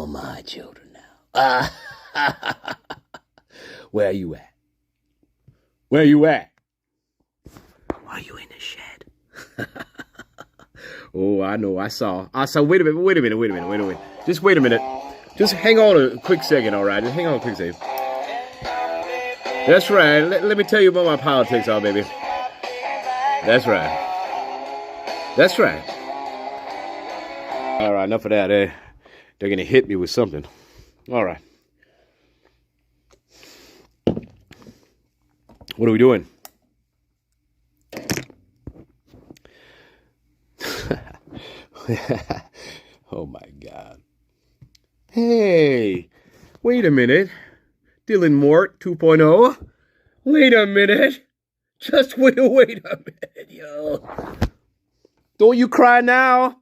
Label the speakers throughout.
Speaker 1: all my children now. Where are you at? Where are you at? Are you in the shed? Oh, I know. I saw. Wait a minute. Just wait a minute. Just hang on a quick second, all right? Just hang on a quick second. That's right. Let me tell you about my politics, baby. That's right. That's right. All right, enough of that. They're going to hit me with something. All right. What are we doing? Oh, my God. Hey, wait a minute. Dylan Mort 2.0. Wait a minute. Just wait a minute, yo. Don't you cry now.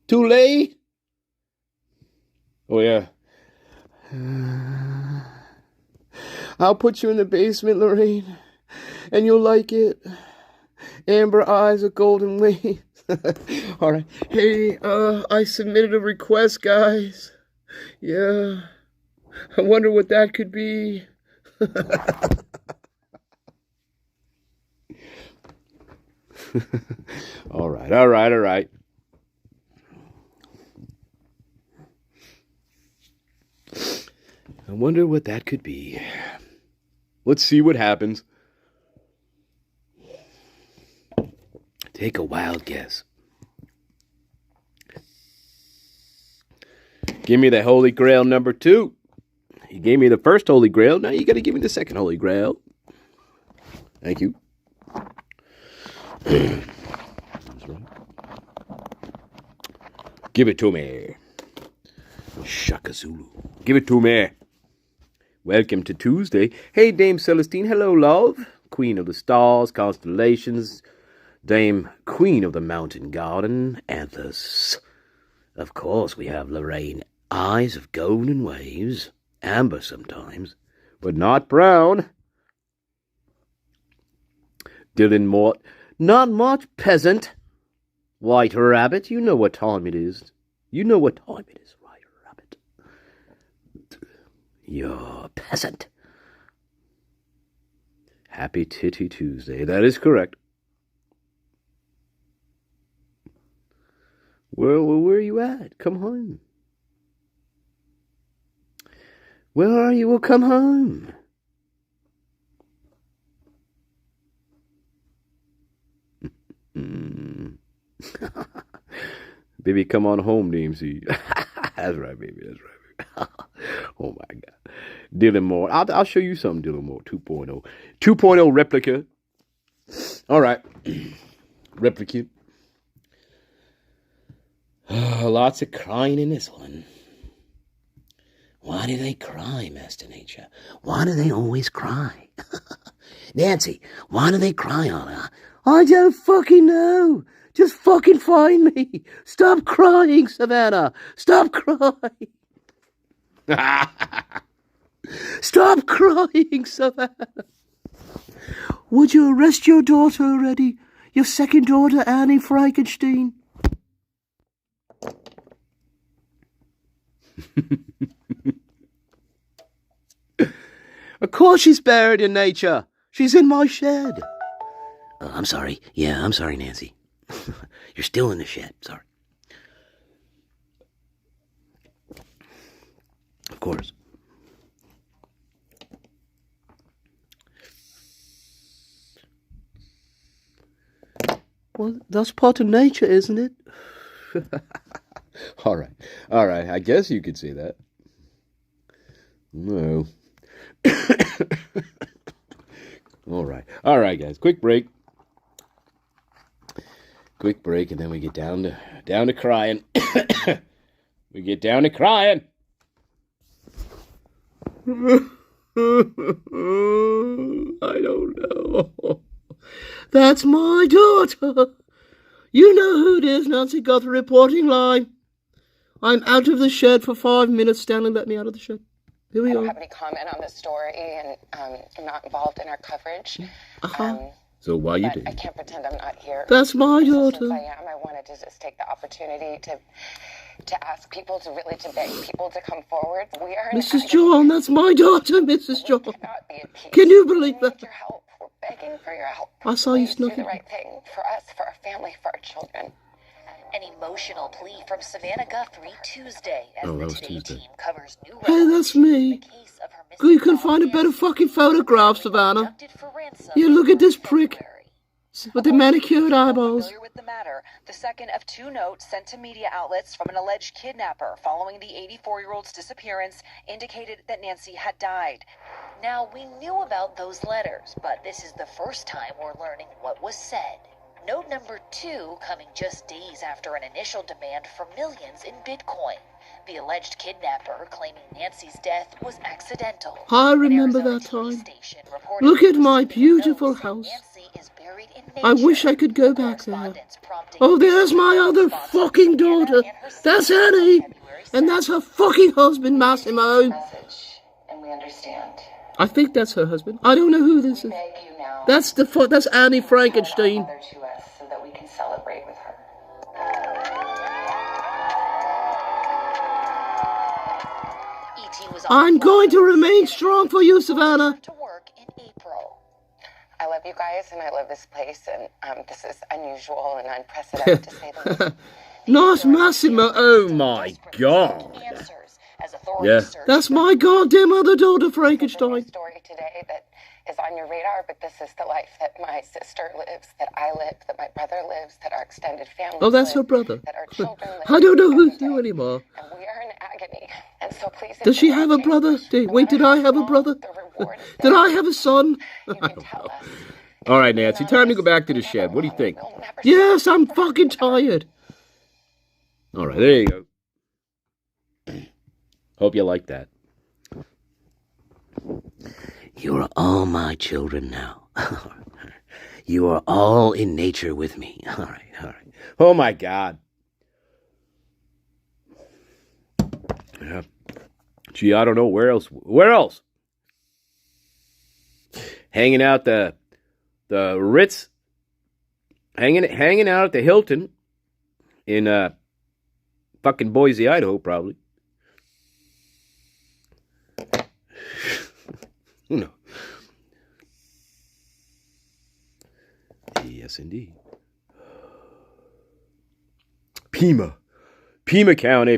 Speaker 1: Too late? Oh, yeah. I'll put you in the basement, Lorraine, and you'll like it. Amber eyes with golden wings. All right. Hey, I submitted a request, guys. Yeah. I wonder what that could be. All right. I wonder what that could be. Let's see what happens. Take a wild guess. Give me the Holy Grail number 2. You gave me the first Holy Grail. Now you got to give me the second Holy Grail. Thank you. That's right. Give it to me. Shaka Zulu. Give it to me. Welcome to Tuesday. Hey, Dame Celestine. Hello, love. Queen of the stars, constellations. Dame Queen of the mountain garden. Anthers. Of course, we have Lorraine. Eyes of golden waves. Amber sometimes, but not brown. Dylan Mort. Not much, peasant. White Rabbit, you know what time it is. You know what time it is, White Rabbit. You're a peasant. Happy Titty Tuesday. That is correct. Where are you at? Come home. Where are you? Well, come home. Baby, come on home, DMC. That's right, baby. That's right. Oh, my God. Dylan Moore. I'll show you something, Dylan Moore 2.0. 2.0 replica. All right. Replicate. Lots of crying in this one. Why do they cry, Master Nature? Why do they always cry? Nancy, why do they cry, Anna? I don't fucking know. Just fucking find me. Stop crying, Savannah. Stop crying. Stop crying, Savannah. Would you arrest your daughter already? Your second daughter, Annie Frankenstein? Of course she's buried in nature. She's in my shed. I'm sorry. Yeah, I'm sorry, Nancy. You're still in the shed. Sorry. Of course. Well, that's part of nature, isn't it? All right. I guess you could say that. No. All right, guys. Quick break, and then we get down to crying. We get down to crying. I don't know. That's my daughter. You know who it is, Nancy Guthrie reporting live. I'm out of the shed for 5 minutes. Stanley let me out of the shed. Here we
Speaker 2: I
Speaker 1: are.
Speaker 2: don't have any comment on the story, and I'm not involved in our coverage.
Speaker 1: So why you didn't?
Speaker 2: I can't pretend I'm not here.
Speaker 1: That's my daughter.
Speaker 2: Since I am, I wanted to just take the opportunity to to ask people to beg people to come forward. We are in
Speaker 3: Mrs.
Speaker 2: agony.
Speaker 3: John, that's my daughter, Mrs. John.
Speaker 2: We cannot be at peace.
Speaker 3: Can you believe
Speaker 2: We
Speaker 3: that?
Speaker 2: need your help. We're begging for your help.
Speaker 3: I saw you
Speaker 2: Please do
Speaker 3: snuck
Speaker 2: the
Speaker 3: in.
Speaker 2: right thing for us, for our family, for our children.
Speaker 4: An emotional plea from Savannah Guthrie Tuesday as
Speaker 3: Oh, that
Speaker 4: the
Speaker 3: was
Speaker 4: Today
Speaker 3: Tuesday.
Speaker 4: team covers new
Speaker 3: Hey, that's
Speaker 4: revelations in
Speaker 3: me.
Speaker 4: the case of her missing
Speaker 3: You can
Speaker 4: dog,
Speaker 3: find a better
Speaker 4: Nancy,
Speaker 3: fucking photograph,
Speaker 4: reportedly
Speaker 3: Savannah.
Speaker 4: abducted for ransom
Speaker 3: Yeah,
Speaker 4: in
Speaker 3: look at this
Speaker 4: late
Speaker 3: prick
Speaker 4: February.
Speaker 3: with the manicured eyeballs.
Speaker 5: Familiar with the matter, the second of 2 notes sent to media outlets from an alleged kidnapper following the 84-year-old's disappearance indicated that Nancy had died.
Speaker 4: Now, we knew about those letters, but this is the first time we're learning what was said. Note number 2 coming just days after an initial demand for millions in Bitcoin. The alleged kidnapper claiming Nancy's death was accidental.
Speaker 3: I
Speaker 4: An
Speaker 3: remember
Speaker 4: Arizona
Speaker 3: that
Speaker 4: TV
Speaker 3: time.
Speaker 4: station reported
Speaker 3: Look at
Speaker 4: he
Speaker 3: my
Speaker 4: received a
Speaker 3: beautiful
Speaker 4: note saying
Speaker 3: house.
Speaker 4: Nancy is buried in
Speaker 3: I
Speaker 4: nature.
Speaker 3: wish I could go
Speaker 4: The
Speaker 3: back there.
Speaker 4: correspondence prompting
Speaker 3: Oh, there's my other
Speaker 4: response from
Speaker 3: fucking
Speaker 4: Savannah
Speaker 3: daughter.
Speaker 4: and her son
Speaker 3: That's
Speaker 4: on
Speaker 3: Annie.
Speaker 4: February
Speaker 3: And
Speaker 4: 2nd.
Speaker 3: that's her fucking husband, Massimo.
Speaker 2: Message, and we understand.
Speaker 3: I think that's her husband. I don't know who this is.
Speaker 2: Beg you now.
Speaker 3: That's Annie Frankenstein.
Speaker 2: Mother to us so that we can celebrate with her.
Speaker 4: E.T. was
Speaker 3: I'm going to remain strong for you, Savannah.
Speaker 4: to work in April.
Speaker 2: I love you guys, and I love this place, and this is unusual and unprecedented to say the least.
Speaker 3: Nice Massimo. Oh my god.
Speaker 4: Answers as authorities
Speaker 3: Yeah.
Speaker 4: search
Speaker 3: That's
Speaker 4: for
Speaker 3: my goddamn other daughter,
Speaker 2: There's a
Speaker 3: Frankenstein.
Speaker 2: story today that is on your radar, but this is the life that my sister lives, that I live, that my brother lives, that our extended family
Speaker 3: Oh, that's her
Speaker 2: live,
Speaker 3: brother.
Speaker 2: that our children live.
Speaker 3: I don't know who's
Speaker 2: every
Speaker 3: who
Speaker 2: day.
Speaker 3: anymore.
Speaker 2: And we are in agony. And so please, if
Speaker 3: Does she
Speaker 2: you're
Speaker 3: have a
Speaker 2: watching,
Speaker 3: brother?
Speaker 2: no
Speaker 3: Wait,
Speaker 2: matter
Speaker 3: did I
Speaker 2: how
Speaker 3: have a
Speaker 2: small,
Speaker 3: brother?
Speaker 2: the reward is
Speaker 3: Did
Speaker 2: there.
Speaker 3: I have a son?
Speaker 2: You can tell us.
Speaker 1: All right, Nancy, time to go back to the shed. What do you think?
Speaker 2: We'll never
Speaker 3: Yes,
Speaker 2: stop.
Speaker 3: I'm fucking tired.
Speaker 1: All right, there you go. Hope you like that. You are all my children now. You are all in nature with me. All right, all right. Oh, my God. Yeah. Gee, I don't know. Where else? Where else? Hanging out the Ritz. Hanging out at the Hilton in fucking Boise, Idaho, probably. No. Yes, indeed. Pima County.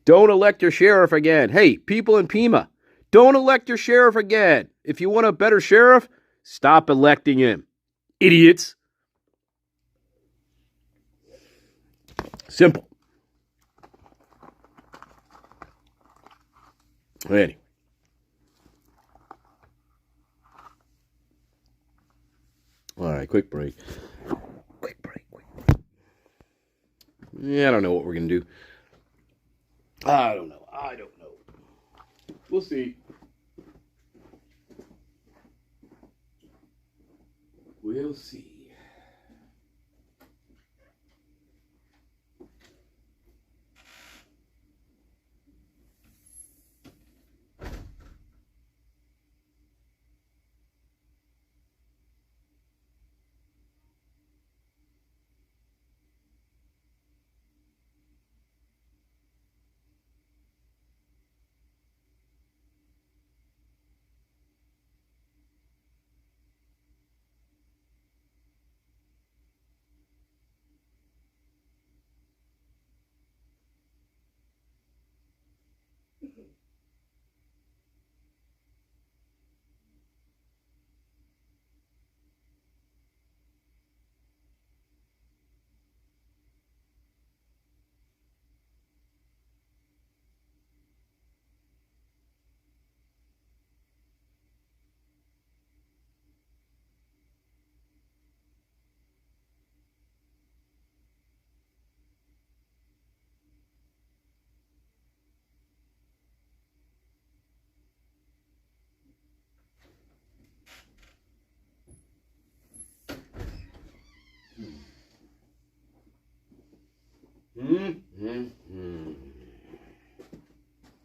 Speaker 1: Don't elect your sheriff again. Hey, people in Pima, don't elect your sheriff again. If you want a better sheriff, stop electing him. Idiots. Simple. Anyway. All right, quick break. Yeah, I don't know what we're going to do. I don't know. We'll see. We'll see.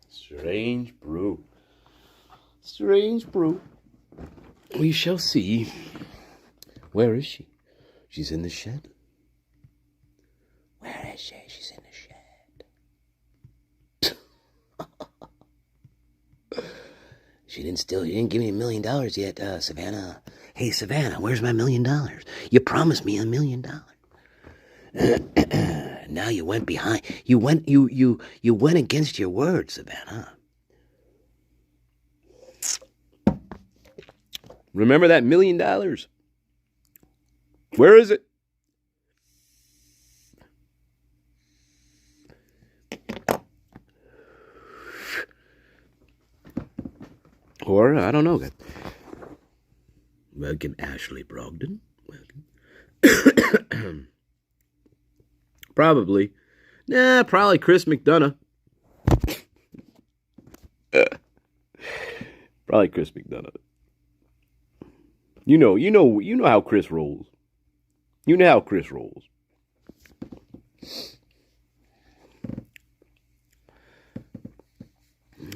Speaker 1: Strange brew. Strange brew. We shall see. Where is she? She's in the shed. She's in the shed. She didn't give me $1 million yet, Savannah. Hey, Savannah, where's my $1 million? You promised me $1 million. Now you went behind. You went against your word, Savannah. Remember that $1 million? Where is it? Or, I don't know. Welcome, Ashley Brogdon. Welcome. Probably. Probably Chris McDonough. Probably Chris McDonough. You know how Chris rolls. You know how Chris rolls.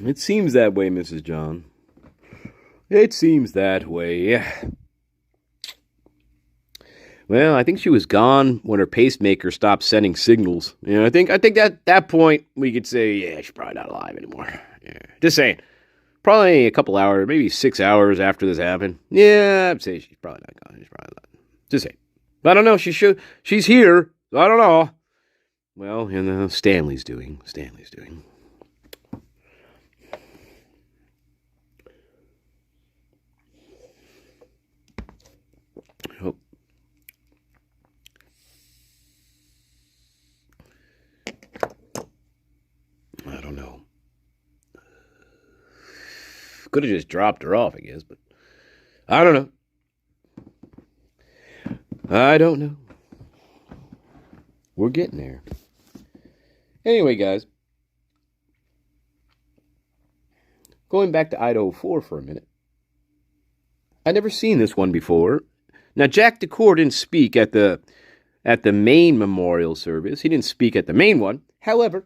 Speaker 1: It seems that way, Mrs. John. It seems that way. Well, I think she was gone when her pacemaker stopped sending signals. I think at that point we could say, yeah, she's probably not alive anymore. Yeah. Just saying. Probably a couple hours, maybe 6 hours after this happened. Yeah, I'd say she's probably not gone. She's probably not. Just saying. I don't know. She's here. So I don't know. Well, Stanley's doing. Hope. I don't know. Could have just dropped her off, I guess, but I don't know. We're getting there. Anyway, guys. Going back to Idaho 4 for a minute. I'd never seen this one before. Now, Jack DeCour didn't speak at the main memorial service. He didn't speak at the main one. However,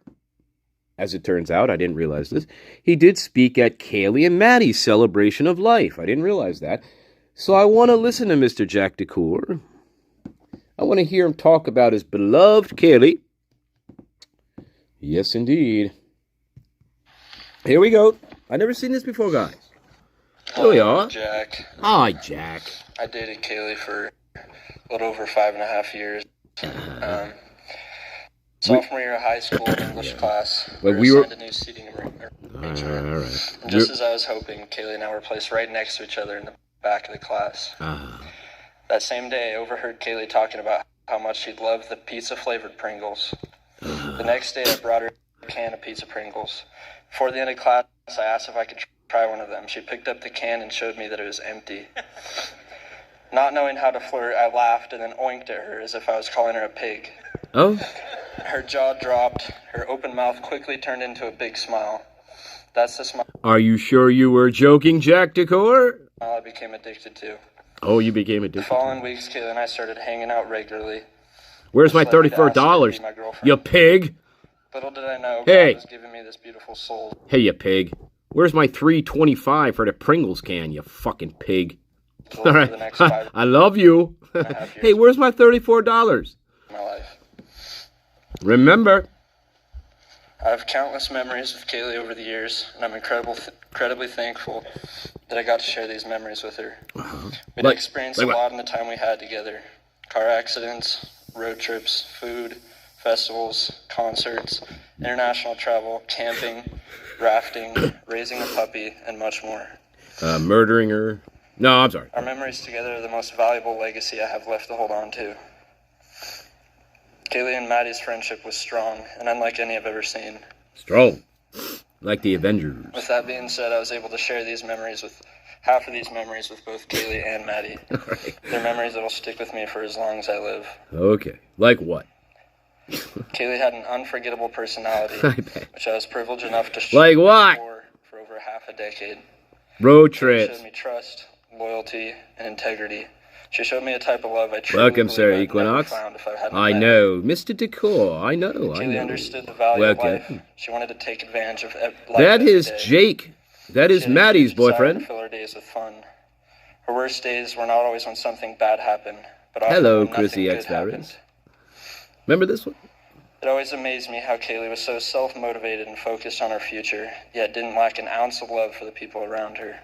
Speaker 1: as it turns out, I didn't realize this, he did speak at Kaylee and Maddie's celebration of life. I didn't realize that. So I want to listen to Mr. Jack DeCour. I want to hear him talk about his beloved Kaylee. Yes, indeed. Here we go. I've never seen this before, guys. Here we are.
Speaker 6: Jack.
Speaker 1: Hi, Jack.
Speaker 6: I dated Kaylee for a little over 5.5 years. Sophomore year of high school, English class.
Speaker 1: Well,
Speaker 6: we were assigned a new seating arrangement.
Speaker 1: All right.
Speaker 6: And just as I was hoping, Kaylee and I were placed right next to each other in the back of the class. That same day, I overheard Kaylee talking about how much she loved the pizza-flavored Pringles. The next day, I brought her a can of pizza Pringles. Before the end of class, I asked if I could try one of them. She picked up the can and showed me that it was empty. Not knowing how to flirt, I laughed and then oinked at her as if I was calling her a pig.
Speaker 1: Oh?
Speaker 6: Her jaw dropped. Her open mouth quickly turned into a big smile. That's the smile
Speaker 1: Are you sure you were joking, Jack DeCour?
Speaker 6: I became addicted to.
Speaker 1: Oh, you became
Speaker 6: The
Speaker 1: addicted.
Speaker 6: following weeks, Kayla and I started hanging out regularly.
Speaker 1: Where's my
Speaker 6: Which led me to ask her to
Speaker 1: $34?
Speaker 6: be my girlfriend.
Speaker 1: You pig.
Speaker 6: Little did I know,
Speaker 1: Hey.
Speaker 6: God was giving me this beautiful soul.
Speaker 1: Hey, you pig. Where's my $3.25 for the Pringles can, you fucking pig?
Speaker 6: For
Speaker 1: All right.
Speaker 6: the next 5
Speaker 1: I love you.
Speaker 6: half
Speaker 1: Hey,
Speaker 6: years.
Speaker 1: where's my $34?
Speaker 6: of my life.
Speaker 1: Remember.
Speaker 6: I have countless memories with Kaylee over the years, and I'm incredibly thankful that I got to share these memories with her. We'd
Speaker 1: Like-
Speaker 6: experienced
Speaker 1: like
Speaker 6: a
Speaker 1: what?
Speaker 6: lot in the time we had together. Car accidents, road trips, food, festivals, concerts, international travel, camping, rafting, raising a puppy, and much more.
Speaker 1: Murdering her. No, I'm sorry.
Speaker 6: Our memories together are the most valuable legacy I have left to hold on to. Kaylee and Maddie's friendship was strong and unlike any I've ever seen.
Speaker 1: Strong. Like the Avengers.
Speaker 6: With that being said, I was able to share half of these memories with both Kaylee and Maddie.
Speaker 1: Right.
Speaker 6: They're memories that will stick with me for as long as I live.
Speaker 1: Okay. Like what?
Speaker 6: Kaylee had an unforgettable personality,
Speaker 1: I bet.
Speaker 6: which I was privileged enough to
Speaker 1: Like what?
Speaker 6: for over half a decade.
Speaker 1: Road
Speaker 6: She
Speaker 1: trips.
Speaker 6: showed me trust, loyalty, and integrity. She showed me a type of love I truly
Speaker 1: Welcome,
Speaker 6: believe
Speaker 1: Sir
Speaker 6: I'd
Speaker 1: Equinox.
Speaker 6: never found if I hadn't
Speaker 1: I
Speaker 6: met her.
Speaker 1: know. Mr. DeCour. I know.
Speaker 6: Kaylee understood the value
Speaker 1: Welcome.
Speaker 6: of life. She wanted to take advantage of life
Speaker 1: That
Speaker 6: every
Speaker 1: is
Speaker 6: day.
Speaker 1: Jake. That is
Speaker 6: She had a
Speaker 1: Maddie's
Speaker 6: huge desire to
Speaker 1: boyfriend.
Speaker 6: fill her days with fun. Her worst days were not always when something bad happened, but often
Speaker 1: Hello,
Speaker 6: when nothing
Speaker 1: Chrissy
Speaker 6: good
Speaker 1: X. Barris.
Speaker 6: happened.
Speaker 1: Remember this one?
Speaker 6: It always amazed me how Kaylee was so self-motivated and focused on her future, yet didn't lack an ounce of love for the people around her.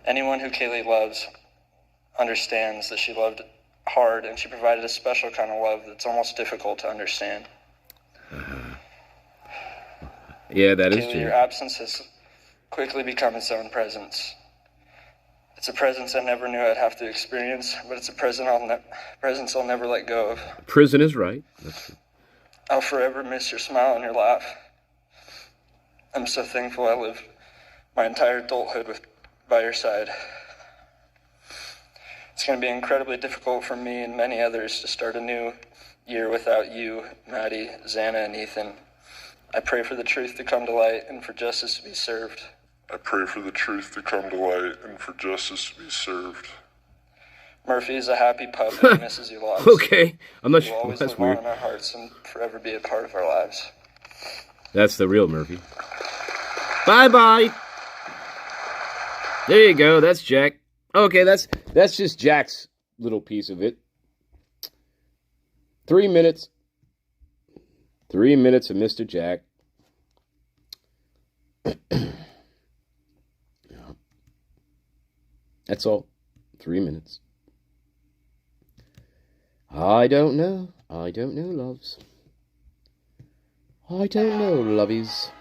Speaker 6: Anyone who Kaylee loves understands that she loved hard, and she provided a special kind of love that's almost difficult to understand.
Speaker 1: Yeah, that is
Speaker 6: Kaylee,
Speaker 1: true.
Speaker 6: your absence has quickly become its own presence. It's a presence I never knew I'd have to experience, but it's a presence I'll never let go of.
Speaker 1: Prison is right. That's true.
Speaker 6: I'll forever miss your smile and your laugh. I'm so thankful I lived my entire adulthood by your side. It's going to be incredibly difficult for me and many others to start a new year without you, Maddie, Xana, and Ethan. I pray for the truth to come to light and for justice to be served.
Speaker 7: I pray for the truth to come to light and for justice to be served.
Speaker 6: Murphy is a happy pup and misses you lots.
Speaker 1: Okay, I'm not
Speaker 6: You'll
Speaker 1: sure.
Speaker 6: always
Speaker 1: That's
Speaker 6: live
Speaker 1: weird.
Speaker 6: on in our hearts and forever be a part of our lives.
Speaker 1: That's the real Murphy. Bye-bye. There you go. That's Jack. Okay, that's just Jack's little piece of it. 3 minutes. 3 minutes of Mr. Jack. That's all. 3 minutes. I don't know. I don't know, loves. I don't know, lovies.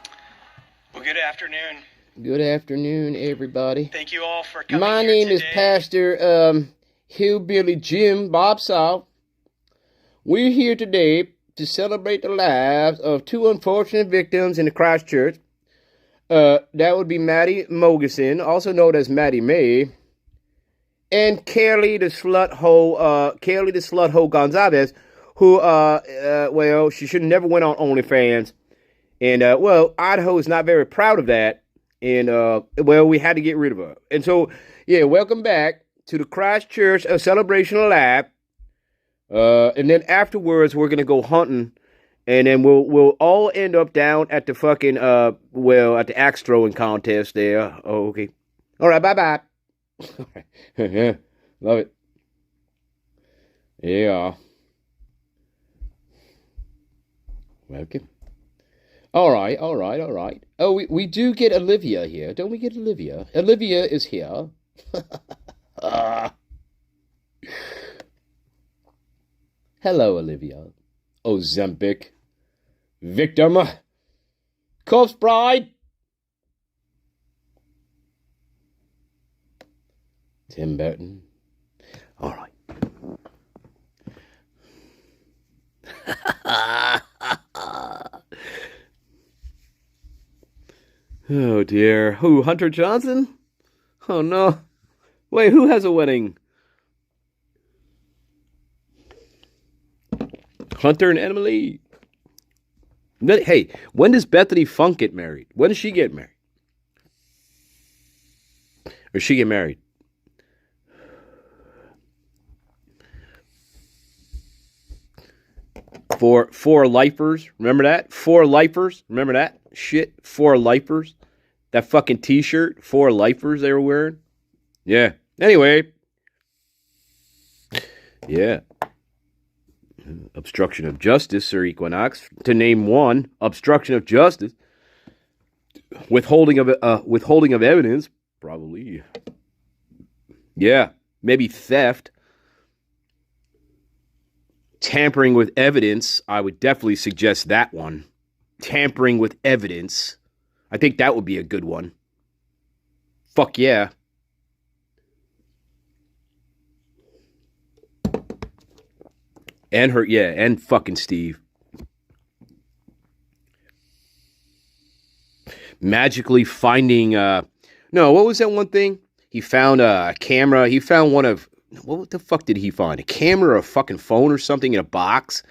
Speaker 8: Well, good afternoon.
Speaker 1: Good afternoon, everybody.
Speaker 8: Thank you all for coming
Speaker 1: My
Speaker 8: here
Speaker 1: name is
Speaker 8: today.
Speaker 1: Pastor Hillbilly Jim Bob South. We're here today to celebrate the lives of two unfortunate victims in the Christchurch. That would be Maddie Mogeson, also known as Maddie May, and Kelly the Sluthole Gonzalez, who well, she should have never went on OnlyFans. And well, Idaho is not very proud of that. And well, we had to get rid of her. And so, yeah, welcome back to the Christchurch Celebration Alive. And then afterwards, we're gonna go hunting, and then we'll all end up down at the fucking well, at the axe throwing contest there. Oh, okay. All right, bye. Yeah, love it. Yeah. Welcome. All right. Oh, we do get Olivia here. Don't we get Olivia? Olivia is here. Hello, Olivia. Ozempic. Victim. Corpse Bride. Tim Burton. All right. Oh, dear. Who, Hunter Johnson? Oh, no. Wait, who has a wedding? Hunter and Emily. Hey, when does Bethany Funk get married? When does she get married? Or she get married? Four lifers. Remember that? 4 lifers. Remember that? Shit. 4 lifers. That fucking t-shirt. 4 lifers they were wearing. Yeah. Anyway. Yeah. Obstruction of justice, Sir Equinox. To name one. Obstruction of justice. Withholding of evidence. Probably. Yeah. Maybe theft. Tampering with evidence, I would definitely suggest that one. Tampering with evidence. I think that would be a good one. Fuck yeah. And her, yeah, and fucking Steve. Magically finding, no, what was that one thing? He found a camera, he found one of, what the fuck did he find? A camera or a fucking phone or something in a box?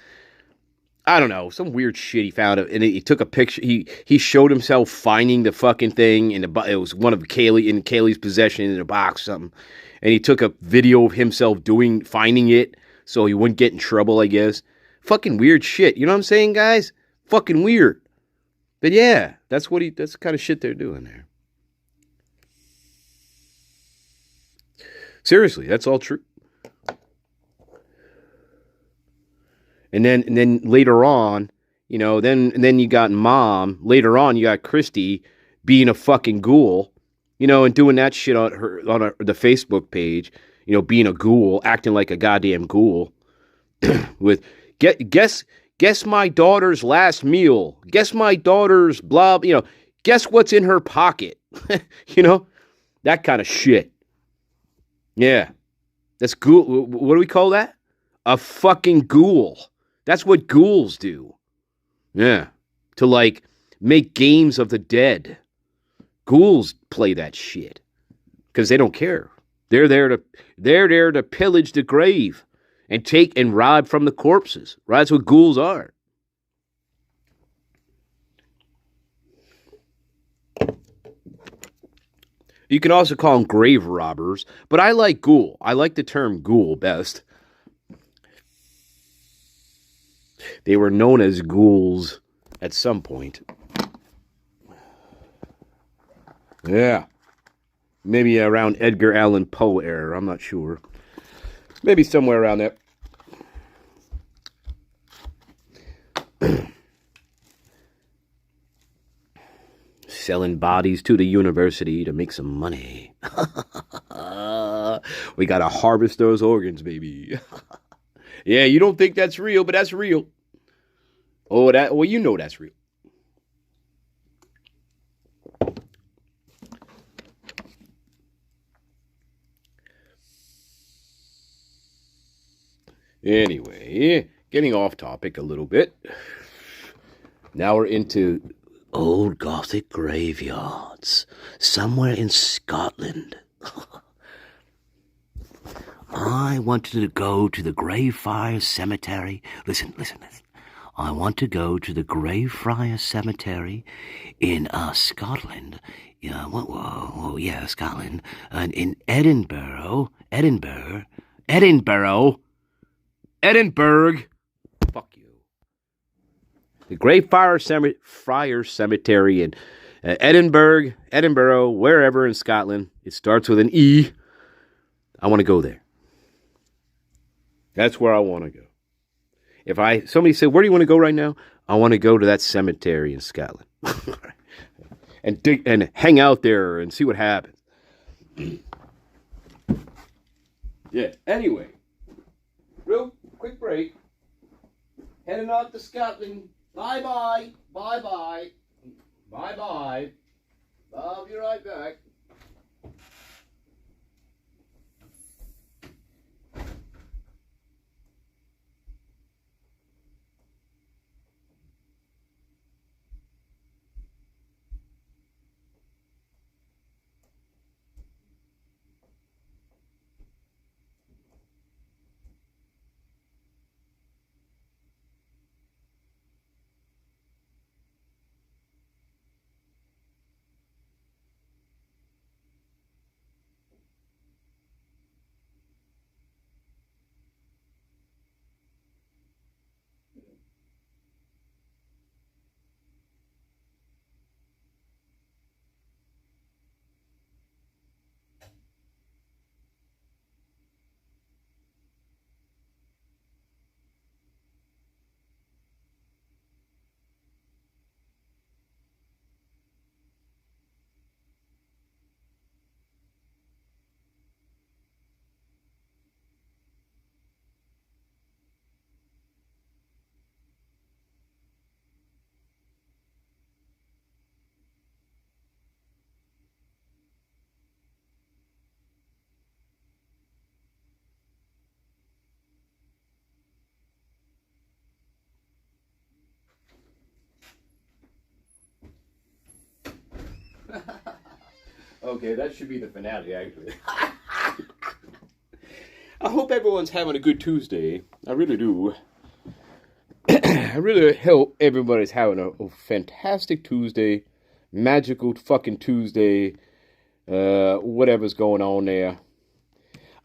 Speaker 1: I don't know. Some weird shit he found. And he took a picture. He showed himself finding the fucking thing. It was one of Kaylee's possession in a box or something. And he took a video of himself finding it so he wouldn't get in trouble, I guess. Fucking weird shit. You know what I'm saying, guys? Fucking weird. But yeah, that's the kind of shit they're doing there. Seriously, that's all true. And then later on, then you got Mom. Later on, you got Christy being a fucking ghoul, and doing that shit on the Facebook page, being a ghoul, acting like a goddamn ghoul. With guess my daughter's last meal. Guess my daughter's blah. Guess what's in her pocket. That kind of shit. Yeah, that's ghoul. What do we call that? A fucking ghoul. That's what ghouls do. Yeah. To make games of the dead. Ghouls play that shit. Because they don't care. They're there to pillage the grave and take and rob from the corpses. Right? That's what ghouls are. You can also call them grave robbers, but I like ghoul. I like the term ghoul best. They were known as ghouls at some point. Yeah. Maybe around Edgar Allan Poe era. I'm not sure. Maybe somewhere around there. Selling bodies to the university to make some money. We gotta harvest those organs, baby. Yeah, you don't think that's real, but that's real. Oh, you know that's real. Anyway, getting off topic a little bit. Now we're into old Gothic graveyards somewhere in Scotland. I wanted to go to the Greyfriars Cemetery. Listen. I want to go to the Greyfriars Cemetery in Scotland. Yeah, Scotland. And in Edinburgh. Fuck you. The Greyfriars Cemetery in Edinburgh, wherever in Scotland. It starts with an E. I want to go there. That's where I want to go. If somebody said, where do you want to go right now? I want to go to that cemetery in Scotland. and hang out there and see what happens. Yeah, anyway. Real quick break. Heading out to Scotland. Bye-bye. Bye-bye. Bye-bye. I'll be right back. Okay, that should be the finale, actually. I hope everyone's having a good Tuesday. I really do. I really hope everybody's having a fantastic Tuesday. Magical fucking Tuesday. Whatever's going on there.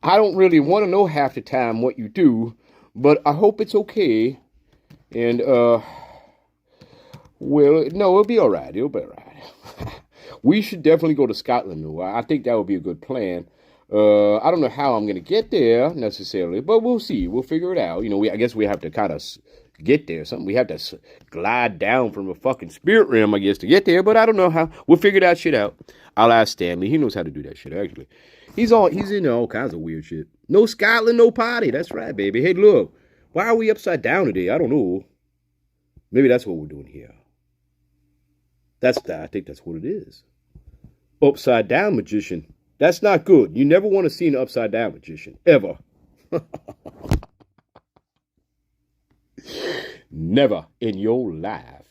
Speaker 1: I don't really want to know half the time what you do, but I hope it's okay. And, well, no, it'll be alright. We should definitely go to Scotland, though. I think that would be a good plan. I don't know how I'm going to get there necessarily, but we'll see. We'll figure it out. I guess we have to kind of get there. We have to glide down from a fucking spirit realm, I guess, to get there, but I don't know how. We'll figure that shit out. I'll ask Stanley. He knows how to do that shit, actually. He's into all kinds of weird shit. No Scotland, no party. That's right, baby. Hey, look. Why are we upside down today? I don't know. Maybe that's what we're doing here. I think that's what it is. Upside down magician. That's not good. You never want to see an upside down magician. Ever. Never in your life.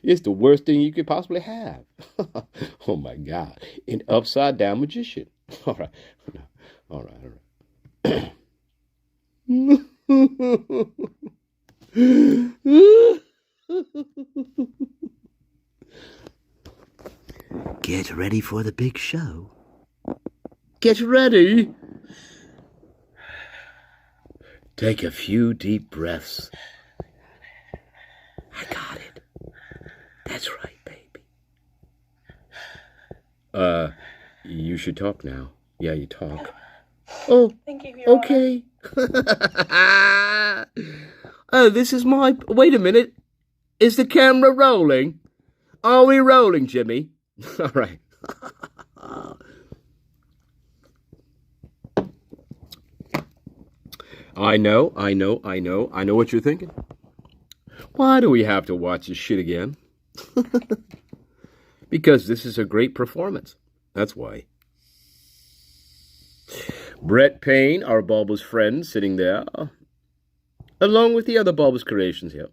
Speaker 1: It's the worst thing you could possibly have. Oh my God. An upside down magician. All right. Get ready for the big show. Get ready. Take a few deep breaths. I got it. That's right, baby. You should talk now. Yeah, you talk. Oh, thank you, Your okay. Oh, this is my... Wait a minute. Is the camera rolling? Are we rolling, Jimmy? All right. I know what you're thinking. Why do we have to watch this shit again? Because this is a great performance. That's why. Brett Payne, our bulbous friend, sitting there, along with the other bulbous creations here.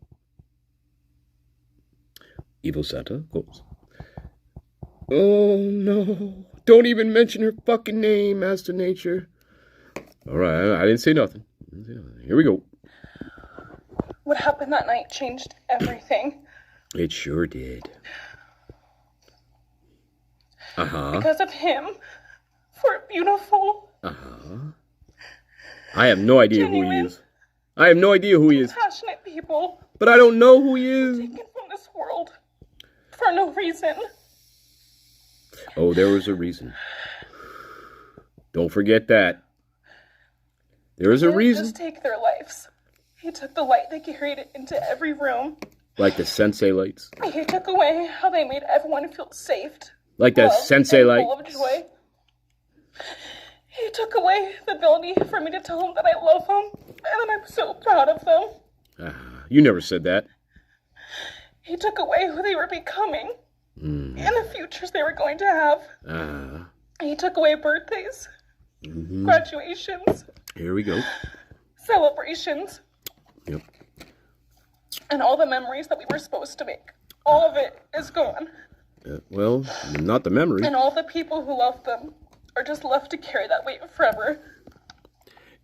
Speaker 1: Evil Santa, of course. Oh, no. Don't even mention her fucking name, Master Nature. All right, I didn't say nothing. Here we go.
Speaker 9: What happened that night changed everything.
Speaker 1: It sure did.
Speaker 9: Because of him. For beautiful.
Speaker 1: I have no idea who he is. I have no idea who he is.
Speaker 9: Passionate people.
Speaker 1: But I don't know who he is.
Speaker 9: Taken from this world. For no reason.
Speaker 1: Oh, there was a reason. Don't forget that. There is a reason.
Speaker 9: He didn't just take their lives. He took the light they carried it into every room.
Speaker 1: Like the sensei lights.
Speaker 9: He took away how they made everyone feel safe.
Speaker 1: Like the sensei light.
Speaker 9: Full of joy. He took away the ability for me to tell him that I love him and that I'm so proud of them.
Speaker 1: You never said that.
Speaker 9: He took away who they were becoming and the futures they were going to have. He took away birthdays, graduations.
Speaker 1: Here we go.
Speaker 9: Celebrations.
Speaker 1: Yep.
Speaker 9: And all the memories that we were supposed to make. All of it is gone.
Speaker 1: Well, not the memory.
Speaker 9: And all the people who loved them are just left to carry that weight forever.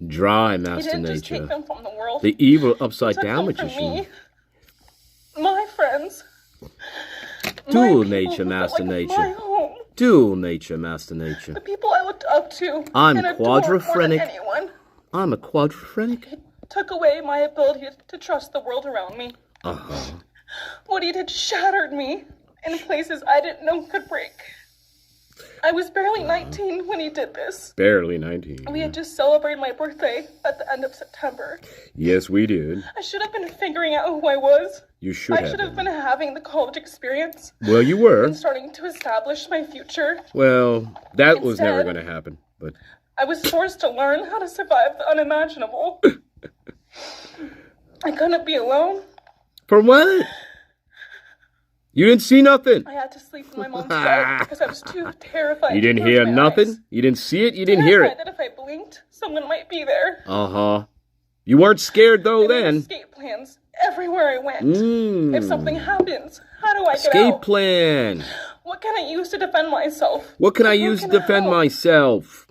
Speaker 1: Dry, Master
Speaker 9: He didn't
Speaker 1: Nature.
Speaker 9: just take them from the world.
Speaker 1: The evil upside down magician.
Speaker 9: Me, my friends.
Speaker 1: Dual nature, Master Nature.
Speaker 9: My home.
Speaker 1: Dual nature, Master Nature.
Speaker 9: The people I looked up to.
Speaker 1: I'm
Speaker 9: and adored more than
Speaker 1: quadrophrenic.
Speaker 9: anyone.
Speaker 1: I'm a quadrophrenic.
Speaker 9: He took away my ability to trust the world around me. What he did shattered me in places I didn't know could break. I was barely 19 when he did this.
Speaker 1: Barely 19.
Speaker 9: We had just celebrated my birthday at the end of September.
Speaker 1: Yes, we did.
Speaker 9: I should have been figuring out who I was.
Speaker 1: You should have.
Speaker 9: I should have been having the college experience.
Speaker 1: Well, you were.
Speaker 9: And starting to establish my future.
Speaker 1: Well, that was never going to happen. But
Speaker 9: I was forced to learn how to survive the unimaginable. I couldn't be alone.
Speaker 1: For what? You didn't see nothing.
Speaker 9: I had to sleep in my mom's bed because I was too terrified.
Speaker 1: You didn't hear nothing?
Speaker 9: Eyes.
Speaker 1: You didn't see it? You didn't hear it?
Speaker 9: That if I blinked, someone might be there.
Speaker 1: You weren't scared though then.
Speaker 9: Escape plans everywhere I went. If something happens, how do I get out?
Speaker 1: Escape plan.
Speaker 9: What can I use to defend myself?
Speaker 1: What can I use to defend myself?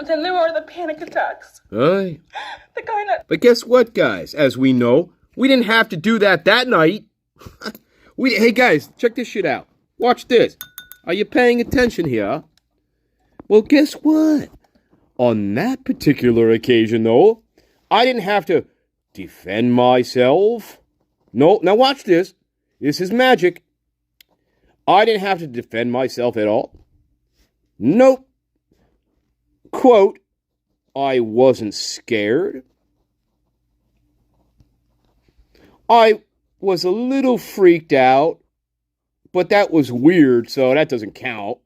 Speaker 9: Then there are the panic attacks.
Speaker 1: Aye.
Speaker 9: The kind that...
Speaker 1: But guess what, guys? As we know, we didn't have to do that night. Hey, guys, check this shit out. Watch this. Are you paying attention here? Well, guess what? On that particular occasion, though, I didn't have to defend myself. No, now watch this. This is magic. I didn't have to defend myself at all. Nope. Quote, I wasn't scared. I was a little freaked out, but that was weird, so that doesn't count.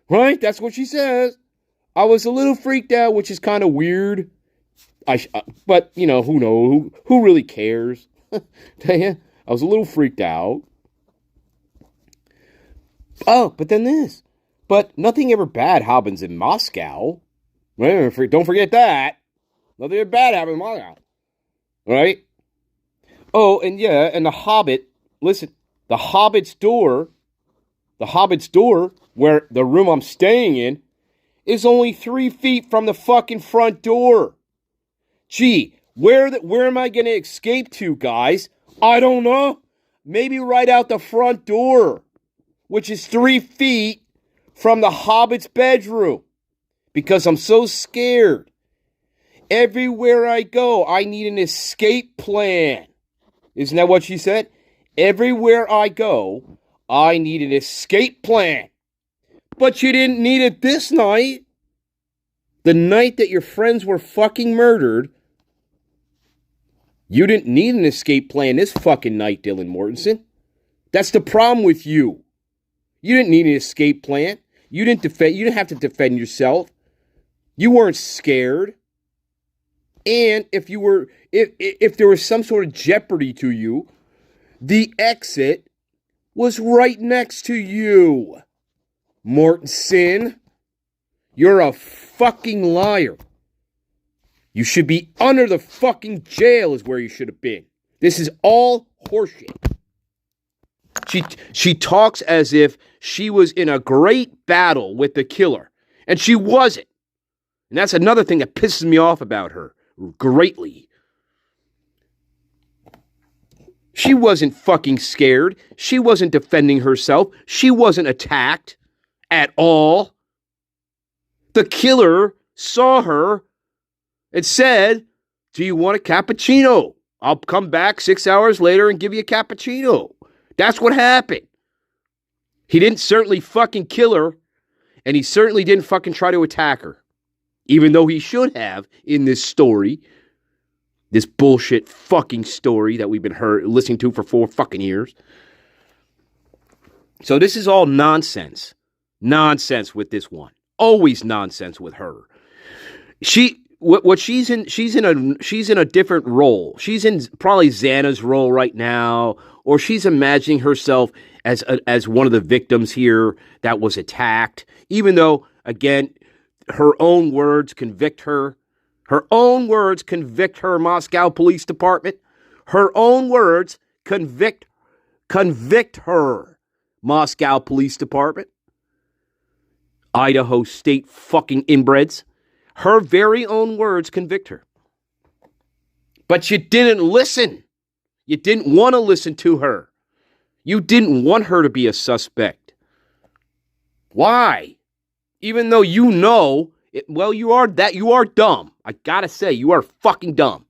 Speaker 1: Right? That's what she says. I was a little freaked out, which is kind of weird. But, you know, who knows? Who really cares? Tell you, I was a little freaked out. Oh, but then this. But nothing ever bad happens in Moscow. Don't forget that. Nothing ever bad happens in Moscow. Right? Oh, and yeah, and the Hobbit. Listen, the Hobbit's door, where the room I'm staying in, is only 3 feet from the fucking front door. Gee, where am I going to escape to, guys? I don't know. Maybe right out the front door, which is 3 feet from the Hobbit's bedroom, because I'm so scared. Everywhere I go, I need an escape plan. Isn't that what she said? Everywhere I go, I need an escape plan. But you didn't need it this night. The night that your friends were fucking murdered, you didn't need an escape plan this fucking night, Dylan Mortensen. That's the problem with you. You didn't need an escape plan. You didn't have to defend yourself. You weren't scared. And if there was some sort of jeopardy to you, the exit was right next to you. Mortensen, you're a fucking liar. You should be under the fucking jail is where you should have been. This is all horseshit. She talks as if she was in a great battle with the killer, and she wasn't. And that's another thing that pisses me off about her greatly. She wasn't fucking scared. She wasn't defending herself. She wasn't attacked at all. The killer saw her and said, do you want a cappuccino? I'll come back 6 hours later and give you a cappuccino. That's what happened. He didn't certainly fucking kill her, and he certainly didn't fucking try to attack her. Even though he should have in this story, this bullshit fucking story that we've been listening to for 4 fucking years. So this is all nonsense. Nonsense with this one. Always nonsense with her. She's in a different role. She's in probably Xana's role right now, or she's imagining herself as one of the victims here that was attacked. Even though, again, her own words convict her. Her own words convict her, Moscow Police Department. Her own words convict her, Moscow Police Department. Idaho State fucking inbreds. Her very own words convict her. But you didn't listen. You didn't want to listen to her. You didn't want her to be a suspect. Why? Even though you know, you are dumb. I gotta say, you are fucking dumb.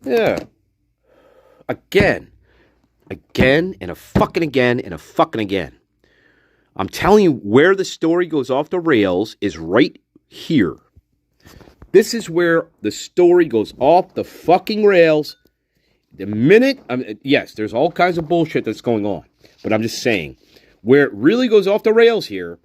Speaker 1: Yeah. Again, and a fucking again, and a fucking again. I'm telling you, where the story goes off the rails is right here. This is where the story goes off the fucking rails. The minute, yes, there's all kinds of bullshit that's going on. But I'm just saying, where it really goes off the rails here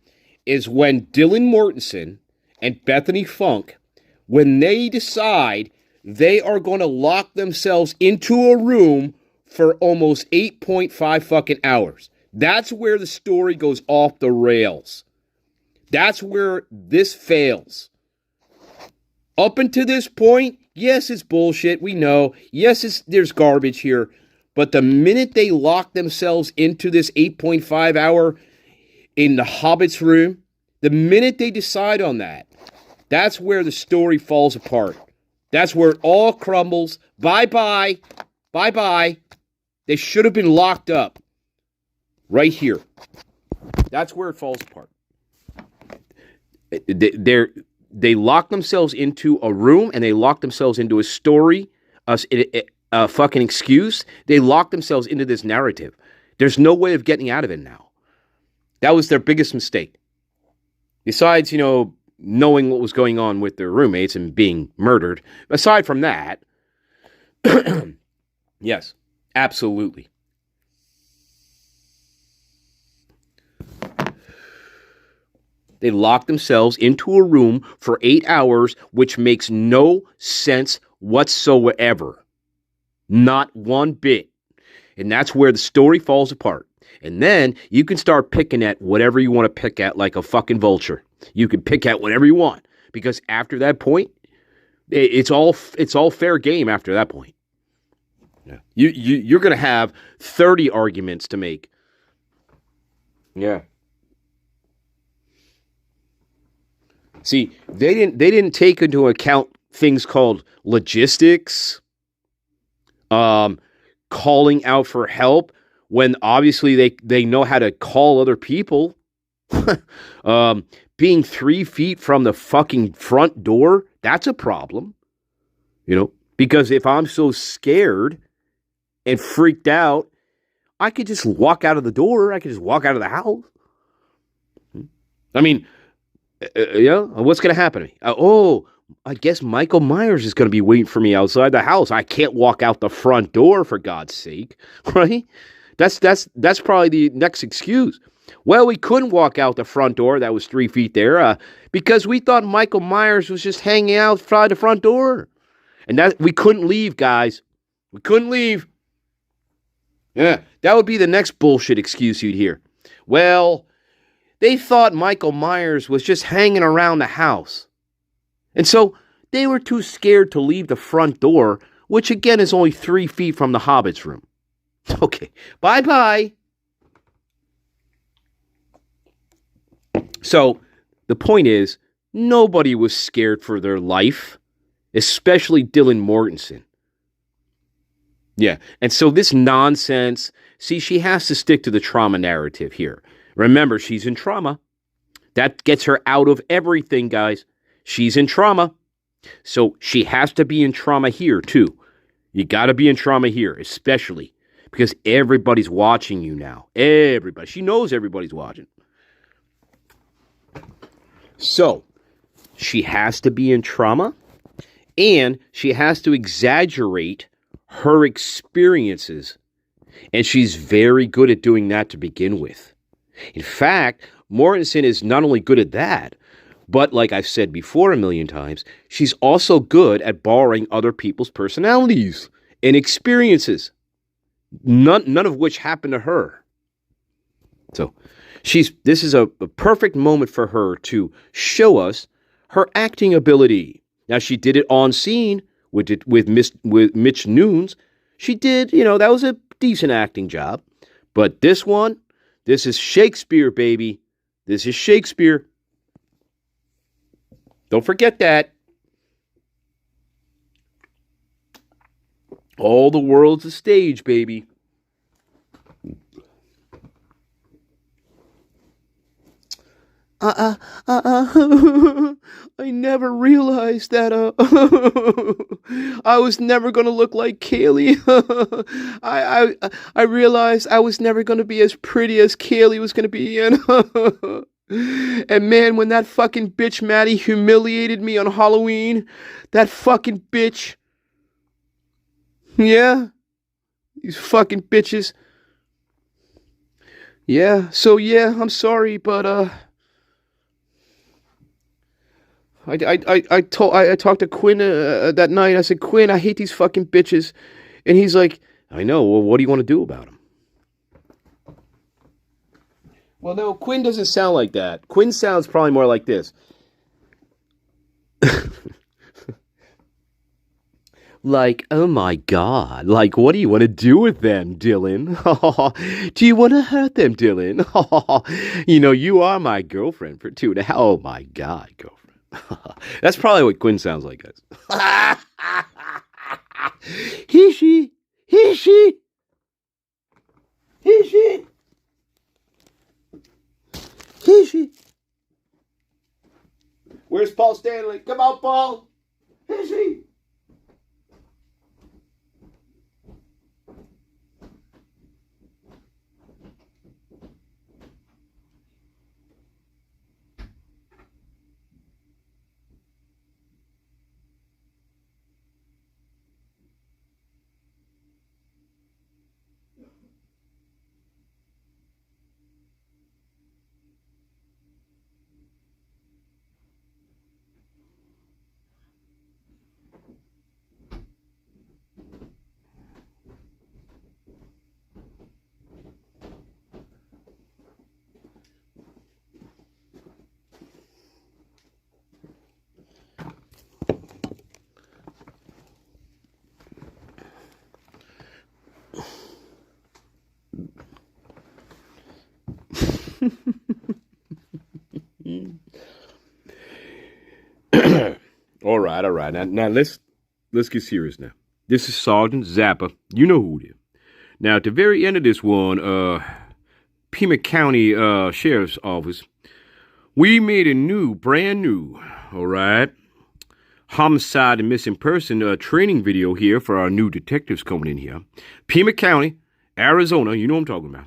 Speaker 1: is when Dylan Mortensen and Bethany Funk, when they decide they are going to lock themselves into a room for almost 8.5 fucking hours. That's where the story goes off the rails. That's where this fails. Up until this point, yes, it's bullshit. We know. Yes, there's garbage here. But the minute they lock themselves into this 8.5 hour in the Hobbit's room, the minute they decide on that, that's where the story falls apart. That's where it all crumbles. Bye-bye. Bye-bye. They should have been locked up. Right here. That's where it falls apart. They lock themselves into a room and they lock themselves into a story, a fucking excuse. They lock themselves into this narrative. There's no way of getting out of it now. That was their biggest mistake. Besides, knowing what was going on with their roommates and being murdered. Aside from that, yes, absolutely. They lock themselves into a room for 8 hours, which makes no sense whatsoever. Not one bit. And that's where the story falls apart. And then you can start picking at whatever you want to pick at like a fucking vulture. You can pick at whatever you want. Because after that point, it's all fair game after that point. Yeah. You're going to have 30 arguments to make. Yeah. See, they didn't take into account things called logistics, calling out for help when obviously they know how to call other people, being 3 feet from the fucking front door, that's a problem, because if I'm so scared and freaked out, I could just walk out of the door. I could just walk out of the house. I mean, what's going to happen to me? I guess Michael Myers is going to be waiting for me outside the house. I can't walk out the front door, for God's sake, right? That's probably the next excuse. Well, we couldn't walk out the front door that was 3 feet there because we thought Michael Myers was just hanging outside the front door. And that we couldn't leave, guys. We couldn't leave. Yeah, that would be the next bullshit excuse you'd hear. Well, they thought Michael Myers was just hanging around the house. And so they were too scared to leave the front door, which again is only 3 feet from the Hobbit's room. Okay, bye-bye. So the point is, nobody was scared for their life, especially Dylan Mortensen. Yeah, and so this nonsense, see, she has to stick to the trauma narrative here. Remember, she's in trauma. That gets her out of everything, guys. She's in trauma. So she has to be in trauma here, too. You got to be in trauma here, especially because everybody's watching you now. Everybody. She knows everybody's watching. So she has to be in trauma, and she has to exaggerate her experiences. And she's very good at doing that to begin with. In fact, Mortensen is not only good at that, but like I've said before a million times, she's also good at borrowing other people's personalities and experiences, none of which happened to her. So this is a perfect moment for her to show us her acting ability. Now, she did it on scene with Mitch Nunes. She did, that was a decent acting job. But this is Shakespeare, baby. This is Shakespeare. Don't forget that. All the world's a stage, baby. I never realized that I was never going to look like Kaylee. I realized I was never going to be as pretty as Kaylee was going to be. And man, when that fucking bitch Maddie humiliated me on Halloween, that fucking bitch. Yeah. These fucking bitches. Yeah, so yeah, I'm sorry, but I talked to Quinn that night. I said, Quinn, I hate these fucking bitches. And he's like, I know. Well, what do you want to do about them? Well, no, Quinn doesn't sound like that. Quinn sounds probably more like this. Like, oh my God. Like, what do you want to do with them, Dylan? Do you want to hurt them, Dylan? You are my girlfriend for 2.5. Oh my God, girlfriend. That's probably what Quinn sounds like, guys. He, she. Where's Paul Stanley? Come on, Paul. Here's he. All right. Now let's get serious now. This is Sergeant Zappa. You know who it is. Now at the very end of this one, Pima County Sheriff's Office, we made a brand new, all right, homicide and missing person training video here for our new detectives coming in here. Pima County, Arizona. You know what I'm talking about.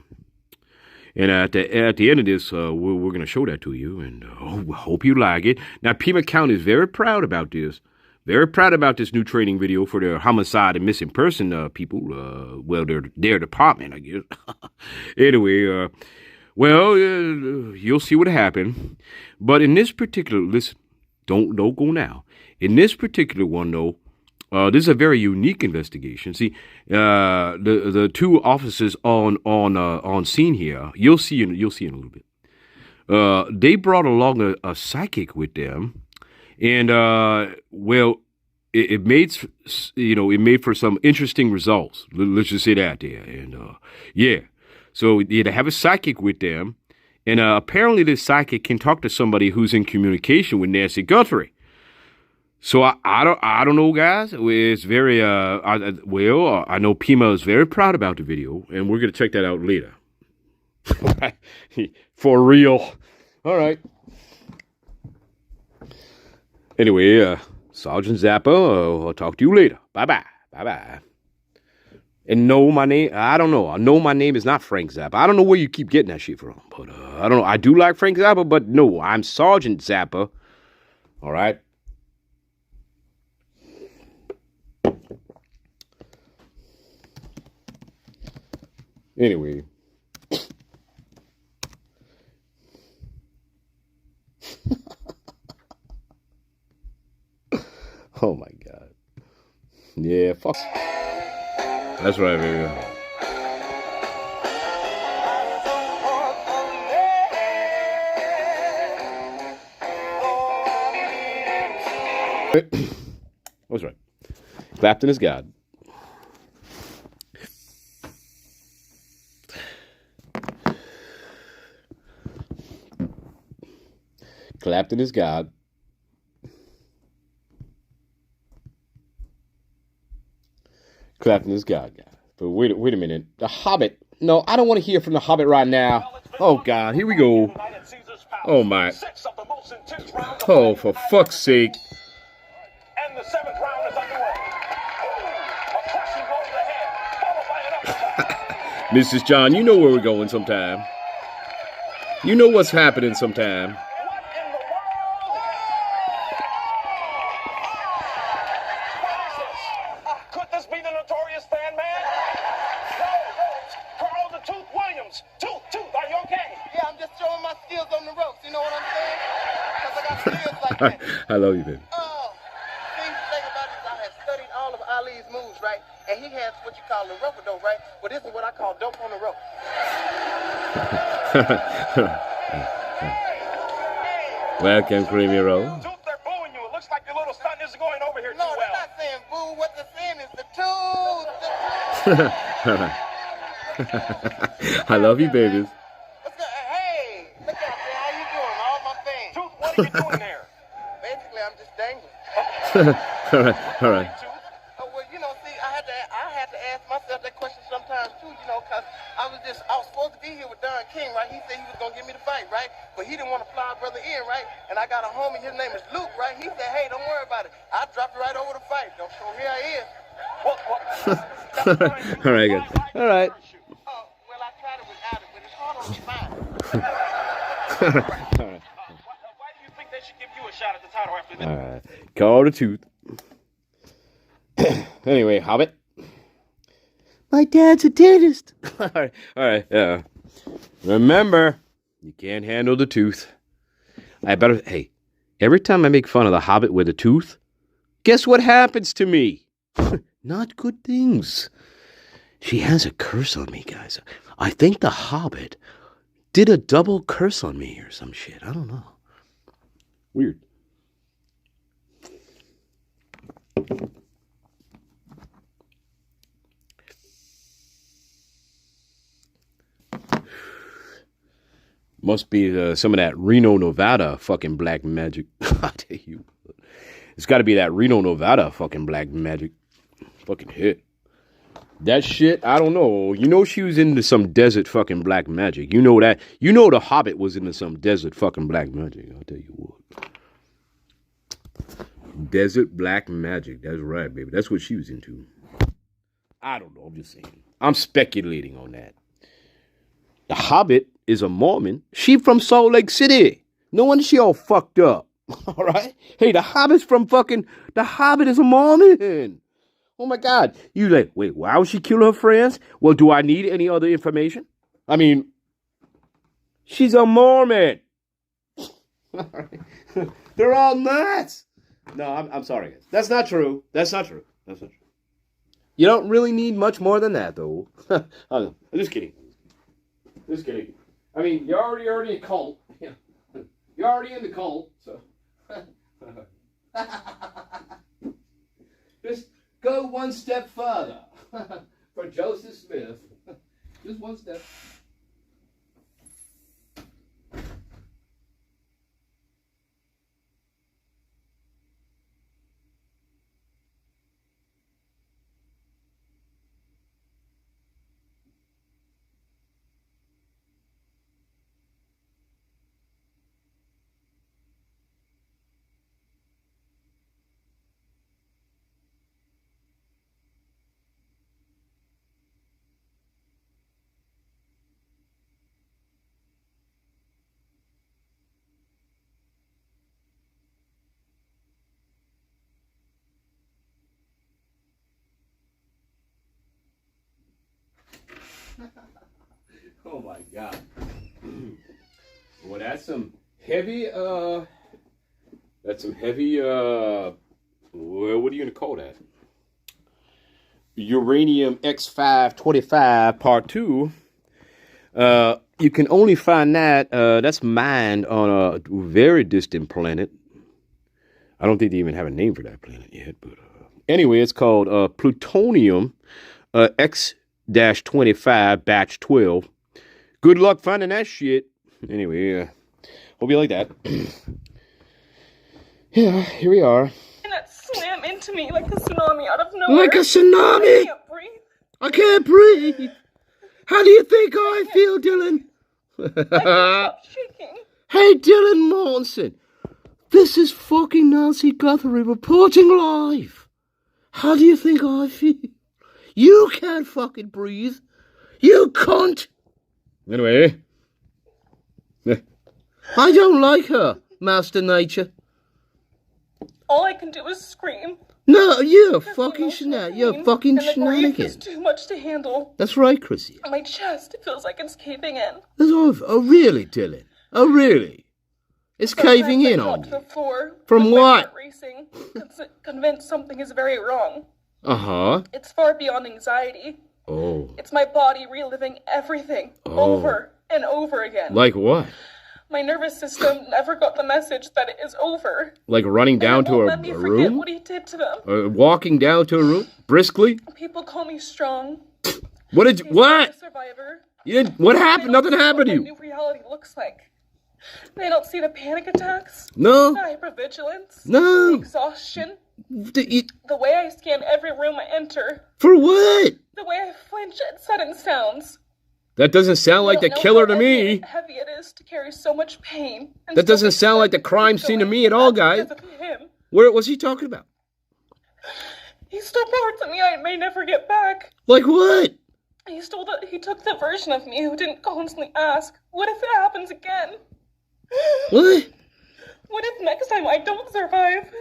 Speaker 1: And at the end of this, we're going to show that to you, and hope you like it. Now, Pima County is very proud about this. Very proud about this new training video for their homicide and missing person people. Their department, I guess. Anyway, you'll see what happened. But in this particular, listen, don't go now. In this particular one, though, this is a very unique investigation. See, the two officers on scene here, you'll see in a little bit. They brought along a psychic with them, and it made for some interesting results. Let's just say that there, and so they have a psychic with them, and apparently this psychic can talk to somebody who's in communication with Nancy Guthrie. So I don't know, guys. It's very I know Pima is very proud about the video, and we're gonna check that out later. For real. All right. Anyway, Sergeant Zappa, I'll talk to you later. Bye. And no, I don't know. I know my name is not Frank Zappa. I don't know where you keep getting that shit from, but I don't know. I do like Frank Zappa, but no, I'm Sergeant Zappa. All right. Anyway. Oh my God. Yeah, fuck. That's right, baby. That's right. Clapton is God. Clapton is God. Clapton is God, guys. But wait a minute. The Hobbit. No, I don't want to hear from the Hobbit right now. Oh, God. Here we go. Oh, my. Oh, for fuck's sake. And the seventh round is underway. A crushing blow to the head, followed by an uppercut. Mrs. John, you know where we're going sometime. You know what's happening sometime. I love you, baby.
Speaker 10: Oh, see, the thing about it is I have studied all of Ali's moves, right? And he has what you call the rope-a-dope, right? Well, this is what I call dope on the rope.
Speaker 1: Welcome, Creamy Roll.
Speaker 8: They're booing you. It looks like your little stunt isn't going over here too well.
Speaker 10: No, they're not saying boo. What they're saying is the tooth.
Speaker 1: I love you, babies.
Speaker 10: Hey, look out there. How you doing? All my things.
Speaker 8: Tooth, what are you doing there?
Speaker 10: Basically, I'm just dangling.
Speaker 1: All right.
Speaker 10: Oh, well, you know, see, I had to ask myself that question sometimes, too. You know, because I was supposed to be here with Don King, right? He said he was going to give me the fight, right? But he didn't want to fly our brother in, right? And I got a homie, his name is Luke, right? He said, hey, don't worry about it. I dropped it right over the fight. So here I is.
Speaker 1: All right, good. All right.
Speaker 10: Well, I tried it without it, but it's hard on the mind.
Speaker 1: All right.
Speaker 8: Why do you think they should give you a shot at the title after this?
Speaker 1: All right. Call the tooth. Anyway, Hobbit. My dad's a dentist. All right. Yeah. Remember, you can't handle the tooth. Hey, every time I make fun of the Hobbit with a tooth, guess what happens to me? Not good things. She has a curse on me, guys. I think the Hobbit did a double curse on me or some shit. I don't know. Weird. Must be some of that Reno, Nevada fucking black magic. I tell you. It's got to be that Reno, Nevada fucking black magic. Fucking hit. That shit, I don't know. You know she was into some desert fucking black magic. You know that. You know the Hobbit was into some desert fucking black magic. I'll tell you what. Desert black magic. That's right, baby. That's what she was into. I don't know. I'm just saying. I'm speculating on that. The Hobbit is a Mormon. She from Salt Lake City. No wonder she all fucked up. All right? Hey, the Hobbit is a Mormon. Oh, my God. You like, wait, why would she kill her friends? Well, do I need any other information? I mean, she's a Mormon. They're all nuts. No, I'm sorry, guys. That's not true. That's not true. You don't really need much more than that, though. I'm just kidding. Just kidding. I mean, you're already a cult. Yeah. You're already in the cult, so. Just go one step further. For Joseph Smith. Just one step. Oh my God. Well, that's some heavy, well, what are you going to call that? Uranium X525 Part 2. You can only find that's mined on a very distant planet. I don't think they even have a name for that planet yet, but anyway, it's called plutonium X-25 batch 12. Good luck finding that shit. Anyway, hope you like that. Yeah, here we are.
Speaker 9: And that slam into me like a tsunami out of nowhere.
Speaker 3: Like a tsunami?
Speaker 9: I can't breathe.
Speaker 3: I can't breathe. How do you think I feel, Dylan?
Speaker 9: I can't stop shaking.
Speaker 3: Hey, Dylan Monson. This is fucking Nancy Guthrie reporting live. How do you think I feel? You can't fucking breathe. You cunt.
Speaker 1: Anyway.
Speaker 3: I don't like her, Master Nature.
Speaker 9: All I can do is scream.
Speaker 3: No, you're
Speaker 9: Because
Speaker 3: fucking
Speaker 9: the emotional pain
Speaker 3: you're fucking
Speaker 9: and the grief
Speaker 3: shenanigans.
Speaker 9: is too much to handle.
Speaker 3: That's right, Chrissy.
Speaker 9: My chest feels like it's caving in.
Speaker 3: Oh, really, Dylan? Oh, really? It's caving in on
Speaker 9: To
Speaker 3: you.
Speaker 9: the floor
Speaker 3: From
Speaker 9: with
Speaker 3: what?
Speaker 9: My heart racing, convinced something is very wrong.
Speaker 3: Uh-huh.
Speaker 9: It's far beyond anxiety.
Speaker 3: Oh.
Speaker 9: It's my body reliving everything over and over again.
Speaker 3: Like what?
Speaker 9: My nervous system never got the message that it is over.
Speaker 3: Like running down to
Speaker 9: Let me
Speaker 3: a
Speaker 9: forget
Speaker 3: room?
Speaker 9: what he did to them.
Speaker 3: Walking down to a room? Briskly?
Speaker 9: People call me strong.
Speaker 3: What did you... What?
Speaker 9: A survivor.
Speaker 3: You didn't... What happened? Nothing happened to
Speaker 9: What my
Speaker 3: you.
Speaker 9: new reality looks like. They don't see the panic attacks.
Speaker 3: No.
Speaker 9: The hypervigilance.
Speaker 3: No.
Speaker 9: The exhaustion. The way I scan every room I enter.
Speaker 3: For what?
Speaker 9: The way I flinch at sudden sounds.
Speaker 1: That doesn't sound like the killer to me.
Speaker 9: Heavy it is to carry so much pain.
Speaker 1: That doesn't sound like the crime scene to me at all, guys. What was he talking about?
Speaker 9: He stole parts of me I may never get back.
Speaker 1: Like what?
Speaker 9: He took the version of me who didn't constantly ask, what if it happens again?
Speaker 1: What?
Speaker 9: What if next time I don't survive?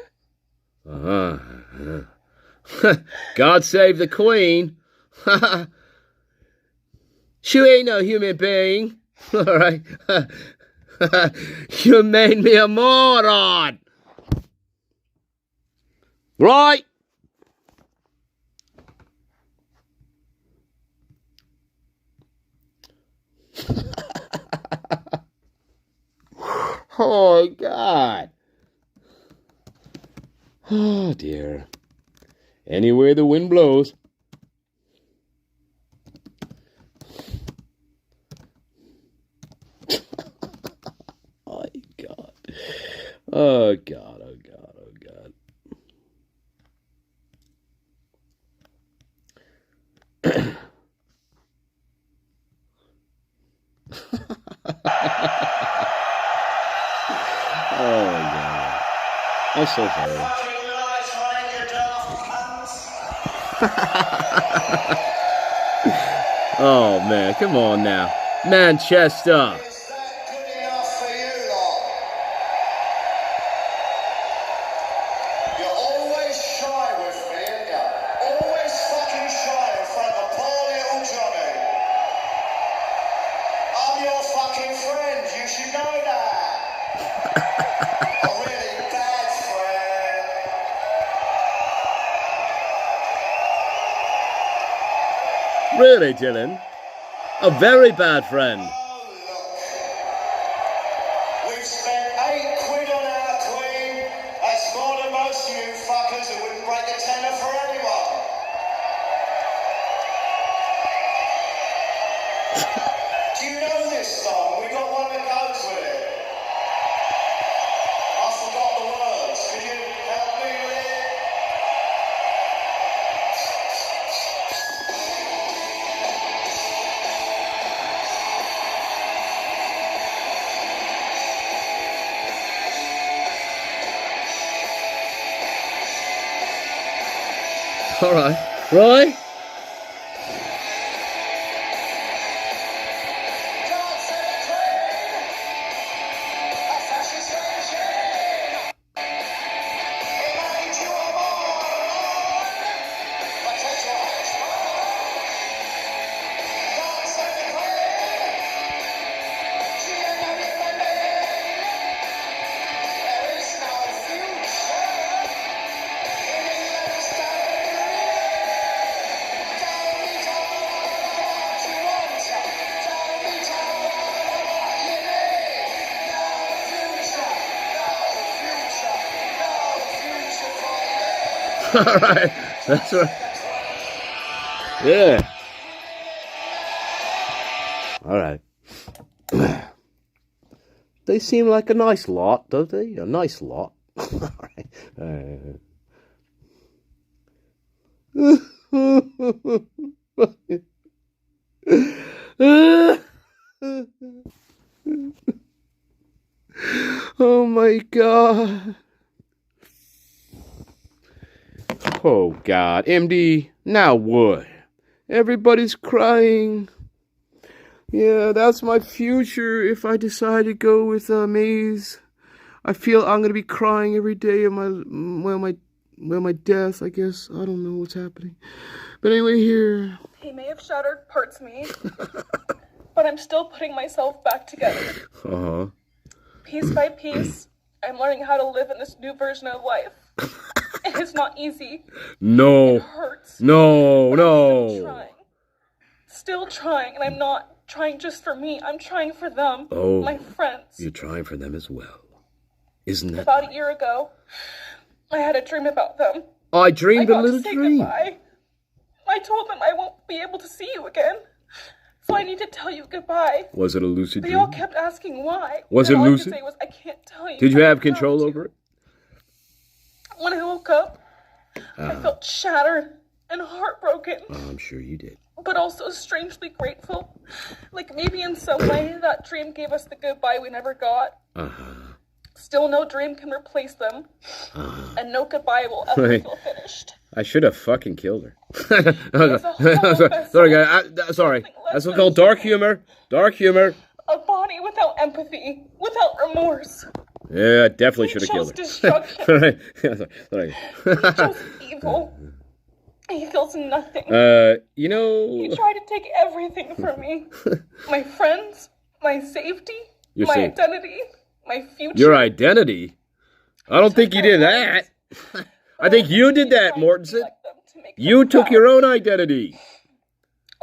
Speaker 1: God save the queen. She ain't no human being. All right. You made me a moron. Right? Oh, God. Oh, dear. Anywhere the wind blows. Oh, God. Oh, God. Oh, God. Oh, God. Oh, God. I'm so sorry. Oh, man. Come on now. Manchester. Really, Dylan? A very bad friend.
Speaker 11: We've spent £8 on our queen. That's more than most of you fuckers who wouldn't break a tenner for anyone. Do you know this song? We got one that goes with it. I forgot the words. Could you help me with it?
Speaker 1: All right. Right? All right. That's right. Yeah. All right. They seem like a nice lot, don't they? A nice lot. All right. Oh my God. Oh God, MD, now what? Everybody's crying. Yeah, that's my future if I decide to go with Maze. I feel I'm gonna be crying every day of my death, I guess. I don't know what's happening. But anyway, here.
Speaker 9: He may have shattered parts of me, but I'm still putting myself back together.
Speaker 1: Uh-huh.
Speaker 9: Piece by piece, I'm learning how to live in this new version of life. It's not easy.
Speaker 1: No.
Speaker 9: It hurts.
Speaker 1: No,
Speaker 9: I'm still trying, and I'm not trying just for me. I'm trying for them, my friends.
Speaker 1: You're trying for them as well. Isn't that
Speaker 9: About a year ago, I had a dream about them.
Speaker 1: I dreamed a little dream.
Speaker 9: Goodbye. I told them I won't be able to see you again, so I need to tell you goodbye.
Speaker 1: Was it a lucid dream?
Speaker 9: They all kept asking why.
Speaker 1: Was it lucid?
Speaker 9: All I could say was, I can't tell you.
Speaker 1: Did you have control over it?
Speaker 9: When I woke up, I felt shattered and heartbroken.
Speaker 1: Oh, I'm sure you did.
Speaker 9: But also strangely grateful. Like maybe in some way that dream gave us the goodbye we never got. Still no dream can replace them. And no goodbye will ever feel finished.
Speaker 1: I should have fucking killed her.
Speaker 9: Sorry,
Speaker 1: guys. Sorry. That's what's called dark humor. Dark humor.
Speaker 9: A body without empathy, without remorse.
Speaker 1: Yeah, I definitely should have killed her.
Speaker 9: Destruction.
Speaker 1: Sorry.
Speaker 9: He's just evil. He feels nothing.
Speaker 1: You know...
Speaker 9: He tried to take everything from me. My friends, my safety, my identity, my future.
Speaker 1: Your identity? I don't think you did that. I think you did that, Mortensen. You took your own identity.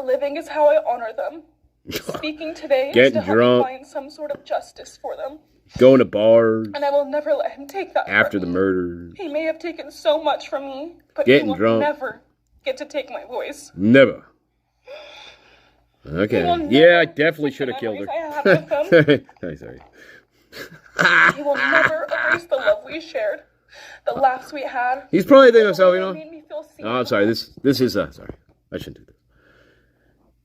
Speaker 9: Living is how I honor them. Speaking today is to help me find some sort of justice for them.
Speaker 1: Going to bars.
Speaker 9: And I will never let him take that
Speaker 1: after
Speaker 9: from
Speaker 1: the
Speaker 9: me.
Speaker 1: murder.
Speaker 9: He may have taken so much from me, but
Speaker 1: getting
Speaker 9: he will
Speaker 1: drunk.
Speaker 9: never get to take my voice.
Speaker 1: Never. Okay. Yeah, I definitely should have killed her.
Speaker 9: I have with him.
Speaker 1: Sorry.
Speaker 9: He will never erase the love we shared, the laughs we had.
Speaker 1: He's probably thinking to himself, you know.
Speaker 9: Made me feel seen.
Speaker 1: Oh, I'm sorry. This is sorry. I shouldn't do this.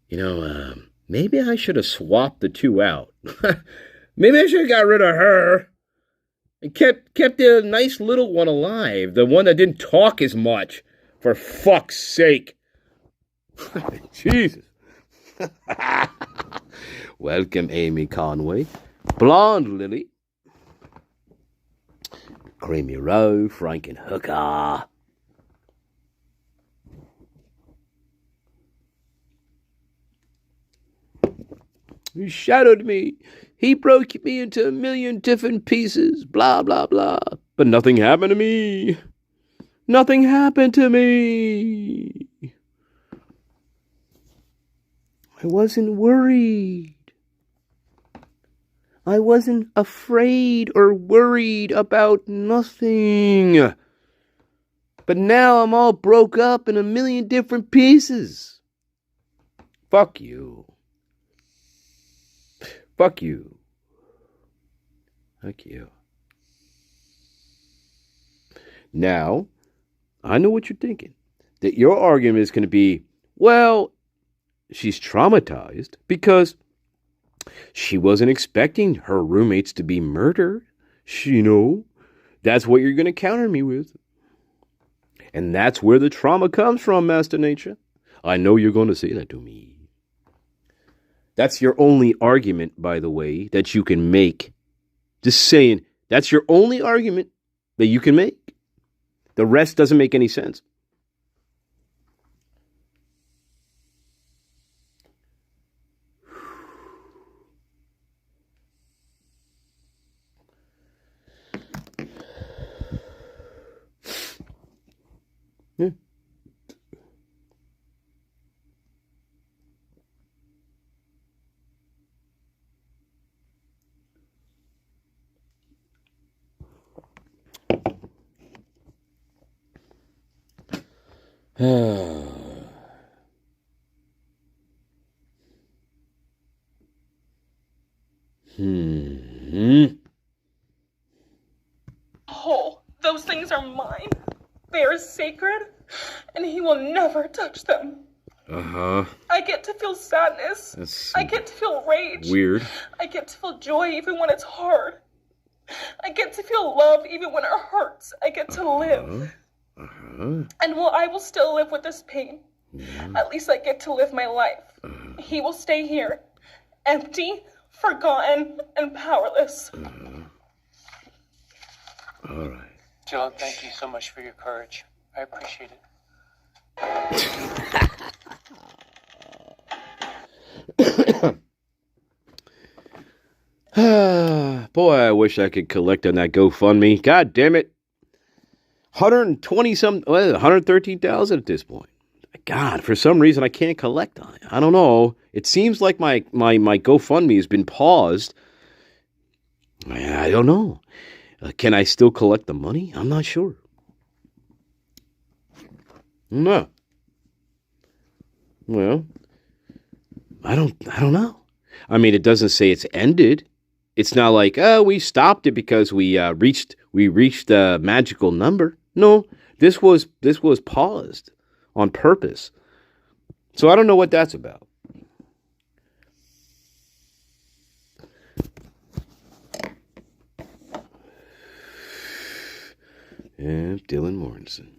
Speaker 1: You know, maybe I should have swapped the two out. Maybe I should have got rid of her and kept the nice little one alive, the one that didn't talk as much. For fuck's sake. Jesus. Welcome, Amy Conway. Blonde Lily. Creamy Rowe, Frankenhooker. He shadowed me. He broke me into a million different pieces. Blah, blah, blah. But nothing happened to me. Nothing happened to me. I wasn't worried. I wasn't afraid or worried about nothing. But now I'm all broke up in a million different pieces. Fuck you. Fuck you. Fuck you. Now, I know what you're thinking. That your argument is going to be, well, she's traumatized because she wasn't expecting her roommates to be murdered. That's what you're going to counter me with. And that's where the trauma comes from, Master Nature. I know you're going to say that to me. That's your only argument, by the way, that you can make. Just saying, that's your only argument that you can make. The rest doesn't make any sense. Yeah.
Speaker 9: Oh, those things are mine. They are sacred, and he will never touch them. I get to feel sadness. I get to feel rage.
Speaker 1: Weird.
Speaker 9: I get to feel joy even when it's hard. I get to feel love even when it hurts. I get to live. And I will still live with this pain. At least I get to live my life. He will stay here, empty, forgotten, and powerless.
Speaker 1: All right.
Speaker 12: Jill, thank you so much for your courage. I appreciate it.
Speaker 1: Boy, I wish I could collect on that GoFundMe. God damn it. 113,000 at this point. God, for some reason I can't collect on it. I don't know. It seems like my GoFundMe has been paused. I don't know. Can I still collect the money? I'm not sure. No. Well, I don't know. I mean, it doesn't say it's ended. It's not like, oh, we stopped it because we reached a magical number. No, this was paused on purpose. So I don't know what that's about. Yeah, Dylan Mortensen.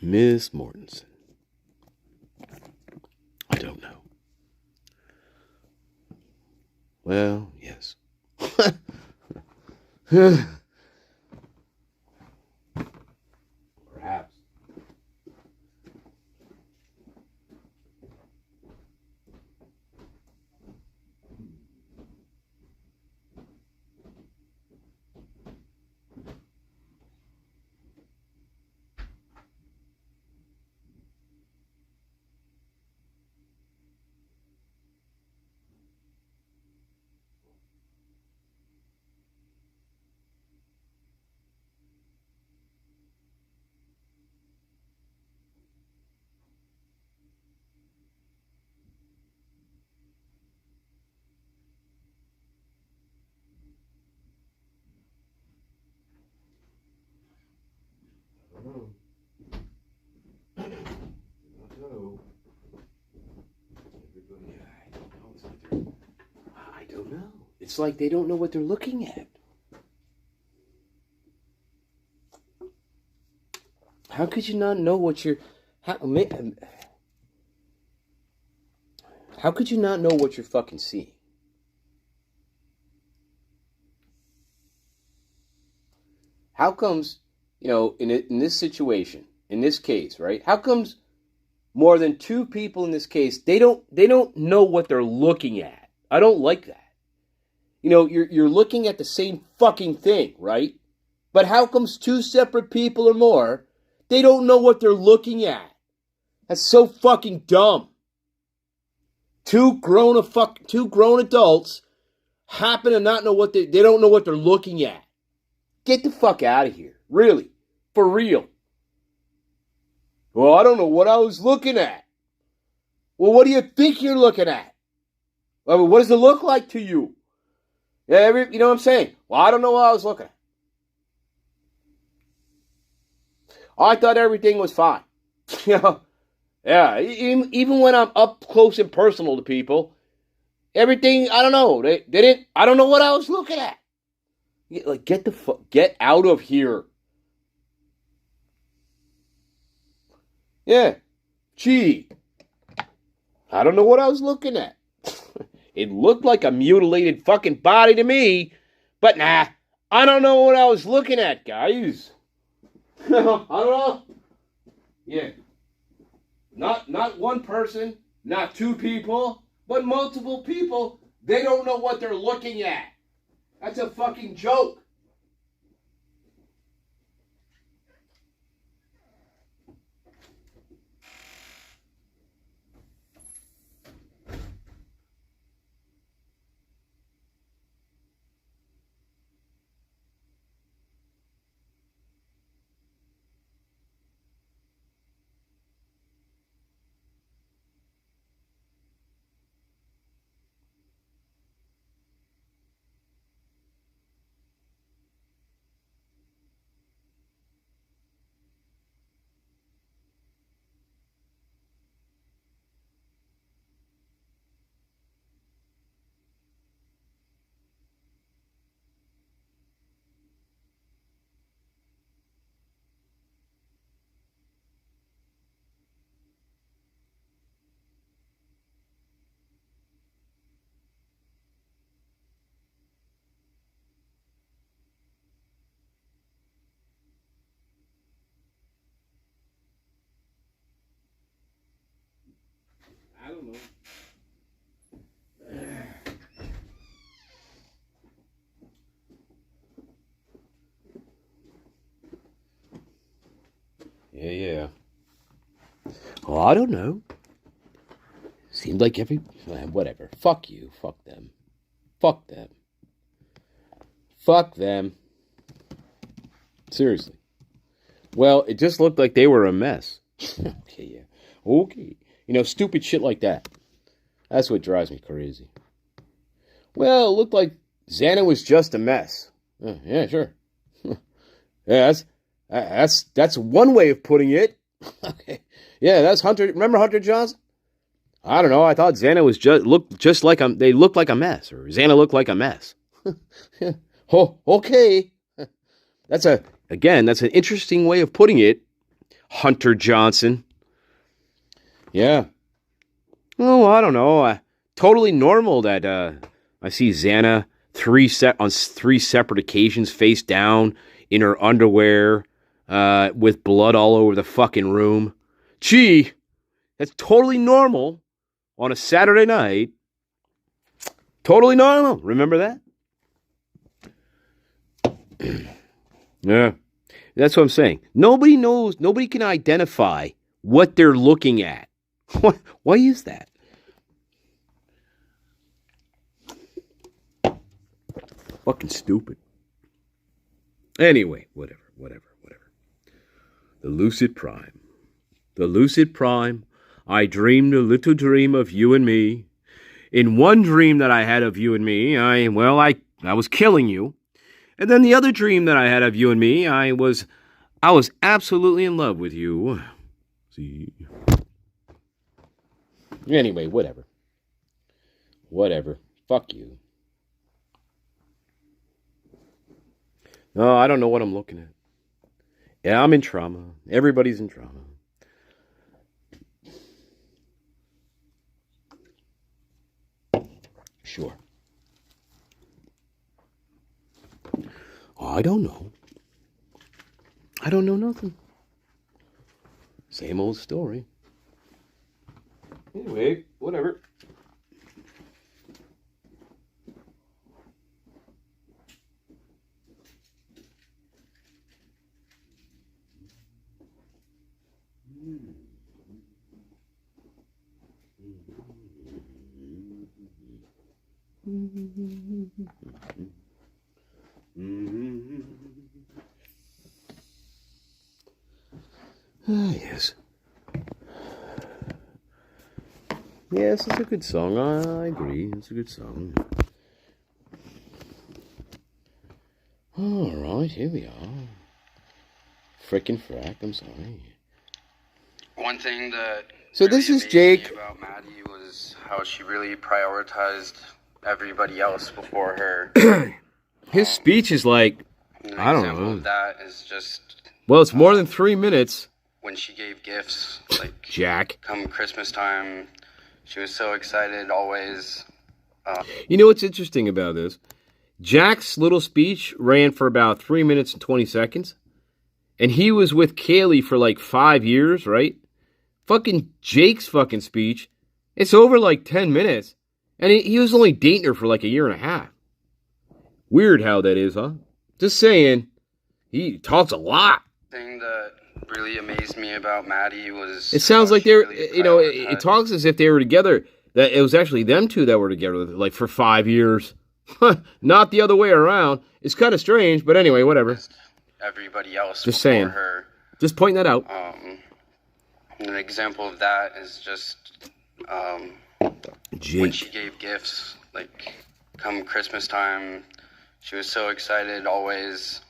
Speaker 1: Miss Mortensen. I don't know. Well, yes. Perhaps. I don't know. It's like they don't know what they're looking at. How could you not know what you're... How could you not know what you're fucking seeing? How comes, in this situation, in this case, right? How comes more than two people in this case, they don't know what they're looking at? I don't like that. You're looking at the same fucking thing, right? But how comes two separate people or more, they don't know what they're looking at? That's so fucking dumb. Two grown adults happen to not know what they don't know what they're looking at. Get the fuck out of here. Really. For real. Well, I don't know what I was looking at. Well, what do you think you're looking at? I mean, what does it look like to you? Yeah, you know what I'm saying? Well, I don't know what I was looking at. I thought everything was fine. Yeah, even when I'm up close and personal to people, everything, I don't know. They didn't, I don't know what I was looking at. Get out of here. Yeah. Gee. I don't know what I was looking at. It looked like a mutilated fucking body to me, but nah, I don't know what I was looking at, guys. I don't know. Yeah. Not one person, not two people, but multiple people. They don't know what they're looking at. That's a fucking joke. I don't know. Yeah. Well, I don't know. Seemed like whatever. Fuck you. Fuck them. Fuck them. Fuck them. Seriously. Well, it just looked like they were a mess. Okay, yeah. Okay. Stupid shit like that. That's what drives me crazy. Well, it looked like Xana was just a mess. Yeah, sure. Yeah, that's one way of putting it. Okay. Yeah, that's Hunter. Remember Hunter Johnson? I don't know. I thought Xana was looked just like they looked like a mess, or Xana looked like a mess. Yeah. Oh, okay. That's an interesting way of putting it, Hunter Johnson. Yeah. Oh, I don't know. Totally normal that I see Xana on three separate occasions face down in her underwear with blood all over the fucking room. Gee, that's totally normal on a Saturday night. Totally normal. Remember that? Yeah. That's what I'm saying. Nobody knows. Nobody can identify what they're looking at. Why is that? Fucking stupid. Anyway, whatever. The lucid prime. I dreamed a little dream of you and me. In one dream that I had of you and me, I was killing you. And then the other dream that I had of you and me, I was absolutely in love with you. See. Anyway, whatever. Fuck you. No, I don't know what I'm looking at. Yeah, I'm in trauma. Everybody's in trauma. Sure. I don't know. I don't know nothing. Same old story. Anyway, whatever. Yes. Yes, it's a good song. I agree. It's a good song. All right, here we are. Frickin' frack, I'm sorry.
Speaker 6: One thing that
Speaker 1: So
Speaker 6: really
Speaker 1: this is
Speaker 6: amazed
Speaker 1: Jake.
Speaker 6: me about Maddie was how she really prioritized everybody else before her.
Speaker 1: His speech is like, I don't
Speaker 6: Example
Speaker 1: know.
Speaker 6: of that is just
Speaker 1: Well, it's more than 3 minutes.
Speaker 6: when she gave gifts, like
Speaker 1: Jack.
Speaker 6: come Christmas time, she was so excited always.
Speaker 1: You know what's interesting about this? Jack's little speech ran for about 3 minutes and 20 seconds. And he was with Kaylee for like 5 years, right? Fucking Jake's fucking speech, it's over like 10 minutes. And he was only dating her for like a year and a half. Weird how that is, huh? Just saying. He talks a lot.
Speaker 6: Thing that really amazed me about Maddie was
Speaker 1: It sounds
Speaker 6: how
Speaker 1: like
Speaker 6: she
Speaker 1: they're,
Speaker 6: really
Speaker 1: you know, it talks as if they were together. That it was actually them two that were together, like for 5 years. Not the other way around. It's kind of strange, but anyway, whatever.
Speaker 6: everybody else
Speaker 1: Just
Speaker 6: before
Speaker 1: saying.
Speaker 6: her.
Speaker 1: Just pointing that out.
Speaker 6: An example of that is just when
Speaker 1: Jake.
Speaker 6: she gave gifts, like come Christmas time, she was so excited always.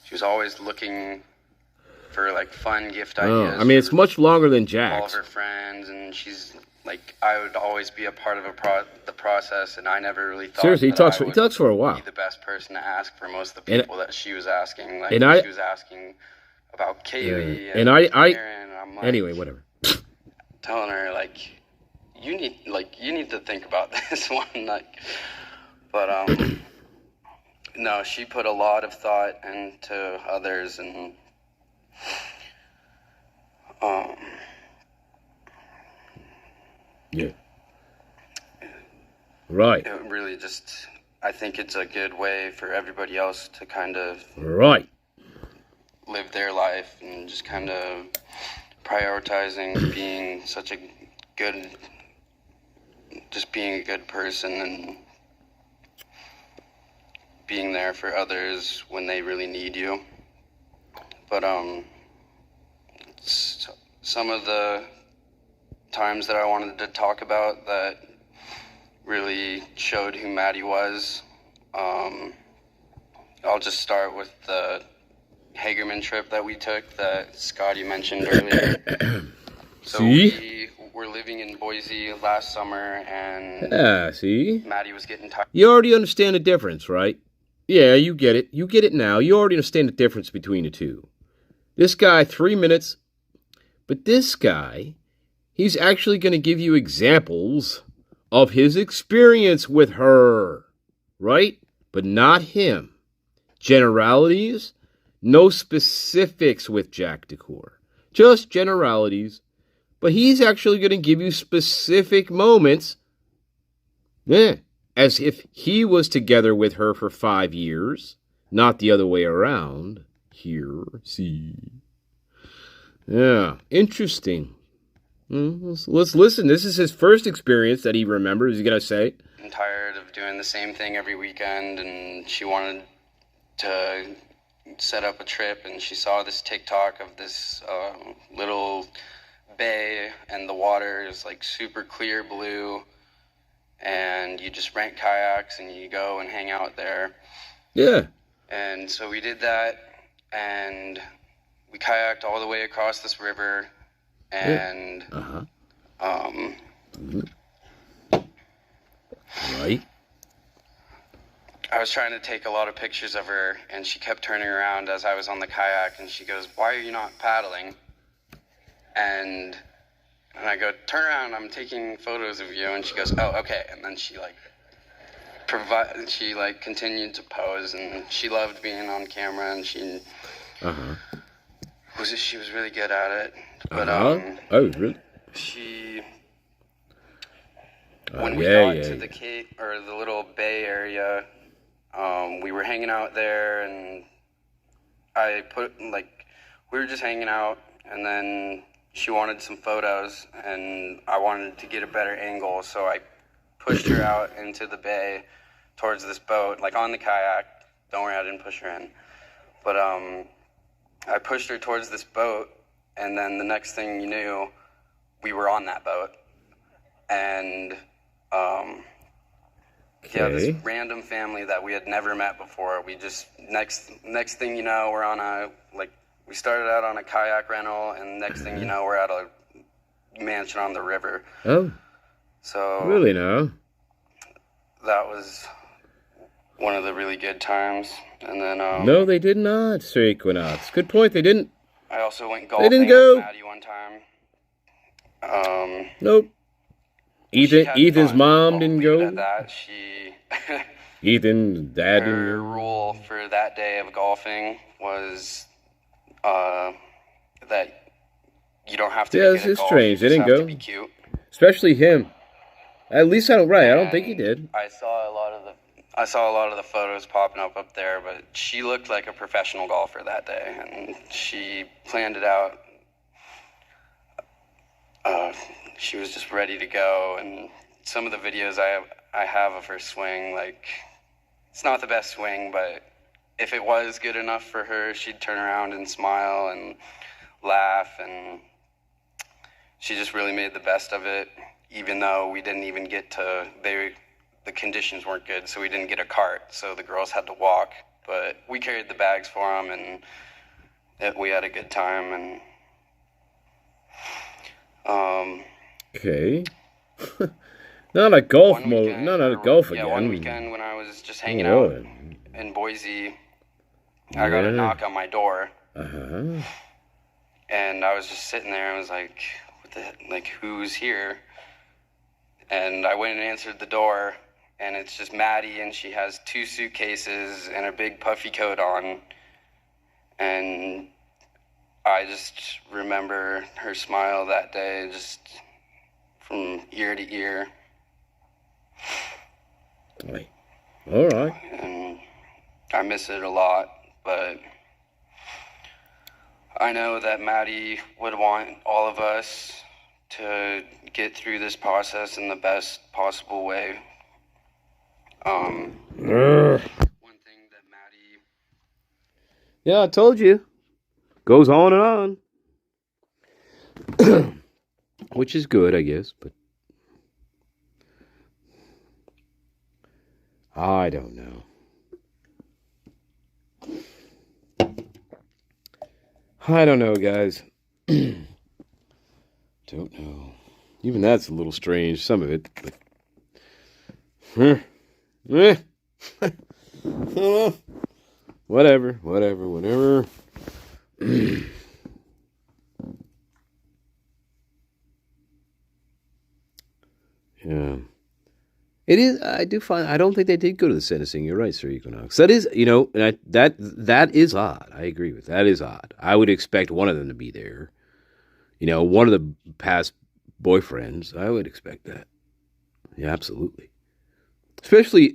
Speaker 6: She was always looking for like fun gift ideas.
Speaker 1: I mean, it's much longer than
Speaker 6: all of
Speaker 1: Jack's.
Speaker 6: her friends, and she's like, I would always be a part of the process, and I never really thought.
Speaker 1: Seriously, he
Speaker 6: that
Speaker 1: talks
Speaker 6: I
Speaker 1: for, he
Speaker 6: would
Speaker 1: talks for a while.
Speaker 6: Be the best person to ask for most of the
Speaker 1: And-
Speaker 6: people that she was asking. Like
Speaker 1: and I-
Speaker 6: she was asking about Kaylee
Speaker 1: And I
Speaker 6: Karen, and I'm like,
Speaker 1: anyway, whatever.
Speaker 6: telling her like, you need to think about this one, like, but no, she put a lot of thought into others, and
Speaker 1: Yeah. Right.
Speaker 6: it really just, I think it's a good way for everybody else to kind of
Speaker 1: Right.
Speaker 6: live their life and just kind of prioritizing being such a good, just being a good person and being there for others when they really need you. But some of the times that I wanted to talk about that really showed who Maddie was, I'll just start with the Hagerman trip that we took that Scotty mentioned earlier. So
Speaker 1: See?
Speaker 6: we were living in Boise last summer, and
Speaker 1: Yeah, see?
Speaker 6: Maddie was getting tired.
Speaker 1: You already understand the difference, right? Yeah, you get it. You get it now. You already understand the difference between the two. This guy, 3 minutes. But this guy, he's actually going to give you examples of his experience with her, right? But not him. Generalities, no specifics with Jack Decor. Just generalities. But he's actually going to give you specific moments. Yeah. As if he was together with her for 5 years. Not the other way around. Here, see. Yeah, interesting. Let's listen. This is his first experience that he remembers. He's going to say.
Speaker 6: I'm tired of doing the same thing every weekend, and she wanted to set up a trip, and she saw this TikTok of this little bay, and the water is like super clear blue, and you just rent kayaks and you go and hang out there.
Speaker 1: Yeah.
Speaker 6: And so we did that, and we kayaked all the way across this river, and
Speaker 1: Right.
Speaker 6: I was trying to take a lot of pictures of her, and she kept turning around as I was on the kayak, and she goes, "Why are you not paddling?" And I go, "Turn around, I'm taking photos of you." And she goes, "Oh, okay." And then she continued to pose, and she loved being on camera, and she was really good at it. But
Speaker 1: oh, really?
Speaker 6: When we got to the Cape, or the little bay area, we were hanging out there, and we were just hanging out, and then she wanted some photos, and I wanted to get a better angle, so I pushed her out into the bay towards this boat, like on the kayak. Don't worry, I didn't push her in. But I pushed her towards this boat, and then the next thing you knew, we were on that boat. And this random family that we had never met before, we just, next thing you know, we're on we started out on a kayak rental, and next thing you know, we're at a mansion on the river.
Speaker 1: Oh.
Speaker 6: So
Speaker 1: really now?
Speaker 6: That was one of the really good times. And then
Speaker 1: no, they did not, Sir Equinox. Good point, they didn't.
Speaker 6: I also went golfing
Speaker 1: with Maddie
Speaker 6: one time.
Speaker 1: Nope. Ethan's mom didn't go.
Speaker 6: At that.
Speaker 1: Ethan's dad didn't go.
Speaker 6: Her rule for that day of golfing was that you don't have to.
Speaker 1: Yeah, this is strange. They didn't go.
Speaker 6: To be cute.
Speaker 1: Especially him. At least I don't think he did.
Speaker 6: I saw a lot of the photos popping up there, but she looked like a professional golfer that day, and she planned it out. She was just ready to go, and some of the videos I have of her swing, it's not the best swing, but if it was good enough for her, she'd turn around and smile and laugh, and she just really made the best of it, even though we didn't even get to, the conditions weren't good, so we didn't get a cart, so the girls had to walk, but we carried the bags for them, and we had a good time, and
Speaker 1: okay. Not a golf mode. Not a golf again.
Speaker 6: Yeah, one weekend when I was just hanging out in Boise, I got a knock on my door. And I was just sitting there, and I was like, who's here? And I went and answered the door, and it's just Maddie, and she has 2 suitcases and a big puffy coat on. And I just remember her smile that day, just from ear to ear.
Speaker 1: All right.
Speaker 6: And I miss it a lot, but I know that Maddie would want all of us to get through this process in the best possible way. One thing that Maddie...
Speaker 1: Yeah, I told you. Goes on and on. Which is good, I guess, but I don't know. I don't know, guys. Don't know. Even that's a little strange, some of it. But, I don't know. Whatever. Yeah. It is. I do find. I don't think they did go to the sentencing. You're right, Sir Equinox. That is, and that is odd. I agree with that. Is odd. I would expect one of them to be there. One of the past boyfriends. I would expect that. Yeah, absolutely. Especially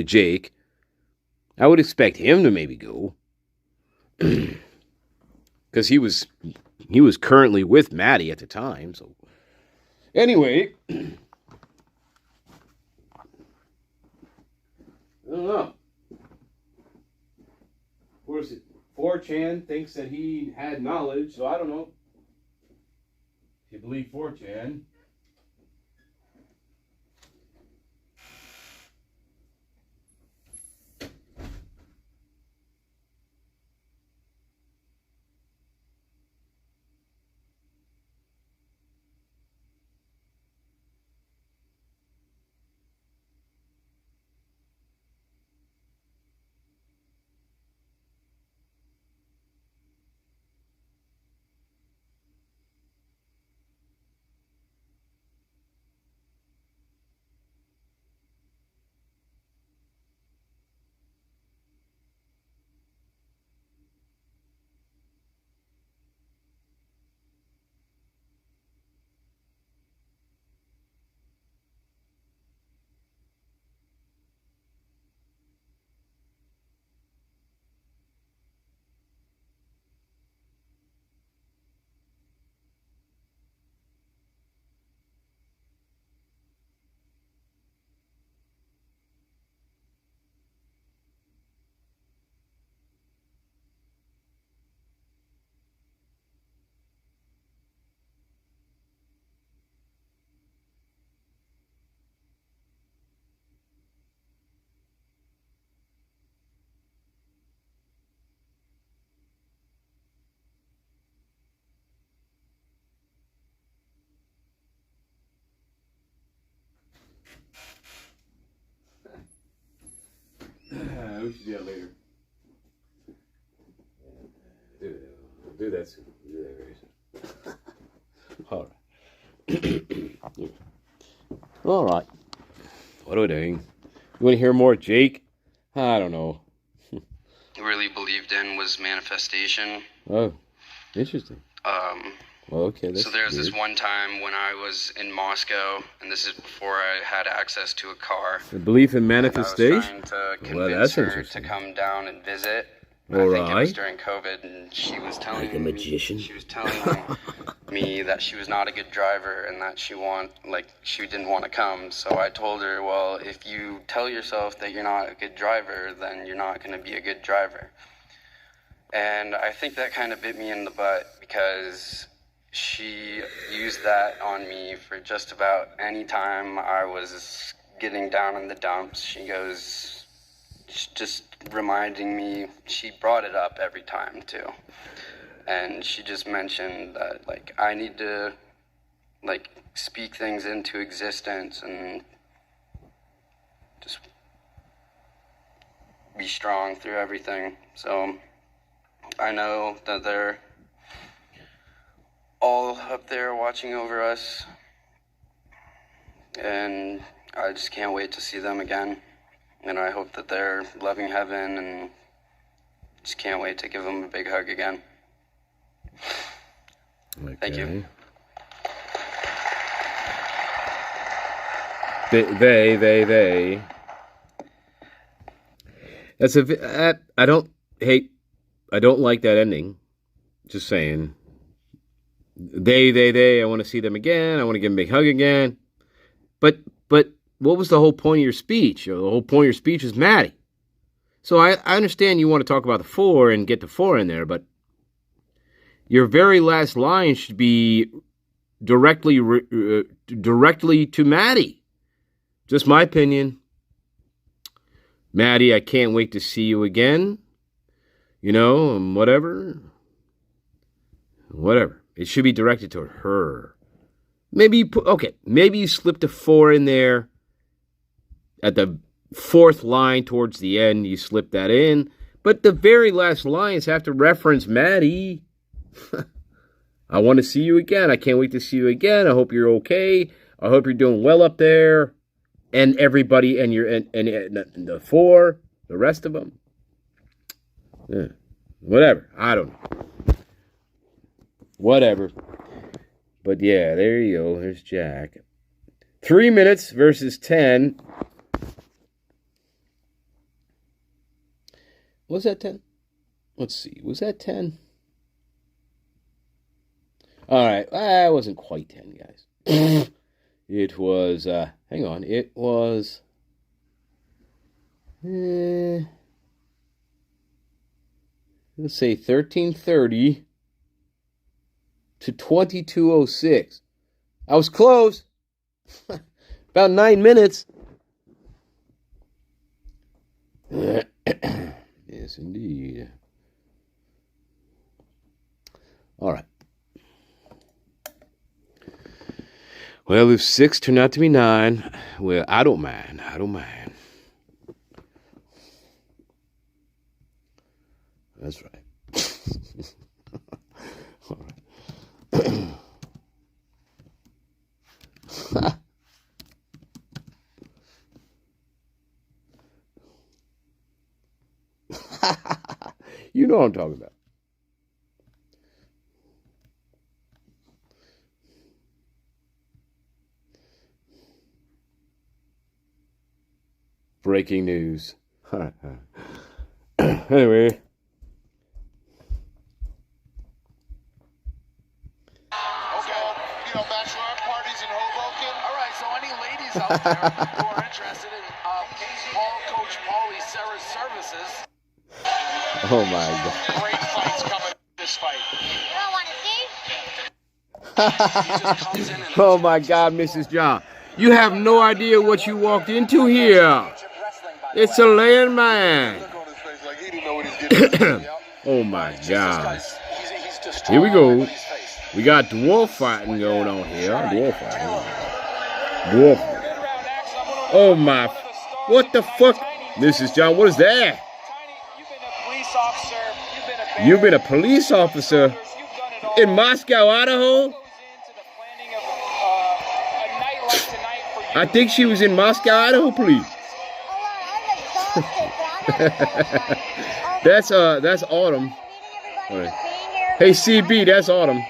Speaker 1: Jake. I would expect him to maybe go because he was currently with Maddie at the time. So anyway. I don't know. Of course, 4chan thinks that he had knowledge, so I don't know. If you believe 4chan. We should do that later. Do that soon. Do that very soon. All right. All right. What are we doing? You want to hear more, Jake? I don't know.
Speaker 6: Really believed in was manifestation.
Speaker 1: Oh, interesting. Well, okay.
Speaker 6: So there's this one time when I was in Moscow, and this is before I had access to a car.
Speaker 1: The belief in manifestation?
Speaker 6: I was trying to convince her to come down and visit. I think it was during COVID, and she was telling me that she was not a good driver and that she didn't want to come. So I told her, well, if you tell yourself that you're not a good driver, then you're not going to be a good driver. And I think that kind of bit me in the butt because she used that on me for just about any time I was getting down in the dumps. She goes, just reminding me, she brought it up every time too. And she just mentioned that, I need to, speak things into existence and just be strong through everything. So I know that they're all up there watching over us, and I just can't wait to see them again. And I hope that they're loving heaven, and just can't wait to give them a big hug again.
Speaker 1: Okay.
Speaker 6: Thank you.
Speaker 1: They. I don't like that ending. Just saying. They. I want to see them again. I want to give them a big hug again. But what was the whole point of your speech? The whole point of your speech is Maddie. So I understand you want to talk about the 4 and get the 4 in there, but your very last line should be directly to Maddie. Just my opinion. Maddie, I can't wait to see you again. Whatever. It should be directed to her. Maybe you slipped a 4 in there. At the 4th line towards the end, you slip that in. But the very last lines have to reference Maddie. I want to see you again. I can't wait to see you again. I hope you're okay. I hope you're doing well up there. And everybody, and the 4, the rest of them. Yeah. Whatever. I don't know. Whatever. But yeah, there you go. There's Jack. 3 minutes versus 10. Was that 10? Let's see. Was that 10? All right. It wasn't quite 10, guys. It was, hang on. It was, let's say 13:30 to 22:06. I was close. About 9 minutes. Yes, indeed. All right. Well, if 6 turned out to be 9, well, I don't mind. That's right. All right. You know what I'm talking about. Breaking news. Anyway.
Speaker 10: Bachelorette parties in Hoboken. All right, so any ladies out there who are interested in Coach Paulie Sarah's services.
Speaker 1: Oh my God.
Speaker 10: Great fights coming this fight.
Speaker 2: You don't want to see?
Speaker 1: Oh my God, Mrs. John. You have no idea what you walked into here. It's a landmine. Oh my God. Here we go. We got dwarf fighting going on here. Dwarf. Oh my. What the fuck? Mrs. John, what is that? You've been a police officer in Moscow, Idaho? I think she was in Moscow, Idaho, please. That's Autumn. Right. Hey, CB, that's Autumn.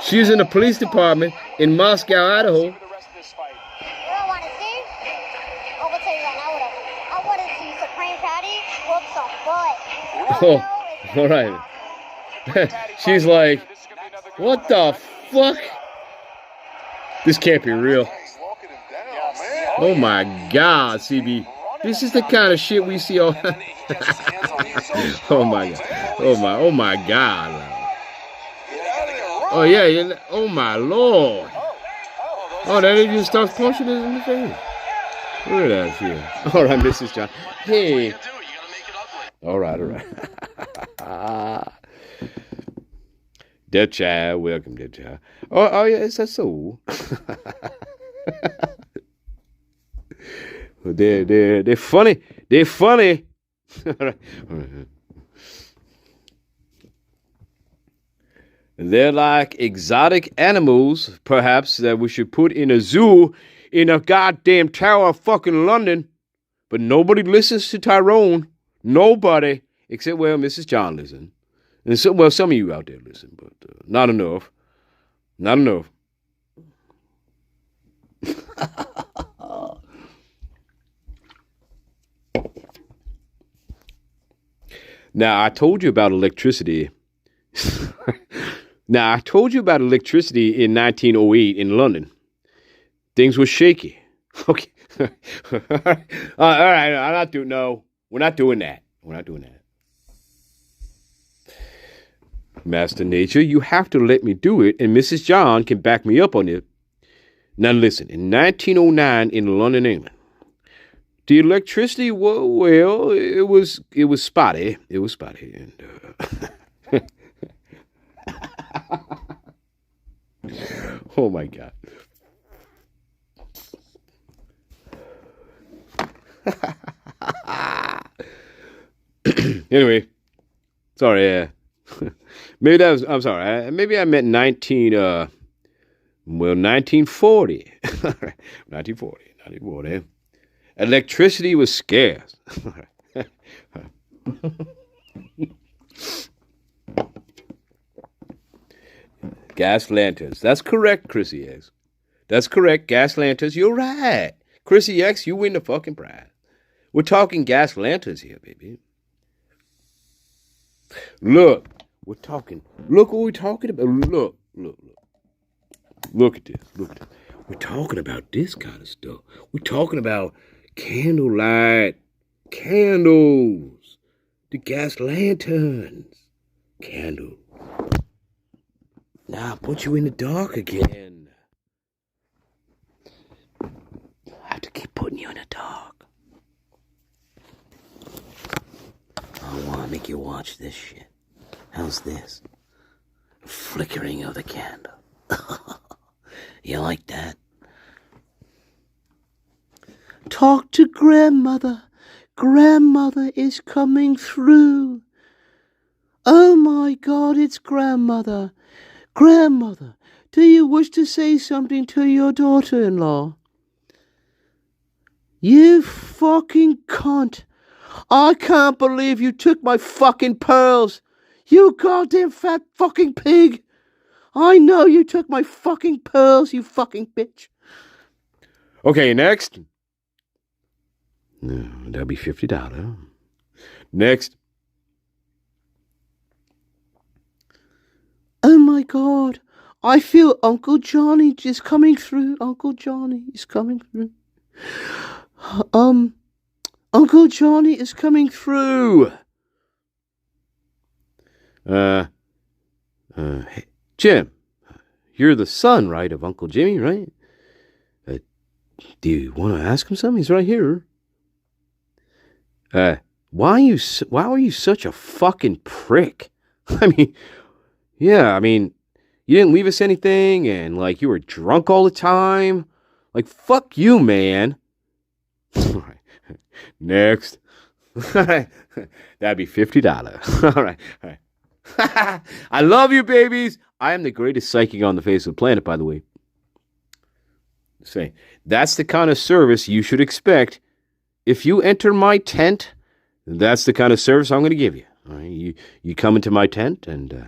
Speaker 1: She's in the police department in Moscow, Idaho. Oh, all right. She's like, what the fuck? This can't be real. Oh my God, CB. This is the kind of shit we see all. Oh my God. Oh my God. Oh yeah. Oh my Lord. Oh, that just starts punching us in the face. Look at that here. All right, Mrs. John. Hey. All right. Dead Child, welcome, Dead Child. Oh yes, that's so. They're funny. They're funny. They're like exotic animals, perhaps, that we should put in a zoo in a goddamn Tower of fucking London. But nobody listens to Tyrone. Nobody. Except, well, Mrs. John listens. And so, well, some of you out there listen, but not enough. Not enough. Now, I told you about electricity. In 1908 in London. Things were shaky. Okay. All right. We're not doing that. Master Nature, you have to let me do it, and Mrs. John can back me up on it. Now listen, in 1909 in London, England, The electricity, well, it was spotty. It was spotty, and oh my god. Anyway, sorry. Maybe that was. I'm sorry. Maybe I meant 1940. 1940. Electricity was scarce. Gas lanterns. That's correct, Chrissy X. That's correct. Gas lanterns. You're right. Chrissy X, you win the fucking prize. We're talking gas lanterns here, baby. Look, look what we're talking about. Look at this. We're talking about this kind of stuff. We're talking about candlelight, candles, the gas lanterns, candles. Now I'll put you in the dark again. I have to keep putting you in the dark. I want to make you watch this shit. How's this? Flickering of the candle. You like that?
Speaker 3: Talk to grandmother. Grandmother is coming through. Oh my God, it's grandmother. Grandmother, do you wish to say something to your daughter-in-law? You fucking cunt. I can't believe you took my fucking pearls. You goddamn fat fucking pig. I know you took my fucking pearls, you fucking bitch.
Speaker 1: Okay, next. No, that'll be $50. Next.
Speaker 3: Oh my God. I feel Uncle Johnny is coming through. Uncle Johnny is coming through. Uncle Johnny is coming through.
Speaker 1: Hey, Jim, you're the son, right, of Uncle Jimmy, right? Do you want to ask him something? He's right here. Why are you such a fucking prick? You didn't leave us anything, and like you were drunk all the time. Like, fuck you, man. All right. Next. That'd be $50. All right. I love you, babies. I am the greatest psychic on the face of the planet, by the way. Say, that's the kind of service you should expect. If you enter my tent, that's the kind of service I'm going to give you. All right? You come into my tent, and,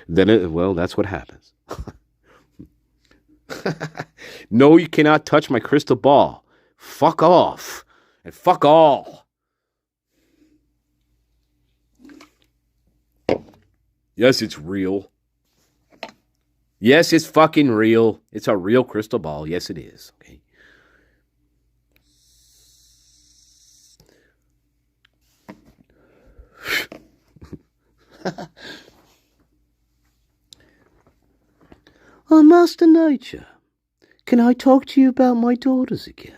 Speaker 1: that's what happens. No, you cannot touch my crystal ball. Fuck off. And fuck all. Yes, it's real. Yes, it's fucking real. It's a real crystal ball. Yes, it is. Okay.
Speaker 3: Oh, Master Nature, can I talk to you about my daughters again?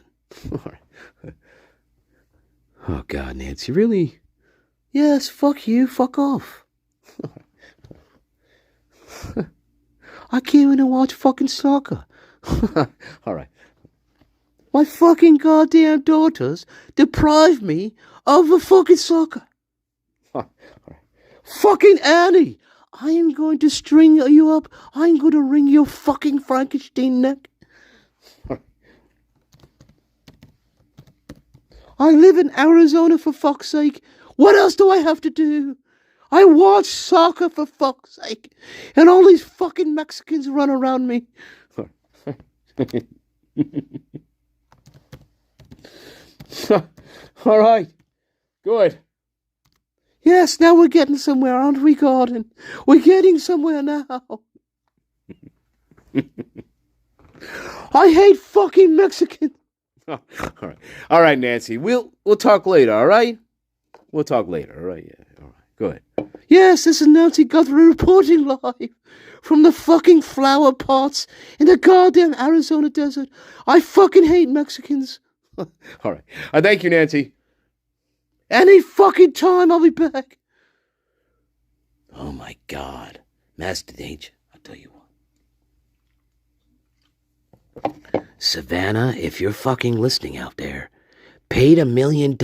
Speaker 1: Oh, God, Nancy, really?
Speaker 3: Yes, fuck you, fuck off. I came in to watch fucking soccer.
Speaker 1: All right.
Speaker 3: My fucking goddamn daughters deprived me of the fucking soccer.
Speaker 1: All right.
Speaker 3: Fucking Annie, I am going to string you up. I'm going to wring your fucking Frankenstein neck. I live in Arizona, for fuck's sake. What else do I have to do? I watch soccer, for fuck's sake. And all these fucking Mexicans run around me.
Speaker 1: All right. Good.
Speaker 3: Yes, now we're getting somewhere, aren't we, Gordon? We're getting somewhere now. I hate fucking Mexicans.
Speaker 1: All right, Nancy. We'll talk later. All right. We'll talk later. All right. Yeah. All right. Go ahead.
Speaker 3: Yes, this is Nancy Guthrie reporting live from the fucking flower pots in the goddamn Arizona desert. I fucking hate Mexicans.
Speaker 1: All right. Thank you, Nancy.
Speaker 3: Any fucking time I'll be back. Oh, my God. Master Danger, I'll tell you what. Savannah, if you're fucking listening out there, paid $1 million.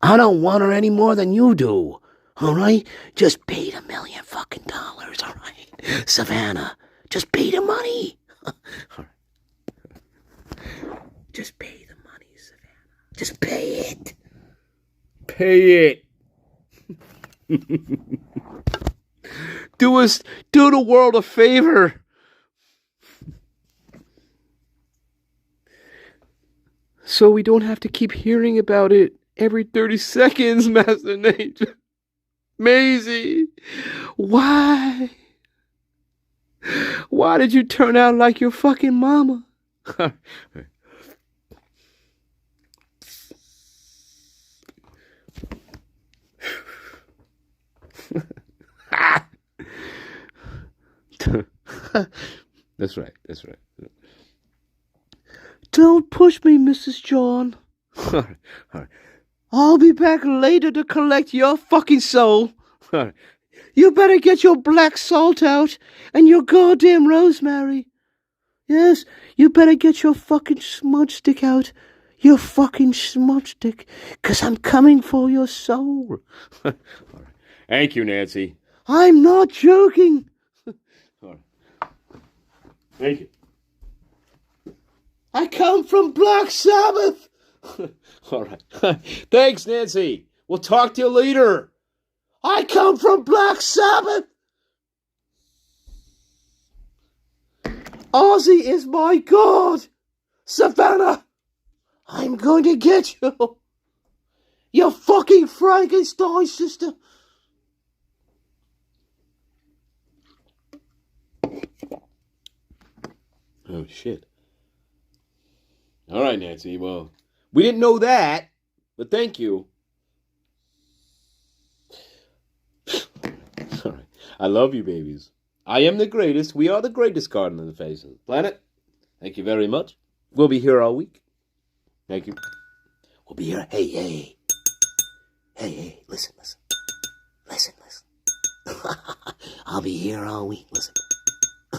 Speaker 3: I don't want her any more than you do. All right? Just pay the $1 million fucking dollars, all right? Savannah, just pay the money. All right. Just pay the money, Savannah. Just pay it.
Speaker 1: Pay it. Do the world a favor. So we don't have to keep hearing about it every 30 seconds, Master Nature. Maisie, why? Why did you turn out like your fucking mama? That's right. That's right.
Speaker 3: Don't push me, Mrs. John.
Speaker 1: All right.
Speaker 3: I'll be back later to collect your fucking soul.
Speaker 1: All right.
Speaker 3: You better get your black salt out and your goddamn rosemary. Yes, you better get your fucking smudge stick out. Your fucking smudge stick. 'Cause I'm coming for your soul.
Speaker 1: All right. Thank you, Nancy.
Speaker 3: I'm not joking.
Speaker 1: All right. Thank you.
Speaker 3: I come from Black Sabbath.
Speaker 1: All right. Thanks, Nancy. We'll talk to you later.
Speaker 3: I come from Black Sabbath. Ozzy is my god. Savannah, I'm going to get you. You fucking Frankenstein sister.
Speaker 1: Oh, shit. All right, Nancy. Well, we didn't know that, but thank you. All right. I love you, babies. I am the greatest. We are the greatest garden on the face of the planet. Thank you very much. We'll be here all week. Thank you.
Speaker 3: We'll be here. Hey. Listen. I'll be here all week. Listen.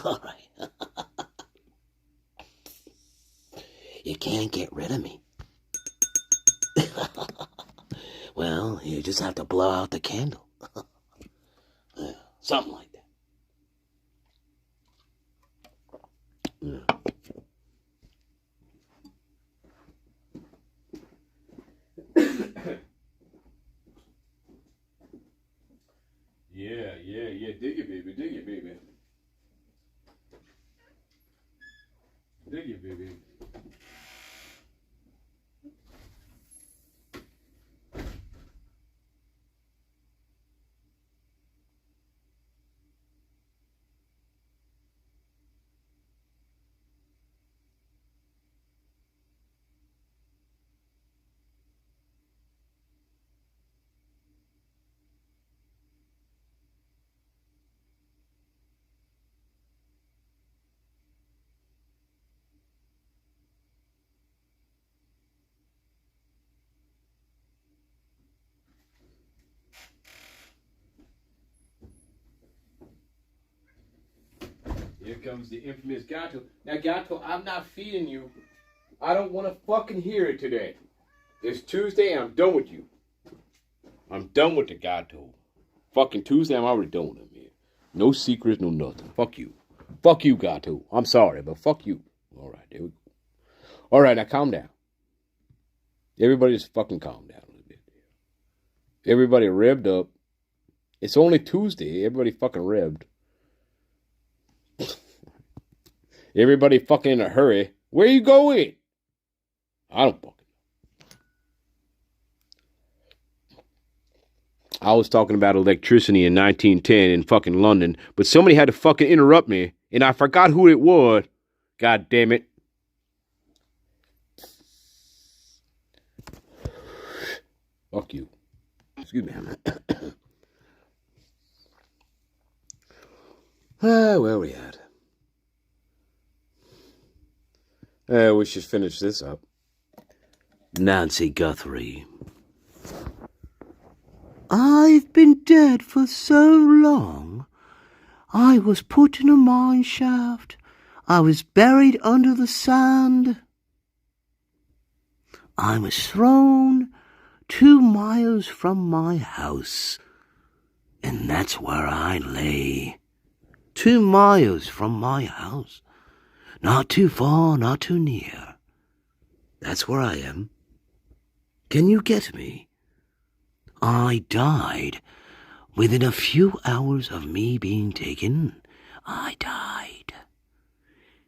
Speaker 3: All right. You can't get rid of me. Well, you just have to blow out the candle. Something like that.
Speaker 1: Yeah. Dig it, baby. Dig it, baby. Dig it, baby. Here comes the infamous Gato. Now, Gato, I'm not feeding you. I don't want to fucking hear it today. It's Tuesday and I'm done with you. I'm done with the Gato. Fucking Tuesday, I'm already done with him, man. No secrets, no nothing. Fuck you. Fuck you, Gato. I'm sorry, but fuck you. All right, there we go. All right, now calm down. Everybody just fucking calm down a little bit. Everybody revved up. It's only Tuesday. Everybody fucking revved. Everybody fucking in a hurry. Where you going? I don't fucking know. I was talking about electricity in 1910 in fucking London, but somebody had to fucking interrupt me, and I forgot who it was. God damn it. Fuck you. Excuse me. Where we at? We should finish this up.
Speaker 3: Nancy Guthrie. I've been dead for so long. I was put in a mine shaft. I was buried under the sand. I was thrown 2 miles from my house, and that's where I lay. 2 miles from my house. Not too far, not too near. That's where I am. Can you get me? I died within a few hours of me being taken. I died.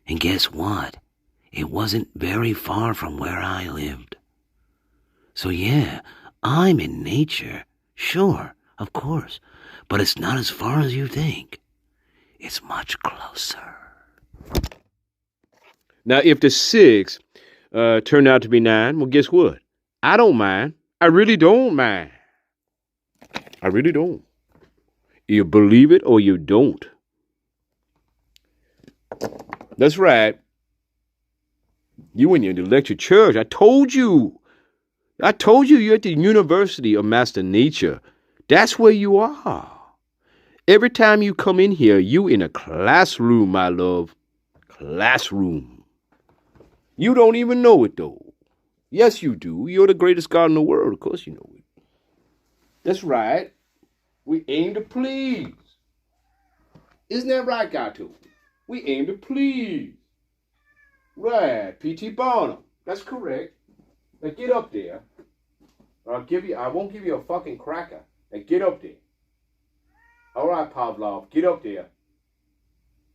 Speaker 3: And guess what? It wasn't very far from where I lived. So yeah, I'm in nature. Sure, of course. But it's not as far as you think. It's much closer.
Speaker 1: Now, if the 6 turned out to be 9, well, guess what? I don't mind. I really don't mind. I really don't. You believe it or you don't. That's right. You in the lecture church. I told you you're at the University of Master Nature. That's where you are. Every time you come in here, you in a classroom, my love. Classroom. You don't even know it, though. Yes, you do. You're the greatest God in the world. Of course you know it. That's right. We aim to please. Isn't that right, Gato? We aim to please. Right, P.T. Barnum. That's correct. Now get up there. Or I won't give you a fucking cracker. Now get up there. All right, Pavlov, get up there.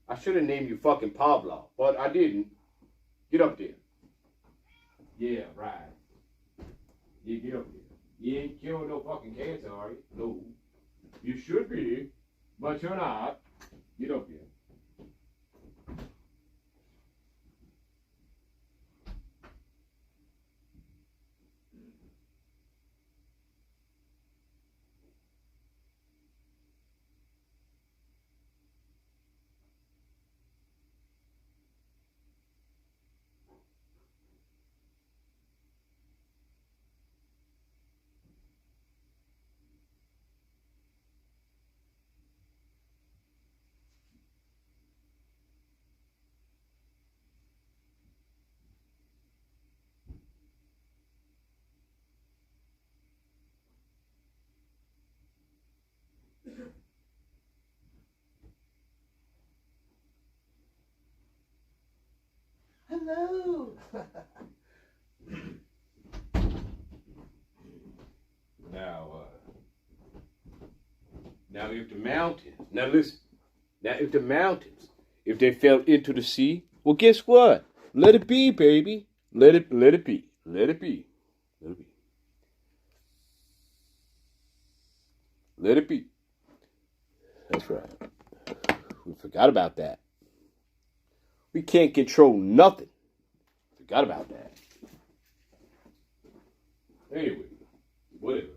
Speaker 1: I should have named you fucking Pavlov, but I didn't. Get up there. Yeah, right. Yeah, get up there. You ain't curing no fucking cancer, are you? No. You should be, but you're not. Get up there.
Speaker 3: Hello.
Speaker 1: Now if the mountains, now listen, now if the mountains, if they fell into the sea, well, guess what? Let it be, baby. Let it be. Let it be. Let it be. Let it be. That's right. We forgot about that. We can't control nothing. Forgot about that. Anyway, whatever.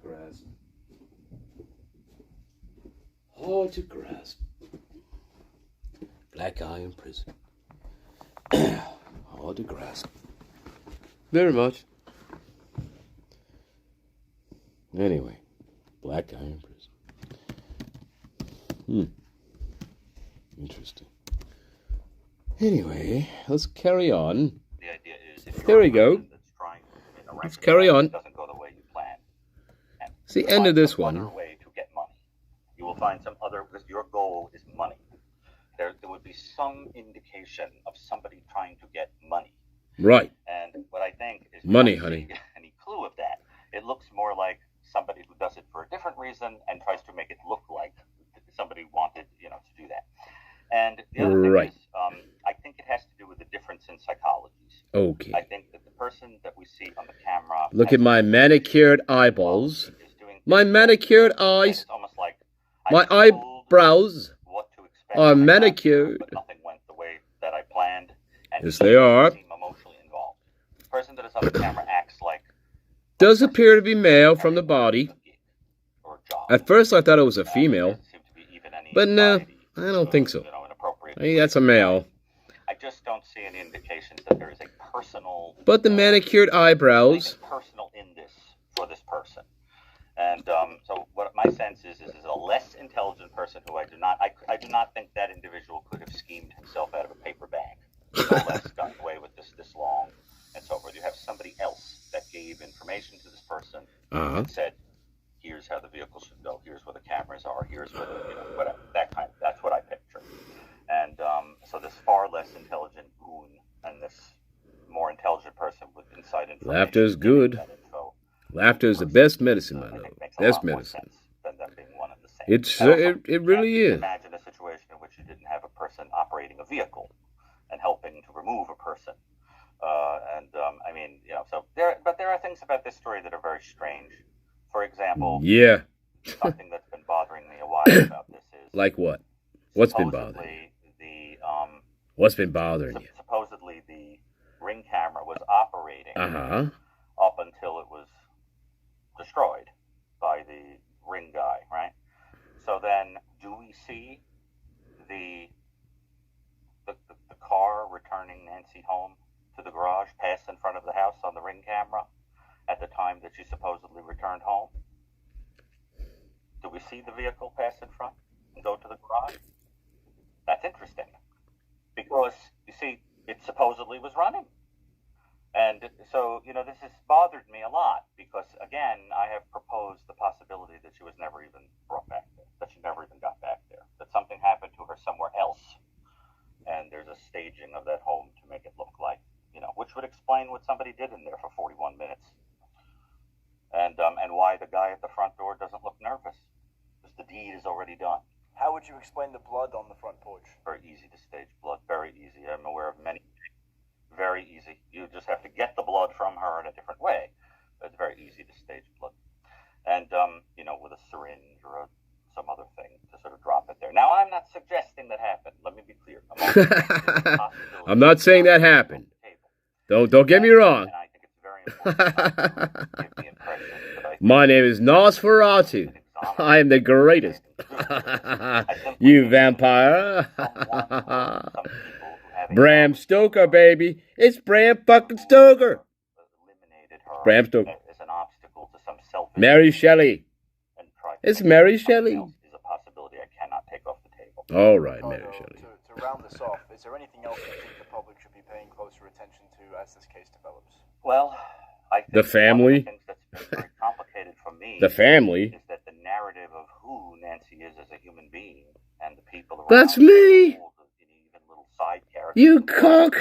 Speaker 1: grasp. Hard to grasp. Black eye in prison. Hard to grasp. Very much. Anyway, black eye in prison. Interesting. Anyway, let's carry on.
Speaker 13: The idea is if
Speaker 1: There we go.
Speaker 13: that's trying to commit a
Speaker 1: Let's carry on.
Speaker 13: it doesn't go the way you plan. And
Speaker 1: It's the
Speaker 13: you
Speaker 1: end
Speaker 13: find
Speaker 1: of this
Speaker 13: some
Speaker 1: one.
Speaker 13: other way to get money. You will find some other, because your goal is money. There would be some indication of somebody trying to get money.
Speaker 1: Right.
Speaker 13: And what I think is
Speaker 1: Money, honey.
Speaker 13: Any clue of that? It looks more like somebody who does it for a different reason and tries to make it look like somebody wanted, to do that. And the other
Speaker 1: Right.
Speaker 13: thing is, I think it has to do with the difference in psychologies.
Speaker 1: Okay.
Speaker 13: I think that the person that we see on the camera.
Speaker 1: Look at my manicured eyeballs. My manicured eyes.
Speaker 13: It's almost like
Speaker 1: My eyebrows
Speaker 13: what to expect
Speaker 1: are
Speaker 13: from
Speaker 1: manicured.
Speaker 13: but nothing went the way that I planned. And
Speaker 1: Yes, they are.
Speaker 13: seem emotionally involved. The person that is on the camera acts like
Speaker 1: Does appear to be male from the body. At first I thought it was a female. But no, I don't think so. Hey, that's a male.
Speaker 13: I just don't see any indications that there is a personal.
Speaker 1: But the manicured eyebrows.
Speaker 13: Personal in this for this person. And so what my sense is a less intelligent person who I do not think that individual could have schemed himself out of a paper bag. No less gotten away with this long and so forth. You have somebody else that gave information to this person and said, here's how the vehicle should go, here's where the cameras are, here's where the, whatever, that's what I picture. And so this far less intelligent goon and this more intelligent person with inside information.
Speaker 1: Laughter's good. Laughter is the best medicine, my love. Best medicine. It really is.
Speaker 13: Imagine a situation in which you didn't have a person operating a vehicle and helping to remove a person. But there are things about this story that are very strange. For example, something that's been bothering me a while about this is
Speaker 1: like what? What's been bothering you? What's been bothering you?
Speaker 13: Supposedly the ring camera was operating up until it was destroyed by the ring guy, right? So then, do we see the car returning Nancy home to the garage pass in front of the house on the ring camera at the time that she supposedly returned home? Do we see the vehicle pass in front and go to the garage? That's interesting. Because, you see, it supposedly was running. And so, this has bothered me a lot because, again, I have proposed the possibility that she was never even brought back there, that she never even got back there, that something happened to her somewhere else. And there's a staging of that home to make it look like, which would explain what somebody did in there for 41 minutes. And why the guy at the front door doesn't look nervous. Because the deed is already done.
Speaker 14: How would you explain the blood on the front porch?
Speaker 13: Very easy to stage blood. Very easy. I'm aware of many. Very easy. You just have to get the blood from her in a different way. But it's very easy to stage blood. And, with a syringe or some other thing to sort of drop it there. Now, I'm not suggesting that happened. Let me be clear.
Speaker 1: I'm not saying that happened. Don't get me wrong. My name is Nosferatu. I am the greatest. You vampire. Bram Stoker, baby. It's Bram fucking Stoker. Bram Stoker. Mary Shelley. It's Mary Shelley. All right, Mary Shelley.
Speaker 14: To round this off, is there anything else you think the public should be paying closer attention to as this case develops?
Speaker 13: Well, I think
Speaker 1: the family.
Speaker 13: One of the things that's been very complicated for me.
Speaker 1: The family.
Speaker 13: Is that the narrative of who Nancy is as a human being and the people around.
Speaker 1: That's me.
Speaker 13: Even little side characters.
Speaker 1: You cock.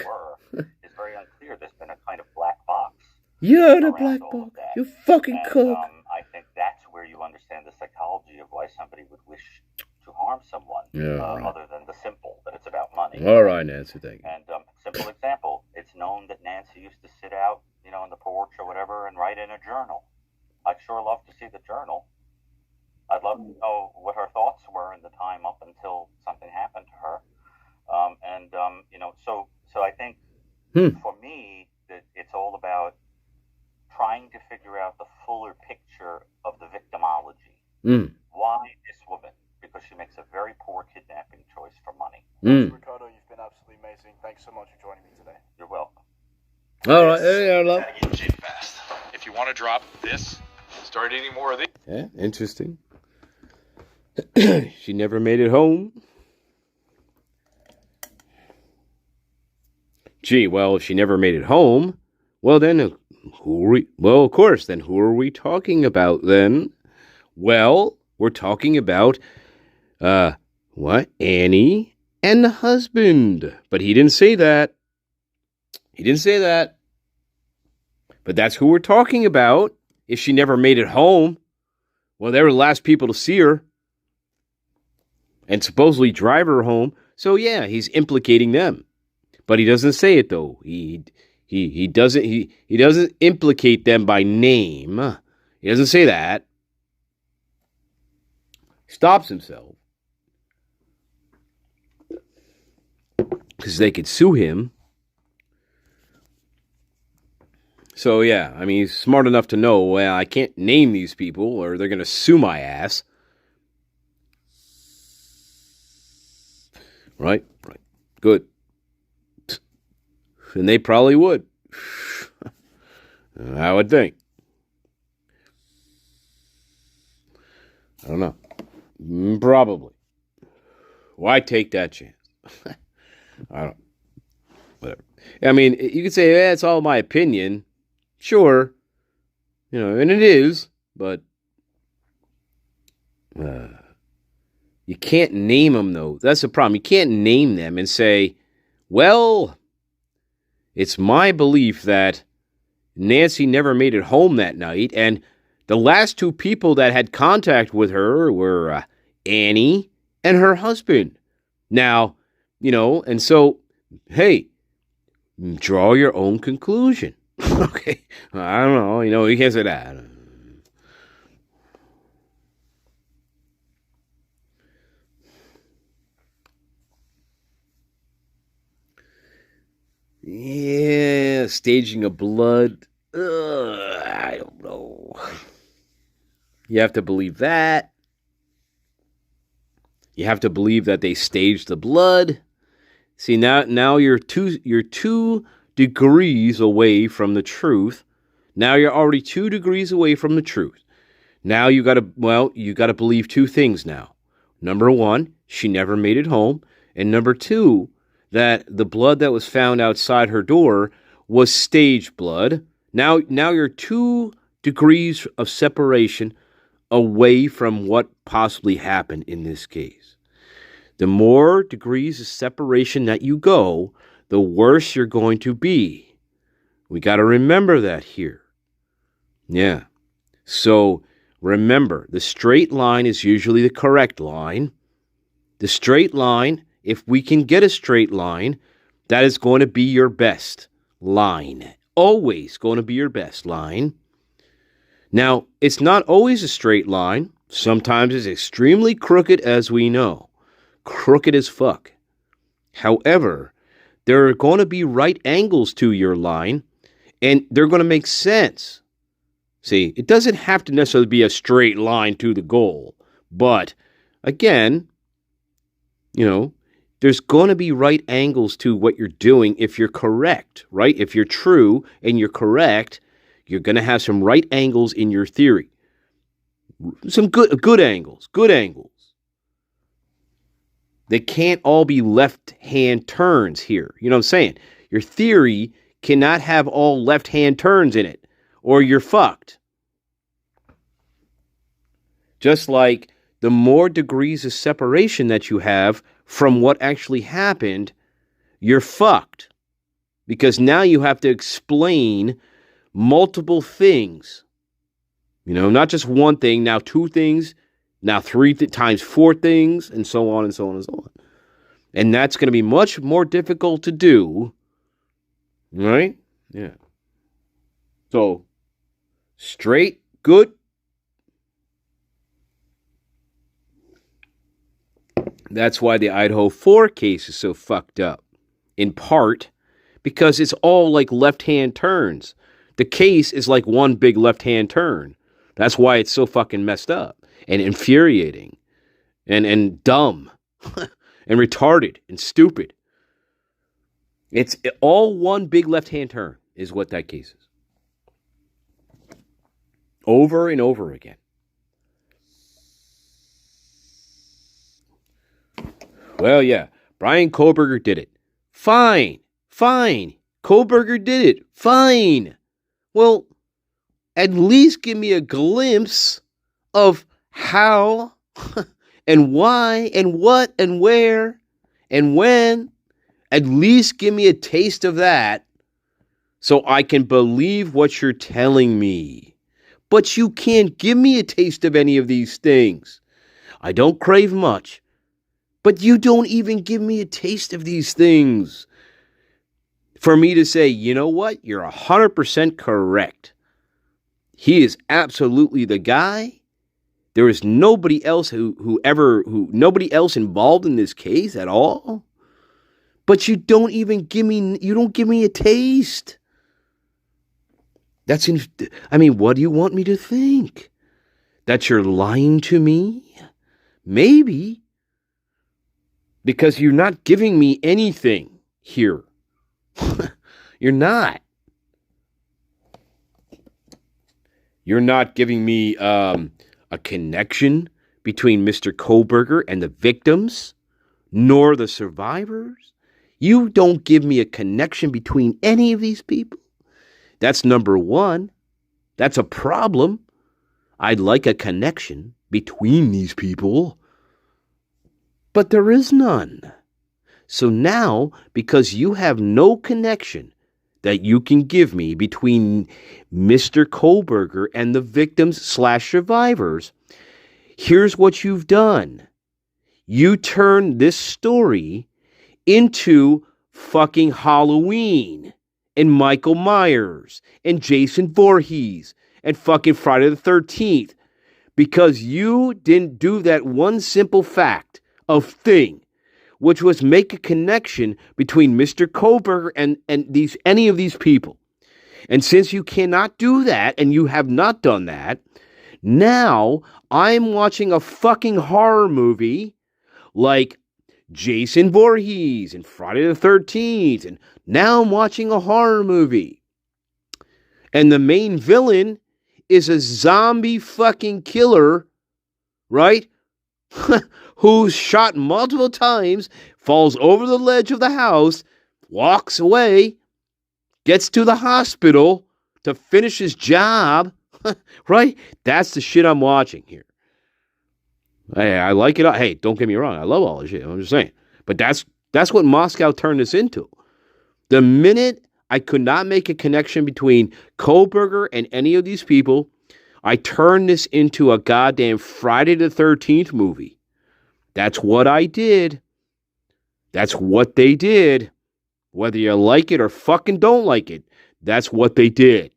Speaker 13: Is very unclear. There's been a kind of black box.
Speaker 1: You're the black box. You fucking cook.
Speaker 13: I think that's where you understand the psychology of why somebody would wish to harm someone, other than the simple, that it's about money.
Speaker 1: All right, Nancy, thank you.
Speaker 13: And simple example, it's known that Nancy used to sit out, on the porch or whatever and write in a journal. I'd sure love to see the journal. I'd love to know what her thoughts were in the time up until something happened to her. So I think for me, that it's all about trying to figure out the fuller picture of the victimology. Why this woman? Because she makes a very poor kidnapping choice for money.
Speaker 14: Ricardo, you've been absolutely amazing. Thanks so much for joining me today.
Speaker 13: You're welcome.
Speaker 3: All right, there you go.
Speaker 8: Gotta get shit fast. If you want to drop this, start eating more of these.
Speaker 1: Yeah, interesting. She never made it home. Gee, well, if she never made it home, well then, of course, then who are we talking about then? Well, we're talking about, Annie and the husband. But he didn't say that. But that's who we're talking about. If she never made it home, well, they were the last people to see her and supposedly drive her home. So yeah, he's implicating them. But he doesn't say it though. He doesn't implicate them by name. He doesn't say that. He stops himself because they could sue him. So yeah, I mean, he's smart enough to know, well, I can't name these people or they're going to sue my ass. Right. Good. And they probably would. I would think. I don't know. Probably. Why take that chance? I don't. Whatever. I mean, you could say, it's all my opinion. Sure. And it is, but you can't name them, though. That's the problem. You can't name them and say, well, it's my belief that Nancy never made it home that night, and the last two people that had contact with her were Annie and her husband. Now, and so, hey, draw your own conclusion. Okay, I don't know, you can't say that. Yeah, staging of blood. I don't know. You have to believe that. You have to believe that they staged the blood. See, now you're two degrees away from the truth. Now you're already 2 degrees away from the truth. Now you got to believe two things now. Number one, she never made it home, and number two, that the blood that was found outside her door was staged blood. Now you're 2 degrees of separation away from what possibly happened in this case. The more degrees of separation that you go, the worse you're going to be. We got to remember that here. Yeah. So remember, the straight line is usually the correct line. The straight line, if we can get a straight line, that is going to be your best line. Always going to be your best line. Now, it's not always a straight line. Sometimes it's extremely crooked, as we know. Crooked as fuck. However, there are going to be right angles to your line, and they're going to make sense. See, it doesn't have to necessarily be a straight line to the goal. But, again, there's going to be right angles to what you're doing if you're correct, right? If you're true and you're correct, you're going to have some right angles in your theory. Some good angles. They can't all be left-hand turns here. You know what I'm saying? Your theory cannot have all left-hand turns in it, or you're fucked. Just like the more degrees of separation that you have from what actually happened, you're fucked. Because now you have to explain multiple things. Not just one thing, now 2 things, now 3 times 4 things, and so on and so on and so on. And that's going to be much more difficult to do. Right? Yeah. So, straight, good. That's why the Idaho 4 case is so fucked up. In part, because it's all like left-hand turns. The case is like one big left-hand turn. That's why it's so fucking messed up and infuriating and dumb and retarded and stupid. It's all one big left-hand turn is what that case is. Over and over again. Well, yeah, Brian Kohlberger did it. Fine. Kohlberger did it. Fine. Well, at least give me a glimpse of how and why and what and where and when. At least give me a taste of that so I can believe what you're telling me. But you can't give me a taste of any of these things. I don't crave much, but you don't even give me a taste of these things for me to say, you know what? You're 100% correct. He is absolutely the guy. There is nobody else nobody else involved in this case at all. But you don't give me a taste. What do you want me to think? That you're lying to me? Maybe. Because you're not giving me anything here. You're not. You're not giving me a connection between Mr. Kohlberger and the victims, nor the survivors. You don't give me a connection between any of these people. That's number one. That's a problem. I'd like a connection between these people. But there is none. So now, because you have no connection that you can give me between Mr. Kohlberger and the victims/survivors, here's what you've done. You turn this story into fucking Halloween and Michael Myers and Jason Voorhees and fucking Friday the 13th because you didn't do that one simple fact of thing, which was make a connection between Mr. Kohlberger and any of these people. And since you cannot do that, and you have not done that, now I'm watching a fucking horror movie like Jason Voorhees and Friday the 13th, and now I'm watching a horror movie. And the main villain is a zombie fucking killer, right? Who's shot multiple times, falls over the ledge of the house, walks away, gets to the hospital to finish his job, right? That's the shit I'm watching here. Hey, I like it. Hey, don't get me wrong. I love all this shit. I'm just saying. But that's what Moscow turned this into. The minute I could not make a connection between Kohlberger and any of these people, I turned this into a goddamn Friday the 13th movie. That's what I did. That's what they did. Whether you like it or fucking don't like it, that's what they did.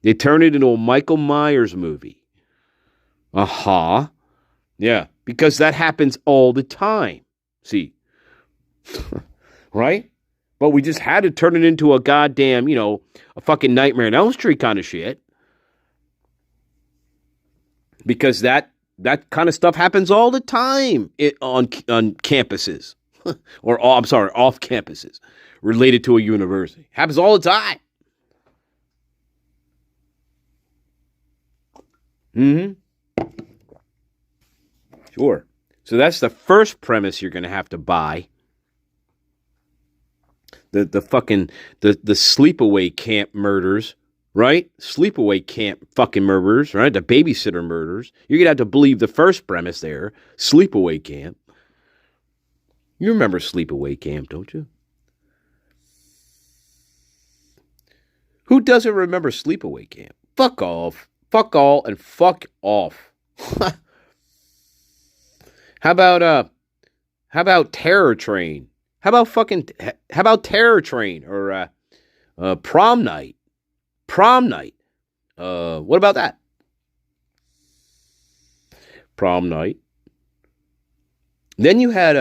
Speaker 1: They turned it into a Michael Myers movie. Yeah, because that happens all the time. See? Right? But we just had to turn it into a goddamn, a fucking Nightmare on Elm Street kind of shit. Because that kind of stuff happens all the time on campuses. Off campuses related to a university. Happens all the time. Sure. So that's the first premise you're going to have to buy. The sleepaway camp murders, right? Sleepaway camp fucking murders, right? The babysitter murders. You're going to have to believe the first premise there. Sleepaway camp. You remember sleepaway camp, don't you? Who doesn't remember sleepaway camp? Fuck off. Fuck all and fuck off. How about Terror Train? How about Terror Train or Prom Night? Prom Night. What about that? Prom Night. Then you had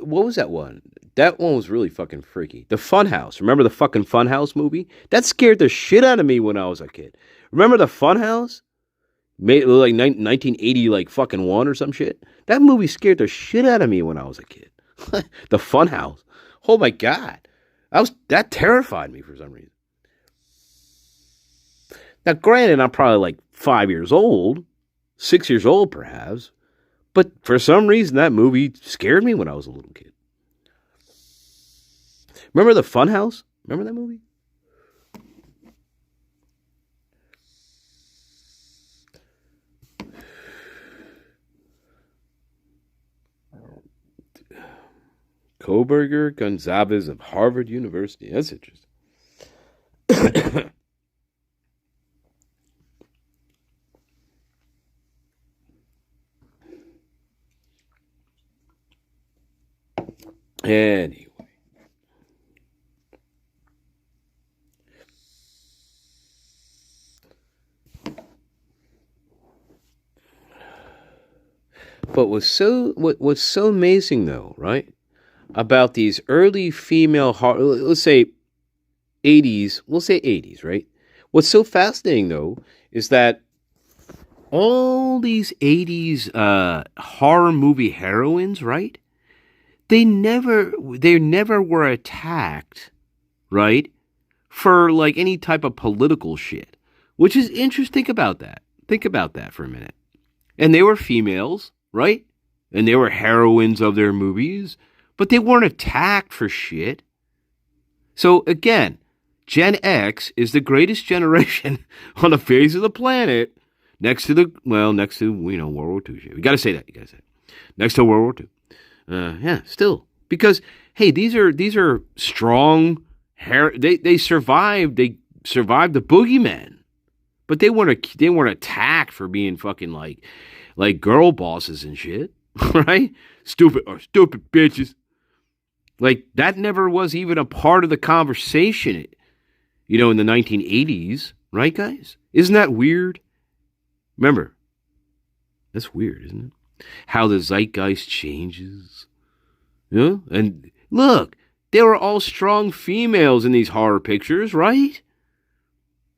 Speaker 1: what was that one? That one was really fucking freaky. The Funhouse. Remember the fucking Funhouse movie? That scared the shit out of me when I was a kid. Remember the Funhouse? Made like 1980, like fucking one or some shit. That movie scared the shit out of me when I was a kid. The Funhouse. Oh my god, that terrified me for some reason. Now, granted, I'm probably like 5 years old, 6 years old perhaps, but for some reason that movie scared me when I was a little kid. Remember the Funhouse? Remember that movie? Koberger Gonzalez of Harvard University. That's interesting. Anyway. But what's so amazing though, right? About these early female, let's say 80s, we'll say 80s, right? What's so fascinating though is that all these 80s horror movie heroines, right? They never were attacked, right? For like any type of political shit, which is interesting. Think about that. Think about that for a minute. And they were females, right? And they were heroines of their movies, but they weren't attacked for shit. So again, Gen X is the greatest generation on the face of the planet, next to World War II shit. You got to say that. Next to World War II. Yeah, still, because hey, these are strong. They survived. They survived the boogeyman, but they weren't attacked for being fucking like girl bosses and shit, right? Stupid bitches. Like that never was even a part of the conversation, in the 1980s, right, guys? Isn't that weird? Remember, that's weird, isn't it? How the zeitgeist changes. And look, they were all strong females in these horror pictures, right?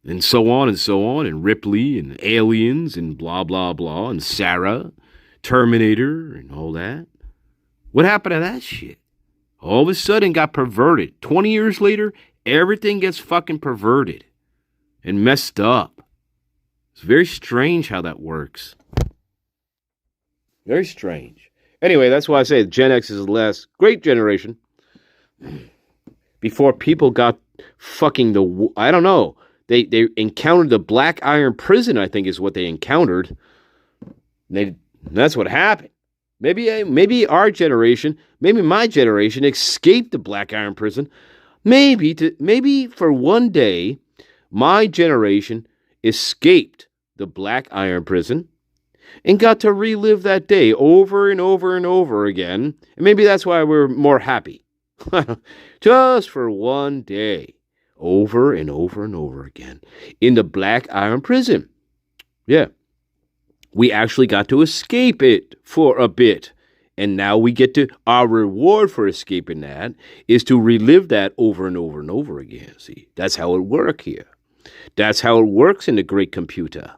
Speaker 1: And so on, and Ripley, and Aliens, and blah, blah, blah, and Sarah, Terminator, and all that. What happened to that shit? All of a sudden got perverted. 20 years later, everything gets fucking perverted and messed up. It's very strange how that works. Very strange. Anyway, that's why I say Gen X is the last great generation. Before people got fucking I don't know. They encountered the Black Iron Prison, I think is what they encountered. That's what happened. Maybe our generation, maybe my generation escaped the Black Iron Prison. Maybe for one day, my generation escaped the Black Iron Prison and got to relive that day over and over and over again. And maybe that's why we're more happy. Just for one day, over and over and over again, in the Black Iron Prison. Yeah. We actually got to escape it for a bit. And now we get to, our reward for escaping that is to relive that over and over and over again. See, that's how it works here. That's how it works in the great computer.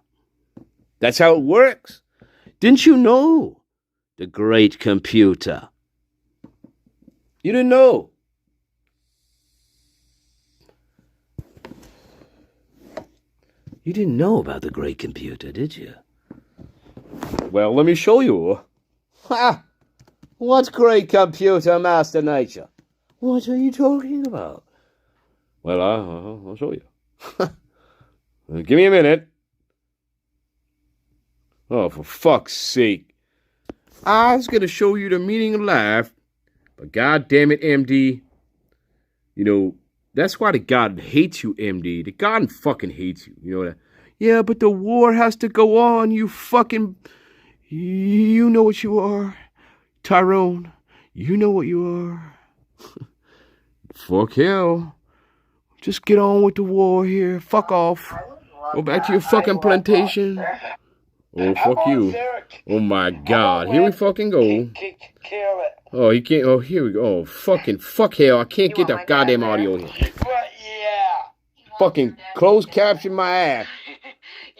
Speaker 1: That's how it works. Didn't you know? The great computer. You didn't know. You didn't know about the great computer, did you? Well, let me show you. Ha! What's great computer, Master Nature? What are you talking about? Well, I'll show you. Give me a minute. Oh, for fuck's sake. I was going to show you the meaning of life, but God damn it, MD. That's why the God hates you, MD. The God fucking hates you. You know that? Yeah, but the war has to go on, you fucking... You know what you are. Tyrone, you know what you are. Fuck hell. Just get on with the war here. Fuck off. Go back to your fucking plantation. Oh, fuck you. Oh, my God. Here we fucking go. Oh, he can't. Oh, here we go. Oh, fuck hell. I can't get the goddamn audio here. Fucking closed caption my ass.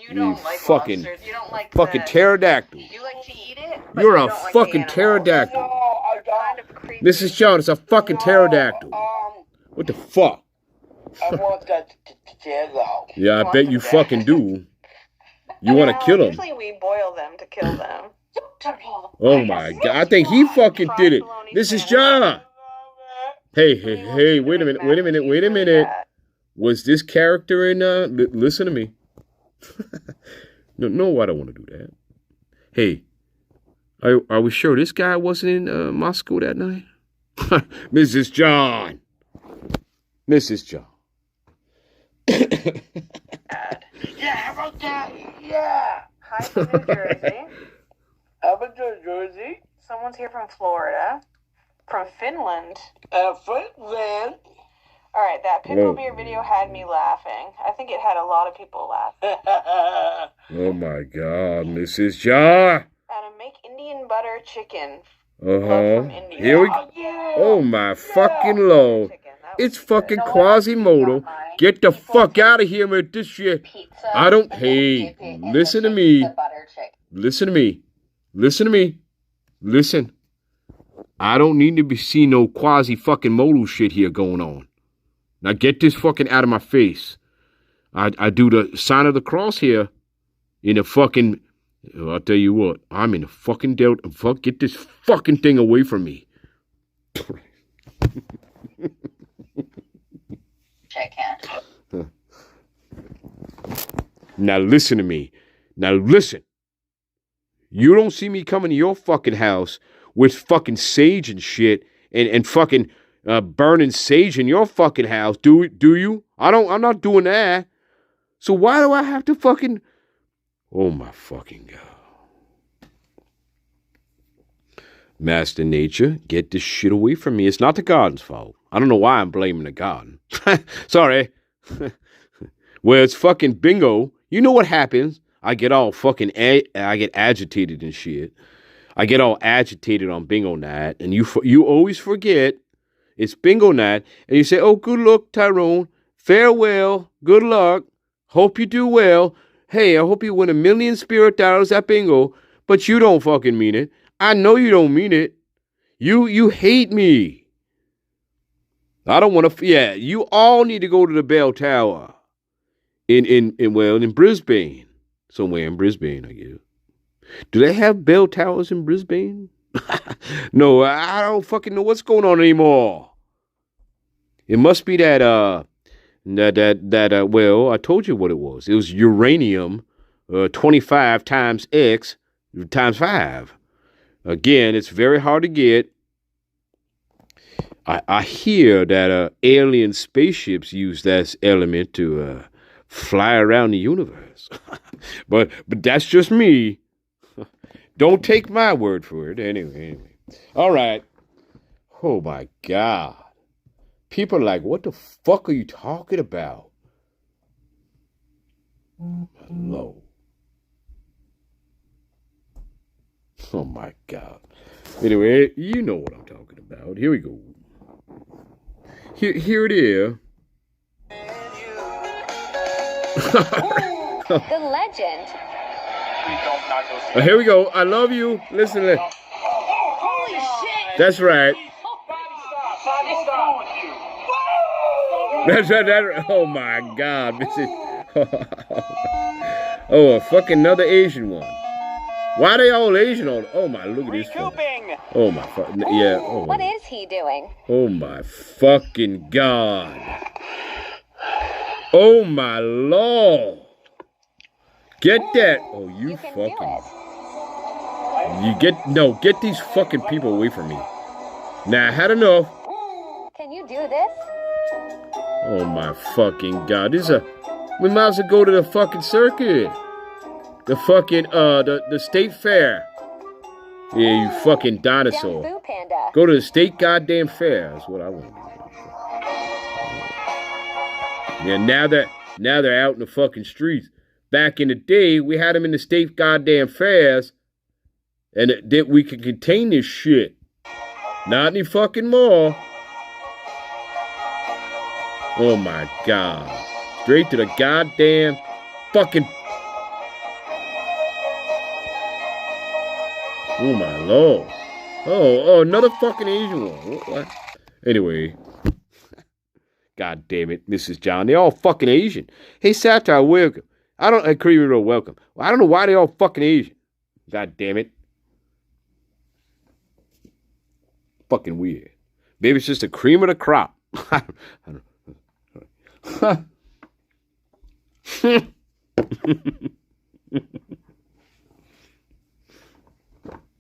Speaker 2: You don't like
Speaker 1: fucking,
Speaker 2: lobsters. You don't like
Speaker 1: fucking
Speaker 2: the...
Speaker 1: pterodactyl.
Speaker 2: You like to eat it, but
Speaker 1: You're
Speaker 2: you
Speaker 1: a
Speaker 2: don't like
Speaker 1: fucking
Speaker 2: the
Speaker 1: pterodactyl.
Speaker 2: kind of creepy.
Speaker 1: Mrs. John, it's a fucking pterodactyl. What the fuck?
Speaker 10: I want that though.
Speaker 1: Yeah, I bet you fucking do. You want to kill him.
Speaker 9: Usually we boil them to kill them.
Speaker 1: Oh my god, I think he fucking did it. Mrs. John. Hey, wait a minute. Was this character in, listen to me. No, I don't want to do that. Hey, are we sure this guy wasn't in Moscow that night? Mrs. John. Mrs. John.
Speaker 10: Yeah, how about that? Yeah.
Speaker 9: Hi from New Jersey.
Speaker 10: How about New Jersey?
Speaker 9: Someone's here from Florida. From Finland.
Speaker 10: Finland.
Speaker 9: All right, that pickle beer video had me laughing. I think it had a lot of people laughing.
Speaker 1: Oh my god, Mrs. John.
Speaker 9: And make Indian butter chicken.
Speaker 1: Here we go. Oh my fucking lord. It's fucking Quasimodo. Get the fuck out of here with this shit. I don't. Hey, listen to me. Listen to me. Listen to me. Listen. I don't need to be seeing no quasi fucking Modo shit here going on. Now get this fucking out of my face. I do the sign of the cross here in the fucking. I'll tell you what. I'm in the fucking Delta. Fuck, get this fucking thing away from me.
Speaker 2: Chicken.
Speaker 1: Now listen to me. Now listen. You don't see me coming to your fucking house with fucking sage and shit and fucking burning sage in your fucking house, do you? I'm not doing that. So why do I have to fucking... Oh my fucking God. Master Nature, get this shit away from me. It's not the garden's fault. I don't know why I'm blaming the garden. Sorry. Well, it's fucking bingo. You know what happens? I get all fucking... I get agitated and shit. I get all agitated on bingo night, and you always forget it's bingo night, and you say, oh, good luck, Tyrone. Farewell. Good luck. Hope you do well. Hey, I hope you win $1 million spirit dollars at bingo, but you don't fucking mean it. I know you don't mean it. You hate me. I don't want to... Yeah, you all need to go to the Bell Tower in Brisbane. Somewhere in Brisbane, I guess. Do they have bell towers in Brisbane? No, I don't fucking know what's going on anymore. It must be that, well, I told you what it was. It was uranium, 25 times X times 5. Again, it's very hard to get. I hear that alien spaceships use that element to fly around the universe. but that's just me. Don't take my word for it. Anyway. All right. Oh, my God. People are like, what the fuck are you talking about? Hello. Oh, my God. Anyway, you know what I'm talking about. Here we go. Here it is.
Speaker 15: The legend.
Speaker 1: Here we go. I love you. Listen.
Speaker 15: Holy shit!
Speaker 1: That's right. That's right. Oh my God. Oh, fucking another Asian one. Why are they all Asian on? Oh my, look at this one. Oh my fuck. Yeah. Oh,
Speaker 15: What is he doing?
Speaker 1: oh my fucking God. Oh my Lord. Get that. Oh, you fucking. Get these fucking people away from me. Now, I had enough.
Speaker 15: Can you do this?
Speaker 1: Oh my fucking God. We might as well go to the fucking circuit. The fucking, the state fair. Yeah, you fucking dinosaur.
Speaker 15: Fu Panda.
Speaker 1: Go to the state goddamn fair. That's what I want to do. Yeah, now they're out in the fucking streets. Back in the day, we had them in the state goddamn fairs, and that we could contain this shit. Not any fucking more. Oh my God. Straight to the goddamn fucking Oh my lord. Oh, another fucking Asian one. What? Anyway. God damn it, Mrs. John. They're all fucking Asian. Hey, Satire, welcome. I don't agree with her welcome. I don't know why they're all fucking Asian. God damn it. Fucking weird. Maybe it's just the cream of the crop. I don't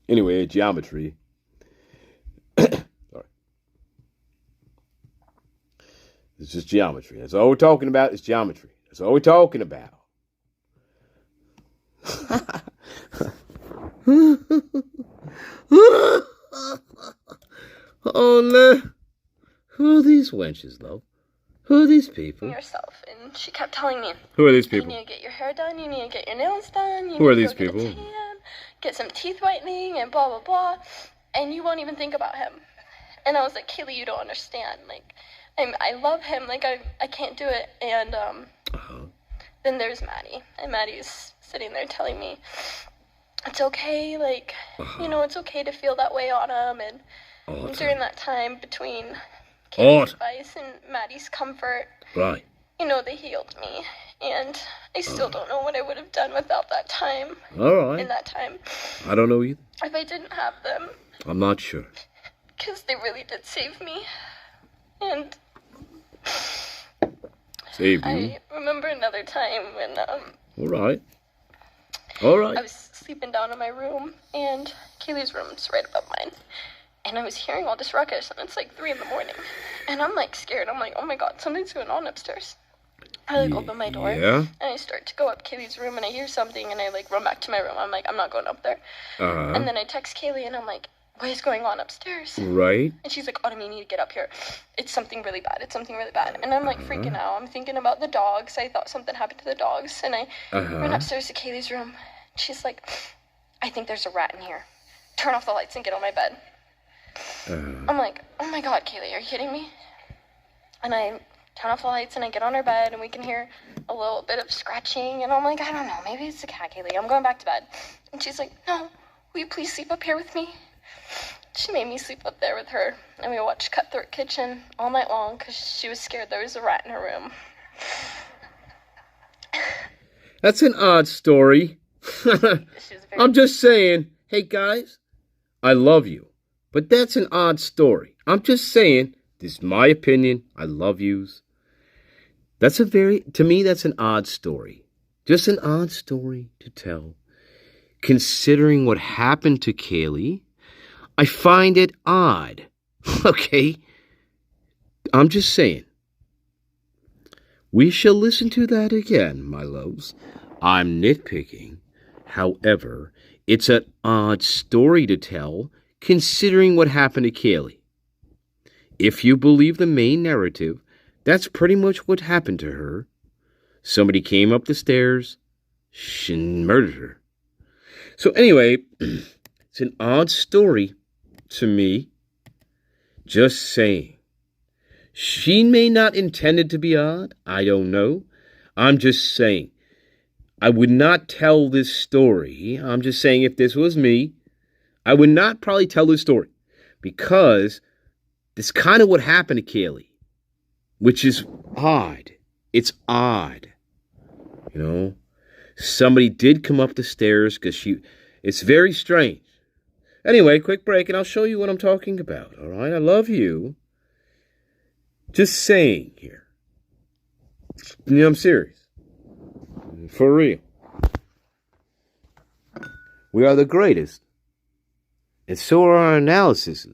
Speaker 1: Anyway, geometry. Sorry. This is geometry. That's all we're talking about is geometry. That's all we're talking about. Oh, no. Who are these wenches, love? Who are these people?
Speaker 9: Yourself, and she kept telling me.
Speaker 1: Who are these people?
Speaker 9: You need to get your hair done. You need to get your nails done.
Speaker 1: Who are these people?
Speaker 9: Get a tan, get some teeth whitening, and blah blah blah. And you won't even think about him. And I was like, Kaylee, you don't understand. Like, I love him. Like, I can't do it. And then there's Maddie, and Maddie's sitting there telling me it's okay. Like, you know, it's okay to feel that way on him. And during that time between Kaylee's advice and Maddie's comfort,
Speaker 3: Right.
Speaker 9: you know, they healed me. And I still don't know what I would have done without that time.
Speaker 3: All right.
Speaker 9: In that time.
Speaker 3: I don't know either.
Speaker 9: If I didn't have them.
Speaker 3: I'm not sure.
Speaker 9: Because they really did save me. And
Speaker 1: save you?
Speaker 9: I remember another time when
Speaker 3: All right. All right.
Speaker 9: I was sleeping down in my room, and Kaylee's room's right above mine. And I was hearing all this ruckus, and it's like 3 in the morning. And I'm like scared. I'm like, oh my god, something's going on upstairs. I like open my door, and I start to go up Kaylee's room, and I hear something, and I like run back to my room. I'm like, I'm not going up there. And then I text Kaylee, and I'm like, what is going on upstairs?
Speaker 3: Right.
Speaker 9: And she's like, Autumn, you need to get up here. It's something really bad. It's something really bad. And I'm like freaking out. I'm thinking about the dogs. I thought something happened to the dogs. And I run upstairs to Kaylee's room. She's like, I think there's a rat in here. Turn off the lights and get on my bed. I'm like, oh my god, Kaylee, are you kidding me? And I turn off the lights and I get on her bed and we can hear a little bit of scratching. And I'm like, I don't know, maybe it's the cat, Kaylee. I'm going back to bed. And she's like, no, will you please sleep up here with me? She made me sleep up there with her. And we watched Cutthroat Kitchen all night long because she was scared there was a rat in her room.
Speaker 3: That's an odd story. I'm just saying, hey guys, I love you. But that's an odd story. I'm just saying, this is my opinion. I love yous. To me, that's an odd story. Just an odd story to tell. Considering what happened to Kaylee, I find it odd. Okay? I'm just saying. We shall listen to that again, my loves. I'm nitpicking. However, it's an odd story to tell, considering what happened to Kaylee. If you believe the main narrative, that's pretty much what happened to her. Somebody came up the stairs and murdered her. So anyway, it's an odd story to me. Just saying. She may not intend it to be odd. I don't know. I'm just saying. I would not tell this story. I'm just saying if this was me, I would not probably tell this story. Because this kind of what happened to Kaylee. Which is odd. It's odd. You know? Somebody did come up the stairs because it's very strange. Anyway, quick break and I'll show you what I'm talking about. All right? I love you. Just saying here. You know, I'm serious. For real. We are the greatest. And so are our analyses.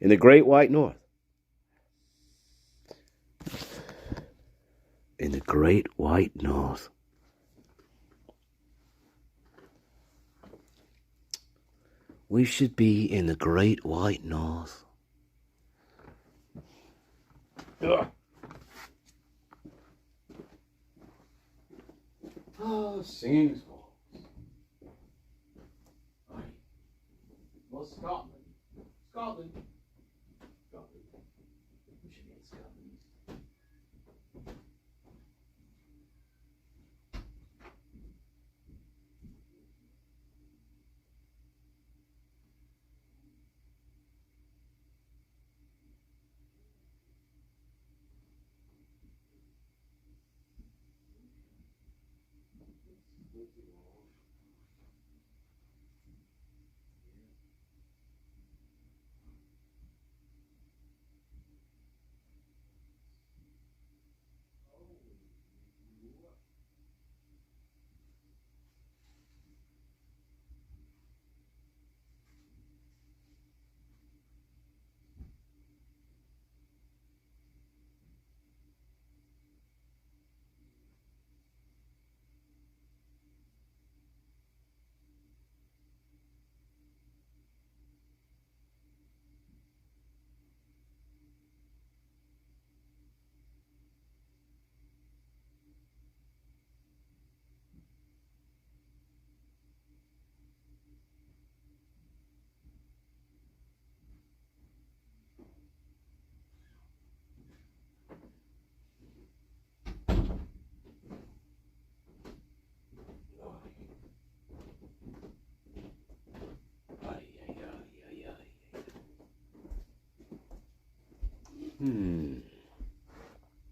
Speaker 3: In the Great White North. In the Great White North. We should be in the Great White North. Ugh. Oh, singing songs. Right. Well, Scotland. Scotland. Scotland. We should be in Scotland.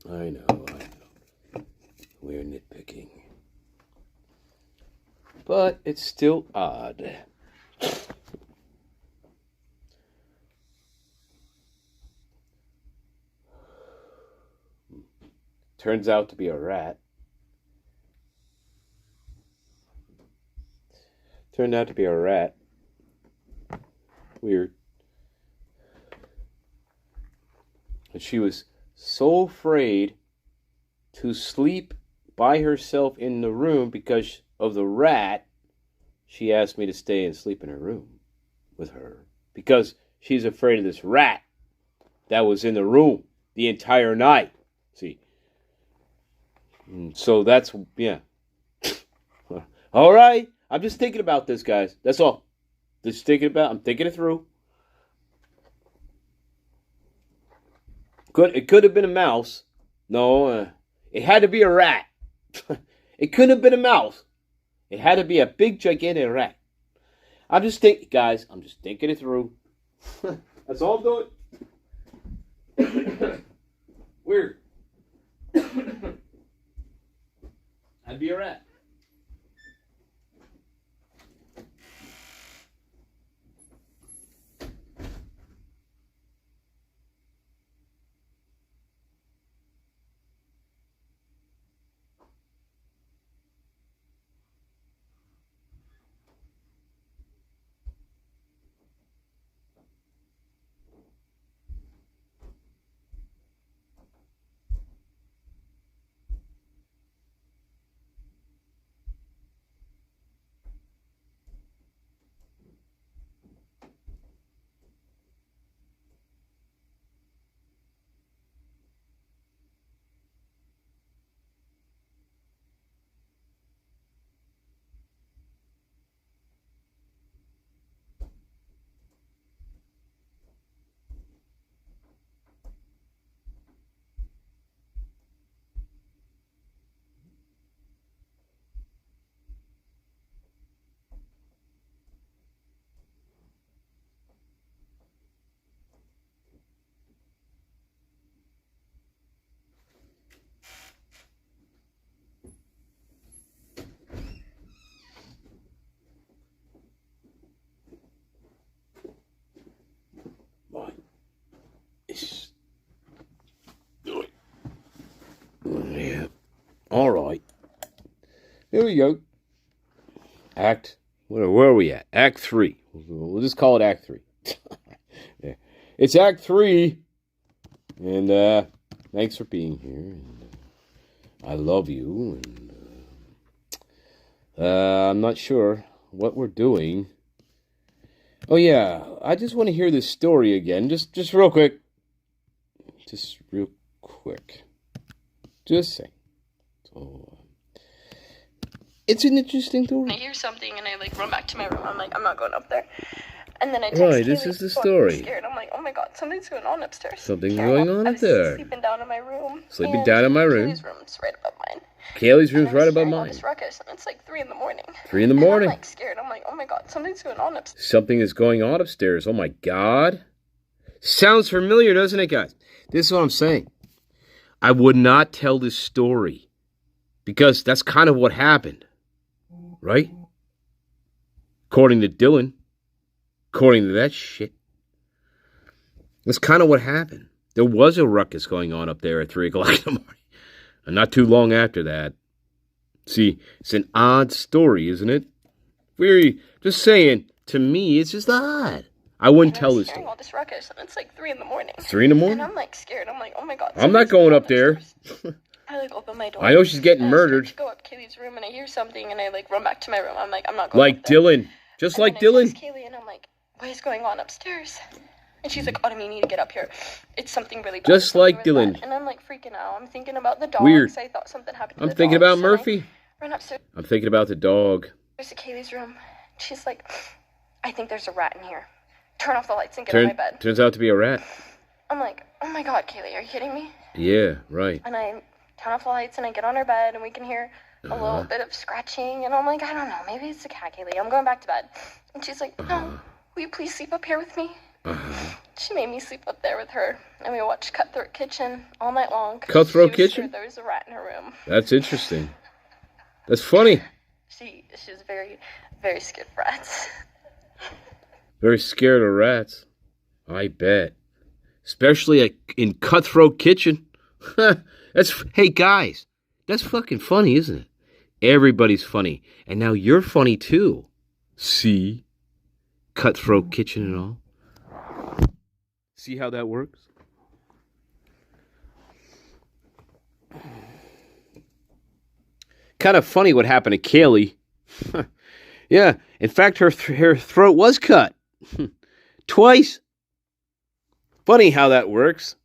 Speaker 1: I know. We're nitpicking. But it's still odd. Turns out to be a rat. Turned out to be a rat. Weird. And she was so afraid to sleep by herself in the room because of the rat, she asked me to stay and sleep in her room with her. Because she's afraid of this rat that was in the room the entire night. See? So that's, yeah. All right. I'm just thinking about this, guys. That's all. I'm thinking it through. It could have been a mouse. No, it had to be a rat. It couldn't have been a mouse. It had to be a big, gigantic rat. I'm just thinking it through. That's all I'm doing. Weird. I'd be a rat. Yeah. All right. Here we go. Where are we at? Act 3. We'll just call it Act 3. Yeah. It's Act 3. And thanks for being here. And, I love you. And I'm not sure what we're doing. Oh, yeah. I just want to hear this story again. Just real quick. Just real quick. Just saying. So, it's an interesting story.
Speaker 9: I hear something and I run back to my room. I'm like, I'm not going up there. And then I text
Speaker 1: Right, this is the story.
Speaker 9: I'm scared. I'm like, oh my god, something's going on upstairs.
Speaker 1: Something's going on up there.
Speaker 9: I was sleeping down in my room.
Speaker 1: Sleeping down in my room.
Speaker 9: Kaylee's room's right above mine.
Speaker 1: Kaylee's room's right above mine.
Speaker 9: This ruckus, and it's 3 in the morning.
Speaker 1: 3 in the morning.
Speaker 9: And I'm scared. I'm like, oh my god, something's going on upstairs.
Speaker 1: Something is going on upstairs. Oh my god. Sounds familiar, doesn't it, guys? This is what I'm saying. I would not tell this story because that's kind of what happened. Right? According to Dylan. According to that shit. That's kind of what happened. There was a ruckus going on up there at 3 o'clock in the morning. And not too long after that. See, it's an odd story, isn't it? Very, just saying, to me, it's just odd. I wouldn't tell this story.
Speaker 9: All this ruckus, and it's like 3 in the morning.
Speaker 1: 3 in the morning?
Speaker 9: And I'm like scared. I'm like, oh my god.
Speaker 1: I'm not going up there.
Speaker 9: I like open my door.
Speaker 1: I know she's getting murdered.
Speaker 9: I go up Kaylee's room and I hear something and I like run back to my room. I'm like, I'm not going
Speaker 1: like
Speaker 9: up there.
Speaker 1: Dylan. Just like Dylan.
Speaker 9: I text Kaylee and I'm like, what is going on upstairs? And she's like, Autumn, you need to get up here. It's something really bad.
Speaker 1: Just like Dylan.
Speaker 9: Bad. And I'm like freaking out. I'm thinking about the dogs.
Speaker 1: Weird.
Speaker 9: I thought something happened to
Speaker 1: I'm
Speaker 9: the
Speaker 1: thinking
Speaker 9: dogs.
Speaker 1: about Murphy.
Speaker 9: Run upstairs.
Speaker 1: I'm thinking about the dog.
Speaker 9: There's to Kaylee's room. She's like, I think there's a rat in here. Turn off the lights and get on my bed.
Speaker 1: Turns out to be a rat.
Speaker 9: I'm like, oh my god, Kaylee, are you kidding me?
Speaker 1: Yeah, right.
Speaker 9: And I turn off the lights and I get on her bed and we can hear a little bit of scratching. And I'm like, I don't know, maybe it's a cat, Kaylee. I'm going back to bed. And she's like, no, will you please sleep up here with me? She made me sleep up there with her. And we watched Cutthroat Kitchen all night long.
Speaker 1: Cutthroat Kitchen?
Speaker 9: Sure there was a rat in her room.
Speaker 1: That's interesting. That's funny.
Speaker 9: She was very, very scared of rats.
Speaker 1: Very scared of rats. I bet. Especially in Cutthroat Kitchen. Hey, guys. That's fucking funny, isn't it? Everybody's funny. And now you're funny, too. See? Cutthroat Kitchen and all. See how that works? Kind of funny what happened to Kaylee. Yeah, in fact, her throat was cut. Twice. Funny how that works.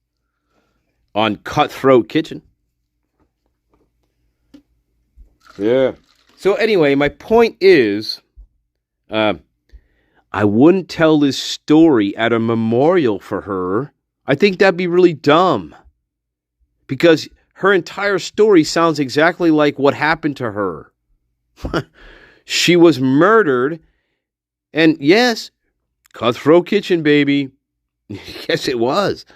Speaker 1: On Cutthroat Kitchen. Yeah. So anyway, my point is, I wouldn't tell this story at a memorial for her. I think that'd be really dumb. Because her entire story sounds exactly like what happened to her. She was murdered. And yes, Cutthroat Kitchen, baby. Yes, it was.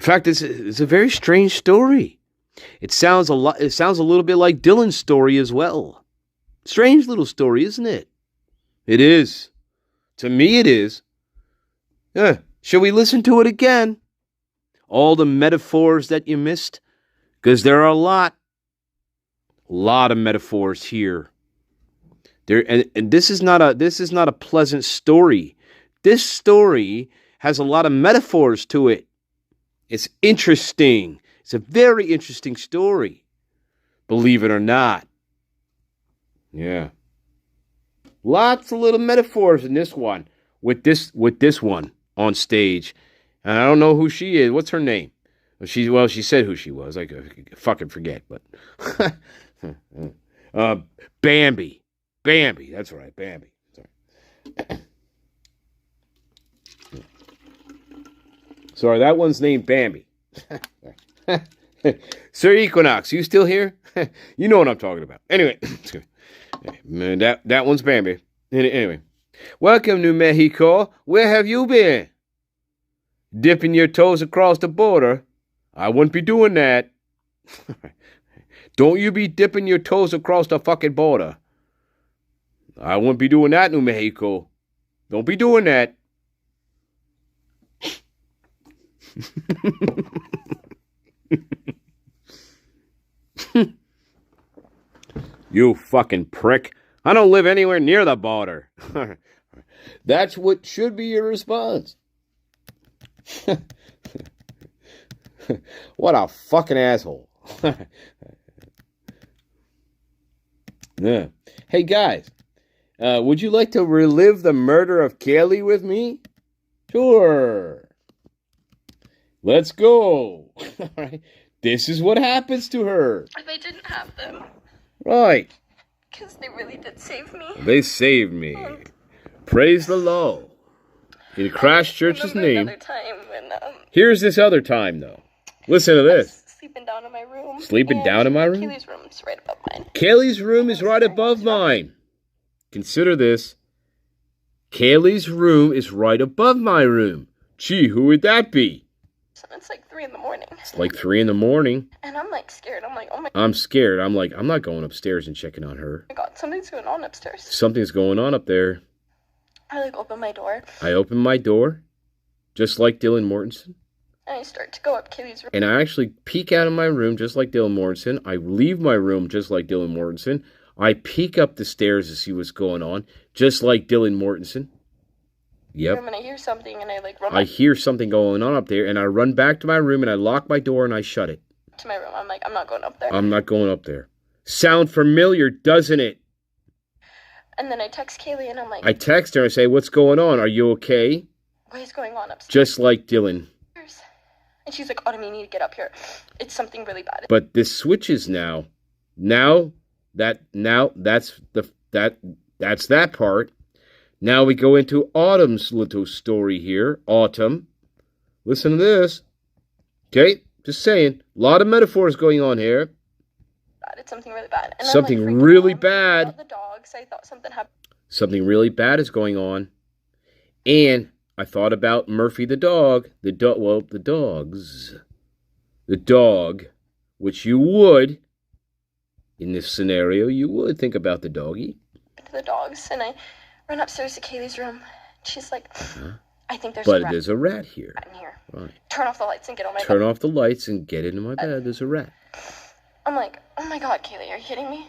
Speaker 1: In fact, it's a very strange story. It sounds a little bit like Dylan's story as well. Strange little story, isn't it? It is. To me, it is. Shall we listen to it again? All the metaphors that you missed? Because there are a lot of metaphors here. And this is not a pleasant story. This story has a lot of metaphors to it. It's interesting. It's a very interesting story. Believe it or not. Yeah. Lots of little metaphors in this one. With this one on stage. And I don't know who she is. What's her name? She said who she was. I fucking forget, but Bambi. Bambi, that's right, Bambi. Sorry, that one's named Bambi. Sir Equinox, you still here? You know what I'm talking about. Anyway, that one's Bambi. Anyway, welcome New Mexico. Where have you been? Dipping your toes across the border? I wouldn't be doing that. Don't you be dipping your toes across the fucking border. I wouldn't be doing that, New Mexico. Don't be doing that. You fucking prick. I don't live anywhere near the border. That's what should be your response. What a fucking asshole. Yeah. Hey guys, would you like to relive the murder of Kaylee with me? Sure. Let's go. All right. This is what happens to her.
Speaker 9: If I didn't have them.
Speaker 1: Right.
Speaker 9: Because they really did save me.
Speaker 1: They saved me. Praise the Lord. In Christchurch's name.
Speaker 9: When,
Speaker 1: here's this other time, though. Listen to this.
Speaker 9: Sleeping down in my room.
Speaker 1: Sleeping down in my room?
Speaker 9: Kaylee's room is right above mine.
Speaker 1: Kaylee's room is right above mine. Consider this. Kaylee's room is right above my room. Gee, who would that be?
Speaker 9: And it's like 3 in the morning.
Speaker 1: It's like 3 in the morning.
Speaker 9: And I'm like scared. I'm like, oh my
Speaker 1: I'm scared. I'm like, I'm not going upstairs and checking on her.
Speaker 9: God, something's going on upstairs.
Speaker 1: Something's going on up there.
Speaker 9: I like open my door.
Speaker 1: I open my door, just like Dylan Mortensen.
Speaker 9: And I start to go up Kaylee's room.
Speaker 1: And I actually peek out of my room just like Dylan Mortensen. I leave my room just like Dylan Mortensen. I peek up the stairs to see what's going on, just like Dylan Mortensen. Yep.
Speaker 9: And I hear something and I like run
Speaker 1: I hear something going on up there and I run back to my room and I lock my door and I shut it.
Speaker 9: to my room. I'm like, I'm not going up there.
Speaker 1: I'm not going up there. Sound familiar, doesn't it?
Speaker 9: And then I text Kaylee and I'm like,
Speaker 1: I text her and I say, what's going on? Are you okay?
Speaker 9: what is going on upstairs?
Speaker 1: Just like Dylan.
Speaker 9: And she's like, Autumn, you need to get up here. It's something really bad.
Speaker 1: But this switches now. That's that part. Now we go into Autumn's little story here. Autumn. Listen to this. Okay? Just saying. A lot of metaphors going on here.
Speaker 9: It's something really bad. And
Speaker 1: something
Speaker 9: I'm like,
Speaker 1: really bad.
Speaker 9: The dogs. I thought something happened.
Speaker 1: Something really bad is going on. And I thought about Murphy the dog. The dogs. The dog, which you would, in this scenario, you would think about the doggy.
Speaker 9: To the dogs, and I run upstairs to Kaylee's room. She's like, I think there's
Speaker 1: but
Speaker 9: a rat.
Speaker 1: There's a rat here.
Speaker 9: Rat in here.
Speaker 1: Right.
Speaker 9: Turn off the lights and get on my bed.
Speaker 1: Turn off the lights and get into my bed. There's a rat.
Speaker 9: I'm like, oh my God, Kaylee, are you kidding me?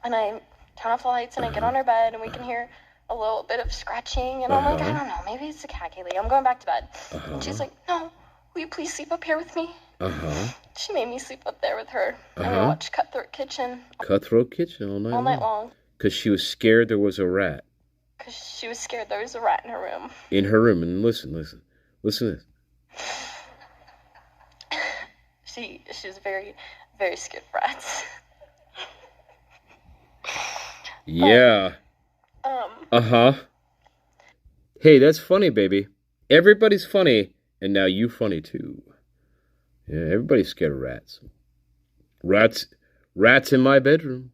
Speaker 9: And I turn off the lights and I get on her bed and we can hear a little bit of scratching. And I'm like, I don't know, maybe it's the cat, Kaylee. I'm going back to bed. And she's like, no, will you please sleep up here with me? She made me sleep up there with her. And we watched Cutthroat Kitchen.
Speaker 1: Cutthroat Kitchen all night
Speaker 9: all night long.
Speaker 1: Because she was scared there was a rat.
Speaker 9: Because she was scared there was a rat in her room.
Speaker 1: In her room. And listen to this.
Speaker 9: She was very, very scared of rats.
Speaker 1: Yeah. Hey, that's funny, baby. Everybody's funny, and now you funny too. Yeah, everybody's scared of rats. Rats in my bedroom.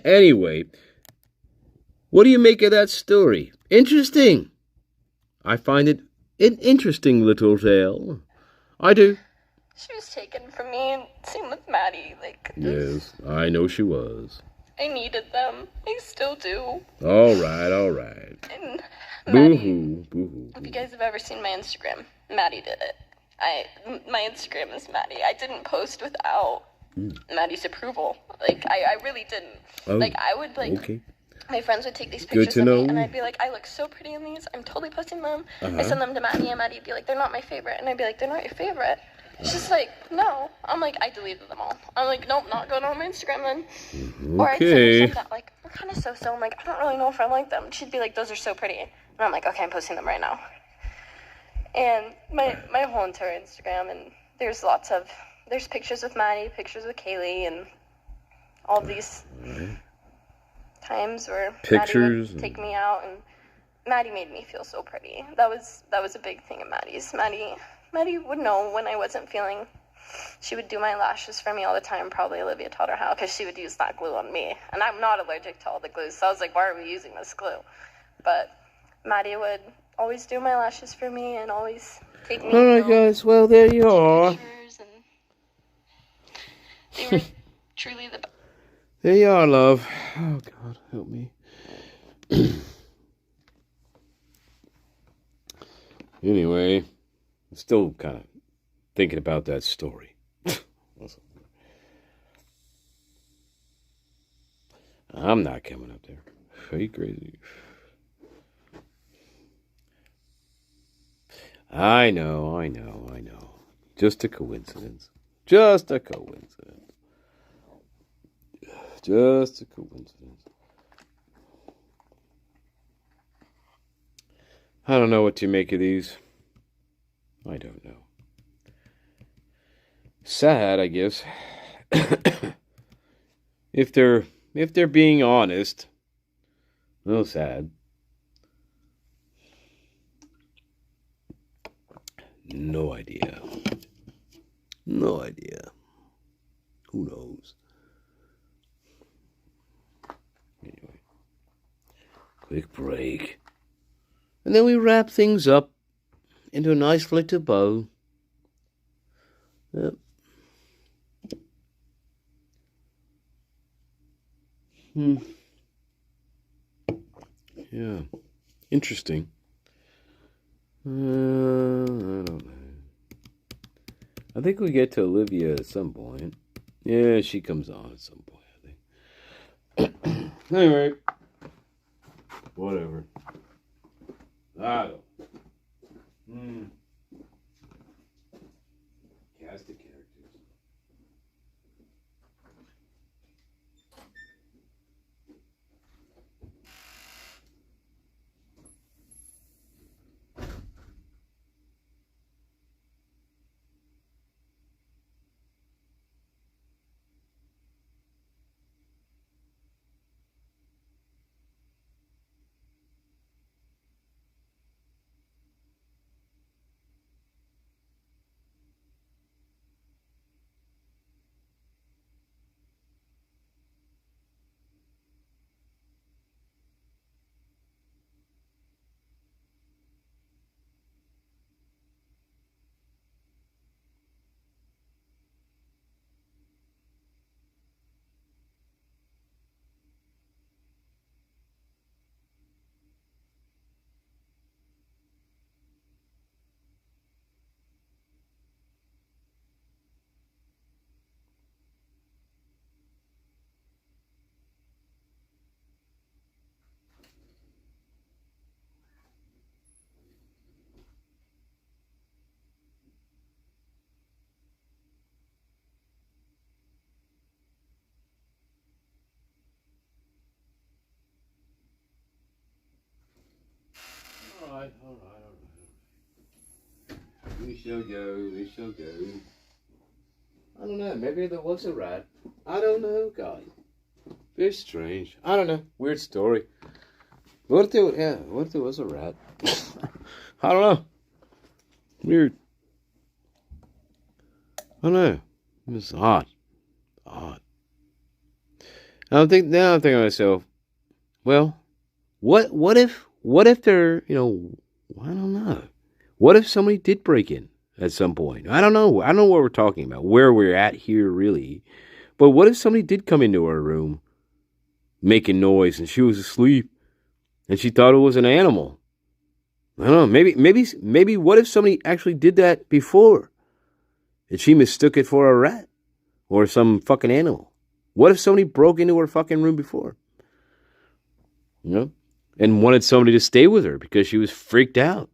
Speaker 1: Anyway, what do you make of that story? Interesting. I find it an interesting little tale. I do.
Speaker 9: She was taken from me, and same with Maddie. Like,
Speaker 1: yes, I know she was.
Speaker 9: I needed them. I still do.
Speaker 1: All right.
Speaker 9: And
Speaker 1: Boo-hoo, boo-hoo.
Speaker 9: If you guys have ever seen my Instagram, Maddie did it. My Instagram is Maddie. I didn't post without Maddie's approval. Like, I really didn't.
Speaker 1: Oh,
Speaker 9: like, I would, like,
Speaker 1: okay.
Speaker 9: My friends would take these pictures of me, and I'd be like, I look so pretty in these. I'm totally posting them. I send them to Maddie, and Maddie'd be like, they're not my favorite. And I'd be like, they're not your favorite. She's like, no. I'm like, I deleted them all. I'm like, nope, not going on my Instagram then.
Speaker 1: Okay.
Speaker 9: Or I'd send her some that, like, we're kind of so-so. I'm like, I don't really know if I like them. She'd be like, those are so pretty. And I'm like, okay, I'm posting them right now. And my whole entire Instagram, and there's pictures with Maddie, pictures with Kaylee, and all these times where
Speaker 1: pictures
Speaker 9: Maddie would take me out, and Maddie made me feel so pretty. That was a big thing of Maddie's. Maddie would know when I wasn't feeling. She would do my lashes for me all the time. Probably Olivia taught her how, because she would use that glue on me. And I'm not allergic to all the glues, so I was like, why are we using this glue? But Maddie would always do my lashes for me and always take me.
Speaker 3: All right, guys. Well, there you are.
Speaker 9: They were truly the best.
Speaker 1: There you are, love. Oh, God, help me. Anyway, I'm still kind of thinking about that story. I'm not coming up there. Are you crazy? I know. Just a coincidence. Just a coincidence. I don't know what to make of these. I don't know. Sad, I guess. If they're being honest. A little sad. No idea. Who knows? Anyway. Quick break. And then we wrap things up.
Speaker 3: into a nice little bow. Yep. Yeah. Interesting. I don't know. I think we get to Olivia at some point. Yeah, she comes on at some point, I think. Anyway. Whatever. I don't. Cast the characters. All right. We shall go. I don't know. Maybe there was a rat. I don't know, guys. Very strange. I don't know. Weird story. What if there was a rat? I don't know. Weird. I don't know. It was odd. Now I'm thinking to myself, well, what if they're, I don't know. What if somebody did break in at some point? I don't know. I don't know what we're talking about, where we're at here, really. But what if somebody did come into our room making noise and she was asleep and she thought it was an animal? I don't know. Maybe what if somebody actually did that before and she mistook it for a rat or some fucking animal? What if somebody broke into her fucking room before? And wanted somebody to stay with her because she was freaked out.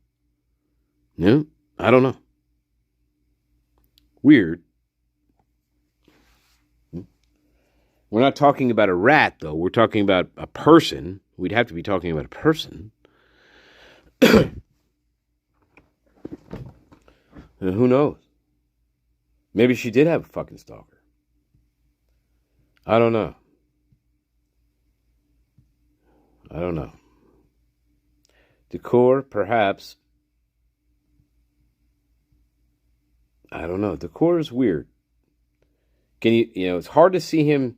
Speaker 3: I don't know. Weird. We're not talking about a rat, though. We're talking about a person. We'd have to be talking about a person. Who knows? Maybe she did have a fucking stalker. I don't know. Decor, perhaps. I don't know. Decor is weird. Can it's hard to see him.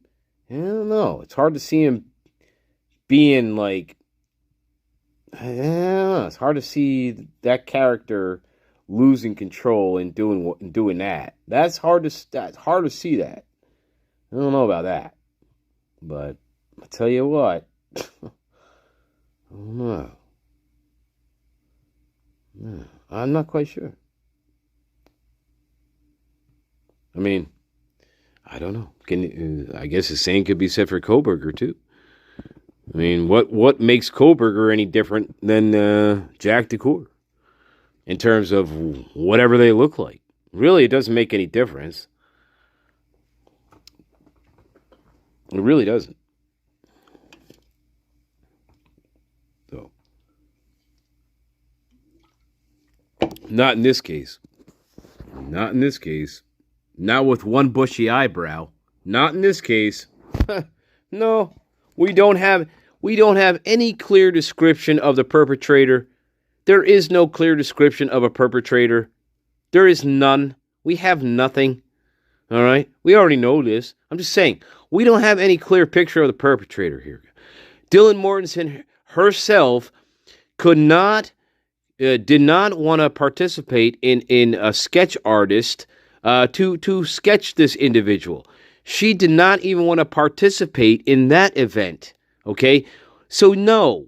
Speaker 3: I don't know. It's hard to see him being like. I don't know. It's hard to see that character losing control and doing that. That's hard to see that. I don't know about that. But I'll tell you what. I don't know. Yeah, I'm not quite sure. I mean, I don't know. I guess the same could be said for Kohlberger too. I mean, what makes Kohlberger any different than Jack Decor in terms of whatever they look like? Really, it doesn't make any difference. It really doesn't. So, not in this case. Not in this case. Not with one bushy eyebrow. Not in this case. No, we don't have any clear description of the perpetrator. There is no clear description of a perpetrator. There is none. We have nothing. All right? We already know this. I'm just saying, we don't have any clear picture of the perpetrator here. Dylan Mortensen herself could not
Speaker 1: did not want to participate in a sketch artist to sketch this individual. She did not even want to participate in that event. Okay, so no,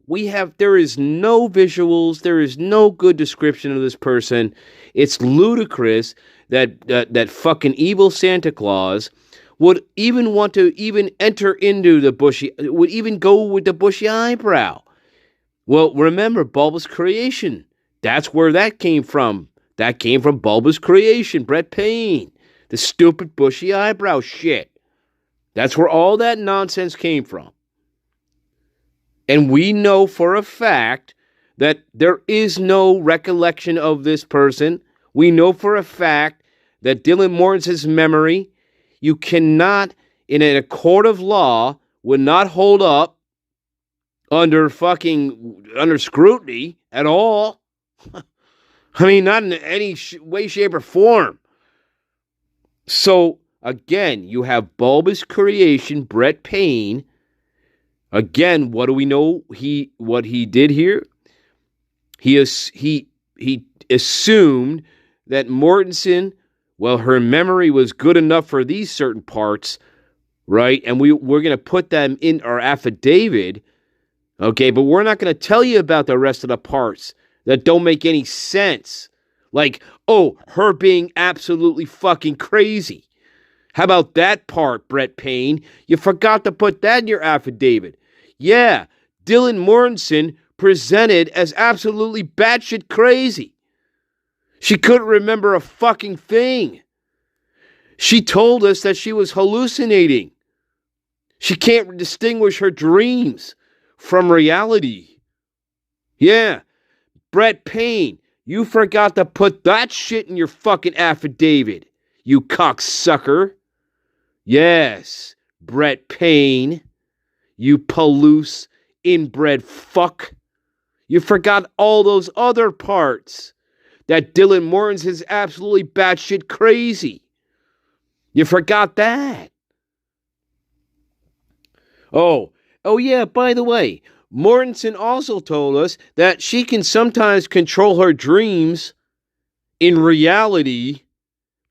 Speaker 1: there is no visuals, there is no good description of this person. It's ludicrous that fucking evil Santa Claus would even want to even enter into would even go with the bushy eyebrow. Well, remember, Bulbous Creation. That's where that came from. That came from Bulbous Creation, Brett Payne. The stupid bushy eyebrow shit. That's where all that nonsense came from. And we know for a fact that there is no recollection of this person. We know for a fact that Dylan Morrison's memory, you cannot, in a court of law, would not hold up under scrutiny at all. I mean, not in any way, shape, or form. So, again, you have Bulbous Creation, Brett Payne. Again, what do we know what he did here? He assumed that Mortensen, well, her memory was good enough for these certain parts, right? And we're going to put them in our affidavit, okay? But we're not going to tell you about the rest of the parts that don't make any sense. Like, oh, her being absolutely fucking crazy. How about that part, Brett Payne? You forgot to put that in your affidavit. Yeah, Dylan Mortensen presented as absolutely batshit crazy. She couldn't remember a fucking thing. She told us that she was hallucinating. She can't distinguish her dreams from reality. Yeah, Brett Payne, you forgot to put that shit in your fucking affidavit, you cocksucker. Yes, Brett Payne, you Palouse inbred fuck. You forgot all those other parts. That Dylan Morris is absolutely batshit crazy. You forgot that. Oh yeah, by the way, Mortensen also told us that she can sometimes control her dreams in reality,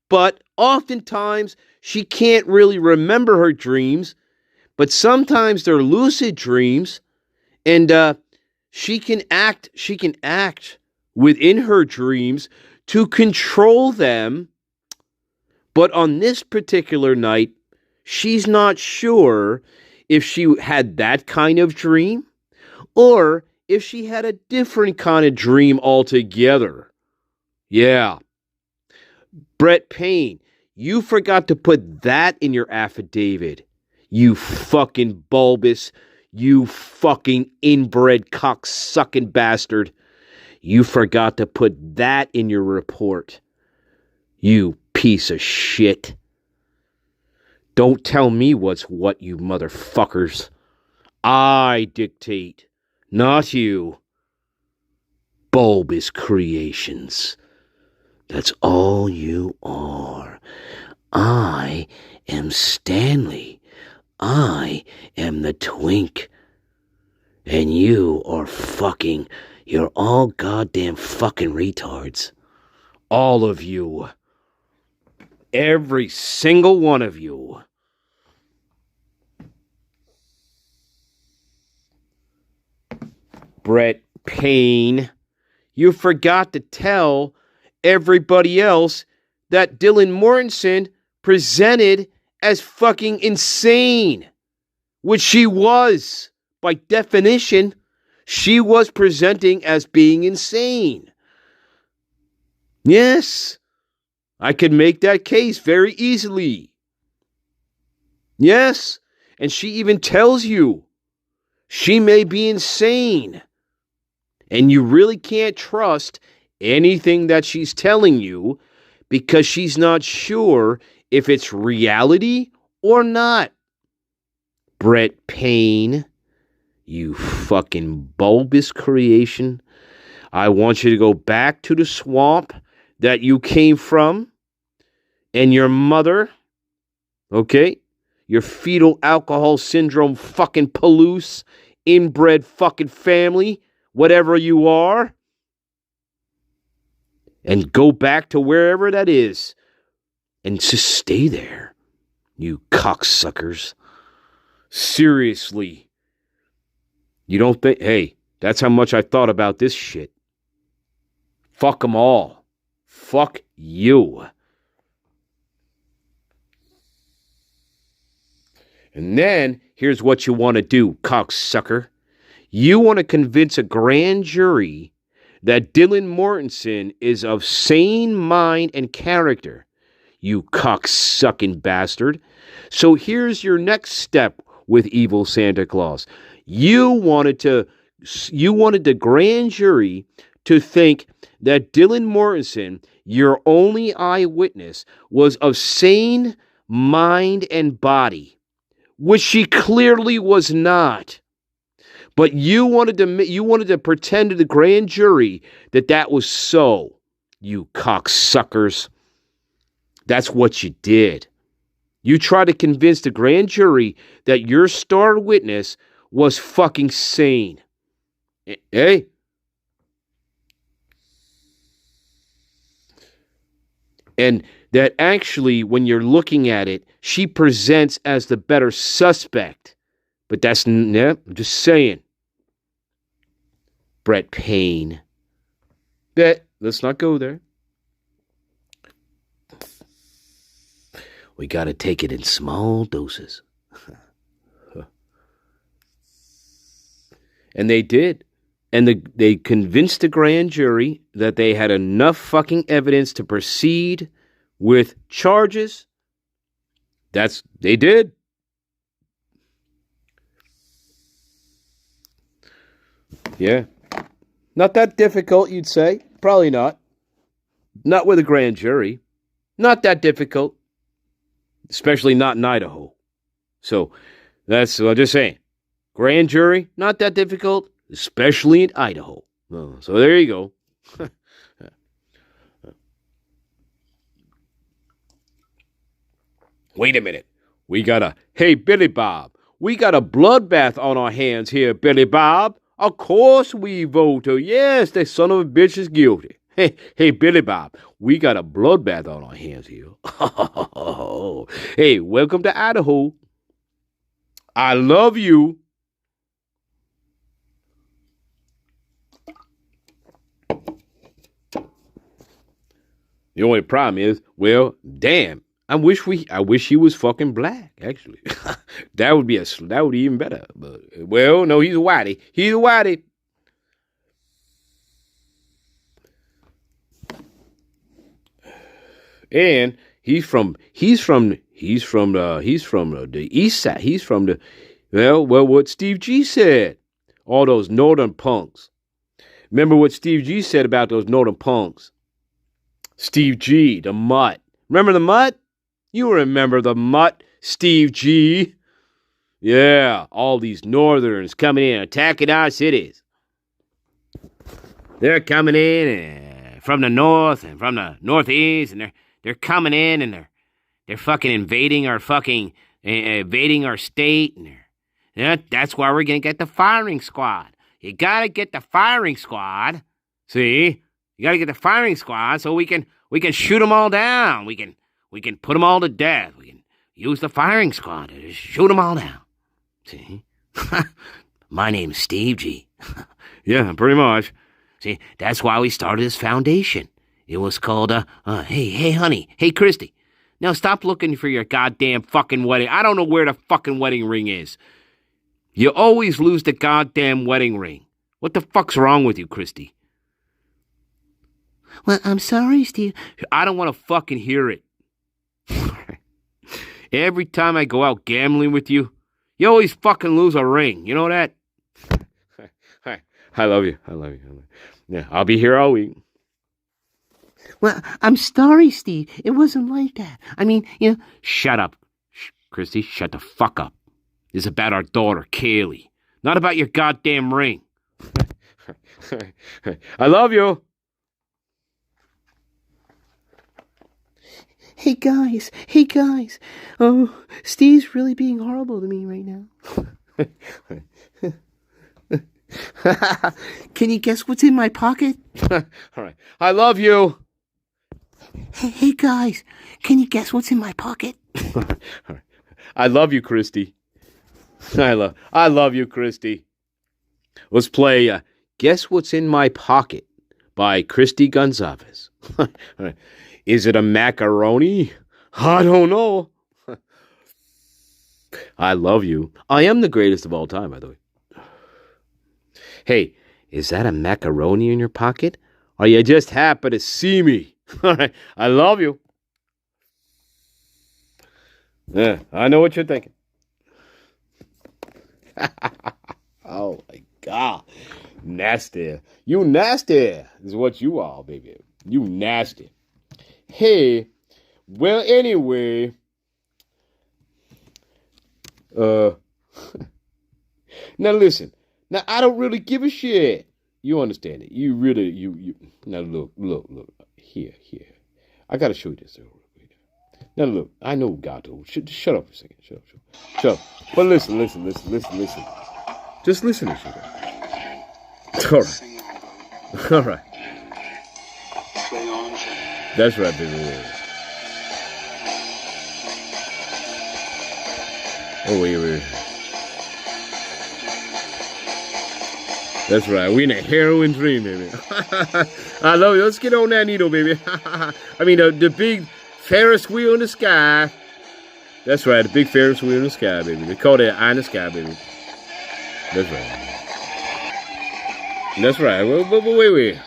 Speaker 1: but oftentimes she can't really remember her dreams, but sometimes they're lucid dreams, and she can act within her dreams to control them. But on this particular night, she's not sure if she had that kind of dream or if she had a different kind of dream altogether. Yeah. Brett Payne, you forgot to put that in your affidavit. You fucking bulbous, you fucking inbred cocksucking bastard. You forgot to put that in your report. You piece of shit. Don't tell me what's what, you motherfuckers. I dictate, not you. Bulbous Creations. That's all you are. I am Stanley. I am the twink. And you are fucking... You're all goddamn fucking retards. All of you. Every single one of you. Brett Payne, you forgot to tell everybody else that Dylan Mortensen presented as fucking insane. Which she was. By definition, she was presenting as being insane. Yes, I could make that case very easily. Yes, and she even tells you she may be insane. And you really can't trust anything that she's telling you because she's not sure if it's reality or not. Brett Payne, you fucking bulbous creation. I want you to go back to the swamp that you came from and your mother, okay? Your fetal alcohol syndrome fucking Palouse, inbred fucking family, whatever you are. and go back to wherever that is and just stay there, you cocksuckers. Seriously. You don't think, hey, that's how much I thought about this shit. Fuck them all. Fuck you. And then, here's what you want to do, cocksucker. You want to convince a grand jury that Dylan Mortensen is of sane mind and character, you cocksucking bastard. So here's your next step with evil Santa Claus. You wanted the grand jury to think that Dylan Mortensen, your only eyewitness, was of sane mind and body, which she clearly was not. But you wanted to pretend to the grand jury that was so, you cocksuckers. That's what you did. You tried to convince the grand jury that your star witness was fucking sane. Hey? And that actually, when you're looking at it, she presents as the better suspect. But that's, yeah, I'm just saying. Brett Payne. Let's not go there. We got to take it in small doses. And they did. And they convinced the grand jury that they had enough fucking evidence to proceed with charges. They did. Yeah. Not that difficult, you'd say. Probably not. Not with a grand jury. Not that difficult. Especially not in Idaho. So, that's what I'm just saying. Grand jury, not that difficult. Especially in Idaho. Oh, so there you go. Wait a minute. Hey, Billy Bob. We got a bloodbath on our hands here, Billy Bob. Of course we vote. Yes, that son of a bitch is guilty. Hey, Billy Bob. We got a bloodbath on our hands here. Hey, welcome to Idaho. I love you. The only problem is, well, damn. I wish he was fucking black, actually. that would be even better. But, well, no, he's a whitey. He's a whitey. And he's from the east side. He's from the, well, what Steve G said. All those northern punks. Remember what Steve G said about those northern punks? Steve G, the mutt. Remember the mutt? You remember the mutt, Steve G. Yeah, all these northerns coming in, attacking our cities. They're coming in from the north and from the northeast, and they're coming in and they're fucking invading our state, and that's why we're gonna get the firing squad. You gotta get the firing squad. See, you gotta get the firing squad so we can shoot them all down. We can put them all to death. We can use the firing squad to just shoot them all down. See? My name's Steve G. Yeah, pretty much. See, that's why we started this foundation. It was called, hey, honey. Hey, Christy. Now stop looking for your goddamn fucking wedding. I don't know where the fucking wedding ring is. You always lose the goddamn wedding ring. What the fuck's wrong with you, Christy? Well, I'm sorry, Steve. I don't want to fucking hear it. Every time I go out gambling with you, you always fucking lose a ring. You know that? I love you. Yeah, I'll be here all week. Well, I'm sorry, Steve. It wasn't like that. I mean, shut up, Christy. Shut the fuck up. It's about our daughter, Kaylee. Not about your goddamn ring. I love you. Hey guys. Oh, Steve's really being horrible to me right now. Can you guess what's in my pocket? All right. I love you.
Speaker 3: Hey guys, can you guess what's in my pocket?
Speaker 1: I love you, Christy. I love you, Christy. Let's play Guess What's in My Pocket by Christy Gonzalez. Is it a macaroni? I don't know. I love you. I am the greatest of all time, by the way. Hey, is that a macaroni in your pocket? Or you just happen to see me? I love you. Yeah, I know what you're thinking. Oh my God. Nasty. You nasty is what you are, baby. You nasty. Hey, well, anyway. Now listen. Now I don't really give a shit. You understand it. You really, you. Now look. Here. I gotta show you this. Now look, I know Gato. Shut up for a second. Shut up. But listen. Just listen to shit. All right. That's right, baby. Oh, wait. That's right. We in a heroin dream, baby. I love you. Let's get on that needle, baby. I mean, the big Ferris wheel in the sky. That's right. The big Ferris wheel in the sky, baby. They call that eye in the sky, baby. That's right. Wait.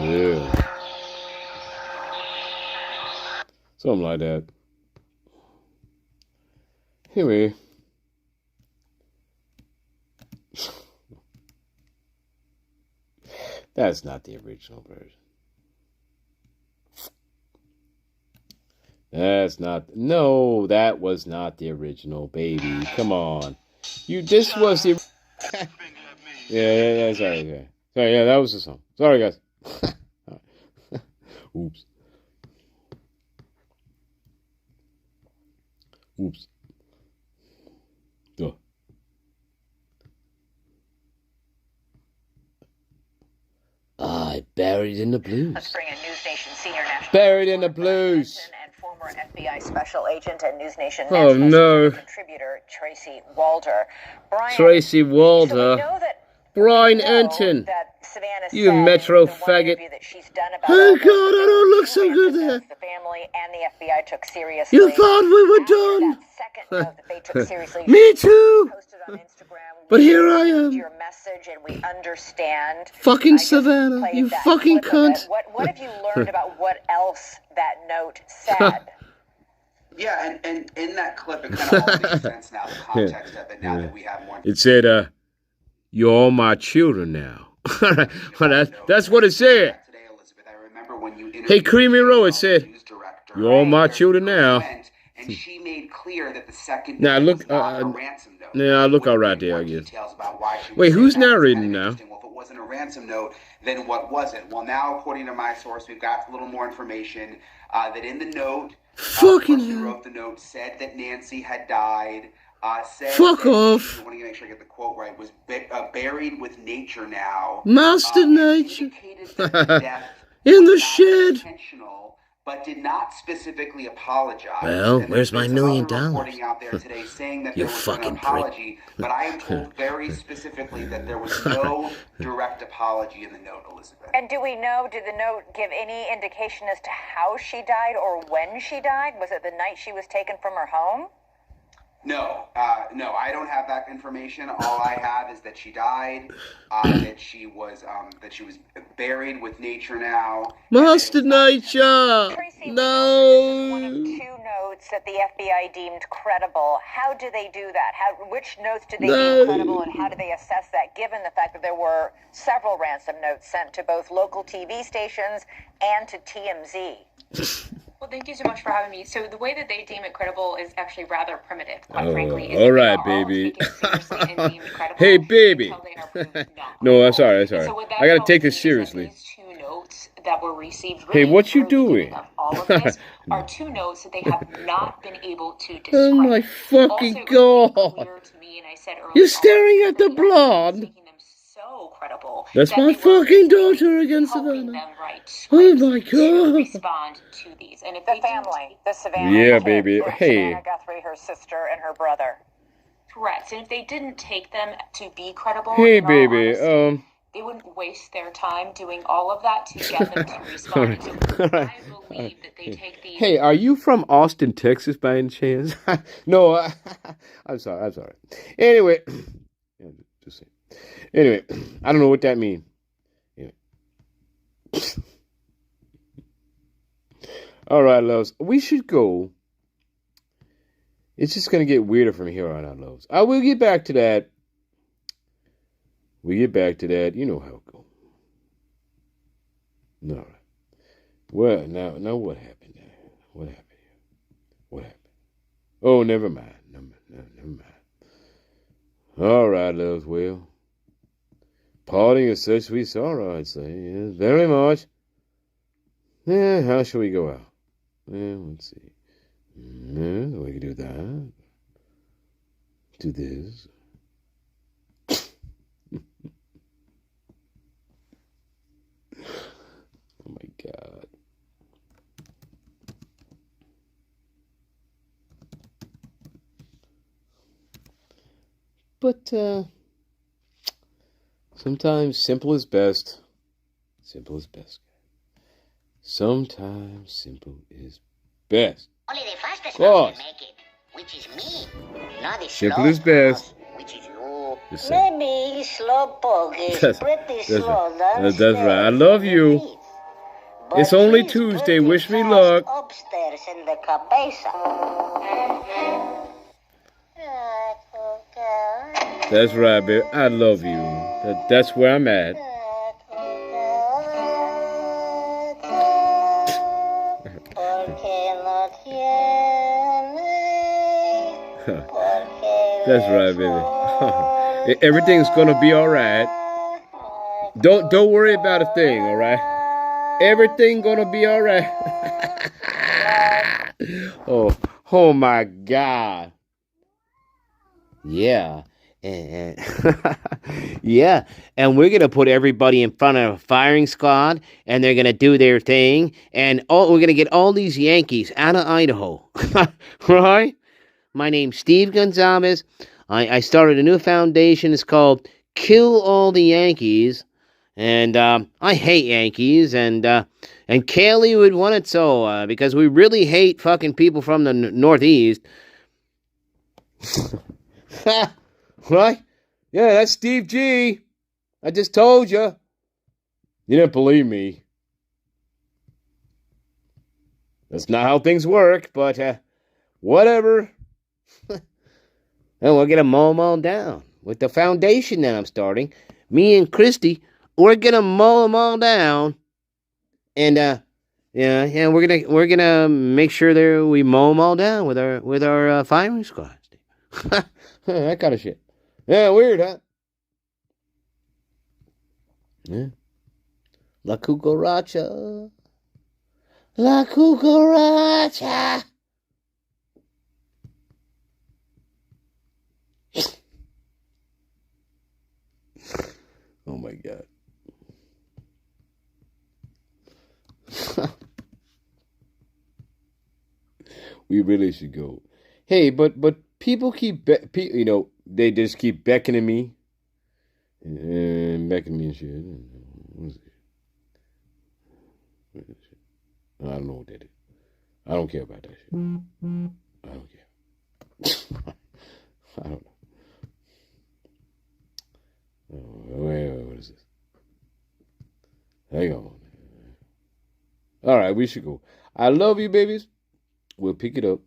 Speaker 1: Yeah. Something like that. Anyway. That's not the original version. No, that was not the original, baby. Come on. This was the... yeah, sorry, yeah, that was the song. Sorry, guys. Oops. Ugh. Buried in the blues.
Speaker 4: Let's bring in News Nation senior national
Speaker 1: Buried in the blues.
Speaker 4: And former FBI special agent and News Nation
Speaker 1: Oh no.
Speaker 4: Contributor Tracy Walter.
Speaker 1: Tracy Walter.
Speaker 4: So we know that
Speaker 1: Brian Enton. You metro faggot.
Speaker 3: Oh God, I don't look so good there.
Speaker 4: The family and the FBI took seriously.
Speaker 3: You thought we were done.
Speaker 4: That second note that they took seriously.
Speaker 3: Me too.
Speaker 4: Posted on Instagram.
Speaker 3: But here I am.
Speaker 4: Your message, and we understand.
Speaker 3: Fucking Savannah, you fucking cunt.
Speaker 4: What have you learned about what else that note said?
Speaker 16: Yeah, and in that clip, it kind of all makes sense now, the context of it, now that we have more.
Speaker 1: It said, you're all my children now. That's what it said.
Speaker 16: Today, Elizabeth, I remember when you
Speaker 1: hey, Creamy Row, it said, you're all my children now.
Speaker 16: And she made clear that the second
Speaker 1: now look,
Speaker 16: a ransom note.
Speaker 1: Yeah, I look all right there, I guess. Wait, who's narrating now?
Speaker 16: Well, if it wasn't a ransom note, then what was it? Well, now, according to my source, we've got a little more information that in the note, the person who wrote the note said that Nancy had died.
Speaker 3: Fuck off.
Speaker 16: I want to make sure I get the quote right. Was buried with nature now.
Speaker 3: Master Nature.
Speaker 16: In
Speaker 3: the shed.
Speaker 16: But did not specifically apologize.
Speaker 3: Well, where's my $1 million?
Speaker 16: Reporting out there today saying that
Speaker 3: you
Speaker 16: there was
Speaker 3: fucking
Speaker 16: an apology, but I am told very specifically that there was no direct apology in the note, Elizabeth.
Speaker 4: And do we know, did the note give any indication as to how she died or when she died? Was it the night she was taken from her home?
Speaker 16: No, I don't have that information. All I have is that she died, that she was buried with nature now.
Speaker 3: Master Nature!
Speaker 4: Tracy,
Speaker 3: no!
Speaker 4: One of two notes that the FBI deemed credible. How do they do that? Which notes do they deem credible, and how do they assess that, given the fact that there were several ransom notes sent to both local TV stations and to TMZ?
Speaker 17: Well, thank you so much for having me. So the way that they deem it credible is actually rather primitive, quite frankly.
Speaker 1: All right, baby. Hey, baby. No, I'm sorry.
Speaker 17: So
Speaker 1: I got to take this seriously.
Speaker 17: These two notes that were received
Speaker 1: hey, what you doing?
Speaker 17: Of all of this are two notes that they have not been able to discredit.
Speaker 3: Oh, my fucking God.
Speaker 17: To me, and I said earlier,
Speaker 3: you're staring at the blonde.
Speaker 17: Making them so credible.
Speaker 3: That's my fucking daughter again, Savannah. Oh my god.
Speaker 17: Respond to these, and if the family,
Speaker 5: the Savannah
Speaker 1: Yeah,
Speaker 5: kids,
Speaker 1: baby. Hey.
Speaker 5: Savannah Guthrie, her sister, and her brother.
Speaker 17: correct, and if they didn't take them to be credible,
Speaker 1: Hey,
Speaker 17: in all
Speaker 1: baby.
Speaker 17: honesty, they wouldn't waste their time doing all of that to get them to respond. So I believe that they take these.
Speaker 1: Hey, are you from Austin, Texas, by any chance? No, I'm sorry. Anyway, yeah, just saying. Anyway, I don't know what that means. Anyway. All right, loves. We should go. It's just going to get weirder from here on out, loves. I will get back to that. We get back to that. You know how it goes. All right. Well, now what happened there? What happened here? What happened? Oh, never mind. Never mind. All right, loves. Well, parting is such sweet sorrow, I'd say. Yes, very much. Yeah, how shall we go out? Well, let's see. Yeah, we can do that. Do this. Oh my God. But sometimes simple is best. Simple is best. Sometimes simple is best.
Speaker 18: Only the fastest
Speaker 1: Boss.
Speaker 18: man can make it, which is me. Not the
Speaker 1: Simple
Speaker 18: slow
Speaker 1: is best.
Speaker 18: which is you.
Speaker 1: Just say.
Speaker 18: Maybe slowpoke is
Speaker 1: That's
Speaker 18: pretty slow
Speaker 1: right. That's right. I love you. It's only Tuesday. Wish me luck.
Speaker 18: Upstairs in the cabeza.
Speaker 1: That's right, baby. I love you. That's where I'm at. That's right, baby. Everything's gonna be all right. Don't worry about a thing, all right? Everything gonna be all right. Oh my God. Yeah. Yeah, and we're gonna put everybody in front of a firing squad, and they're gonna do their thing, and we're gonna get all these Yankees out of Idaho, right? My name's Steve Gonzalez. I started a new foundation. It's called Kill All the Yankees, and I hate Yankees, and Kaylee would want it so because we really hate fucking people from the Northeast. Right? Yeah, that's Steve G. I just told you. You didn't believe me. That's not how things work, but whatever. And we're going to mow them all down. With the foundation that I'm starting, me and Christy, we're going to mow them all down. And we're gonna make sure we mow them all down with our firing squad. That kind of shit. Yeah, weird, huh? Yeah. La cucaracha. La cucaracha. Oh my God. We really should go. Hey, but people keep they just keep beckoning me and beckoning me and shit. What is it? I don't know what that is. I don't care about that shit. I don't care. I don't know. Wait, what is this? Hang on. All right, we should go. I love you, babies. We'll pick it up.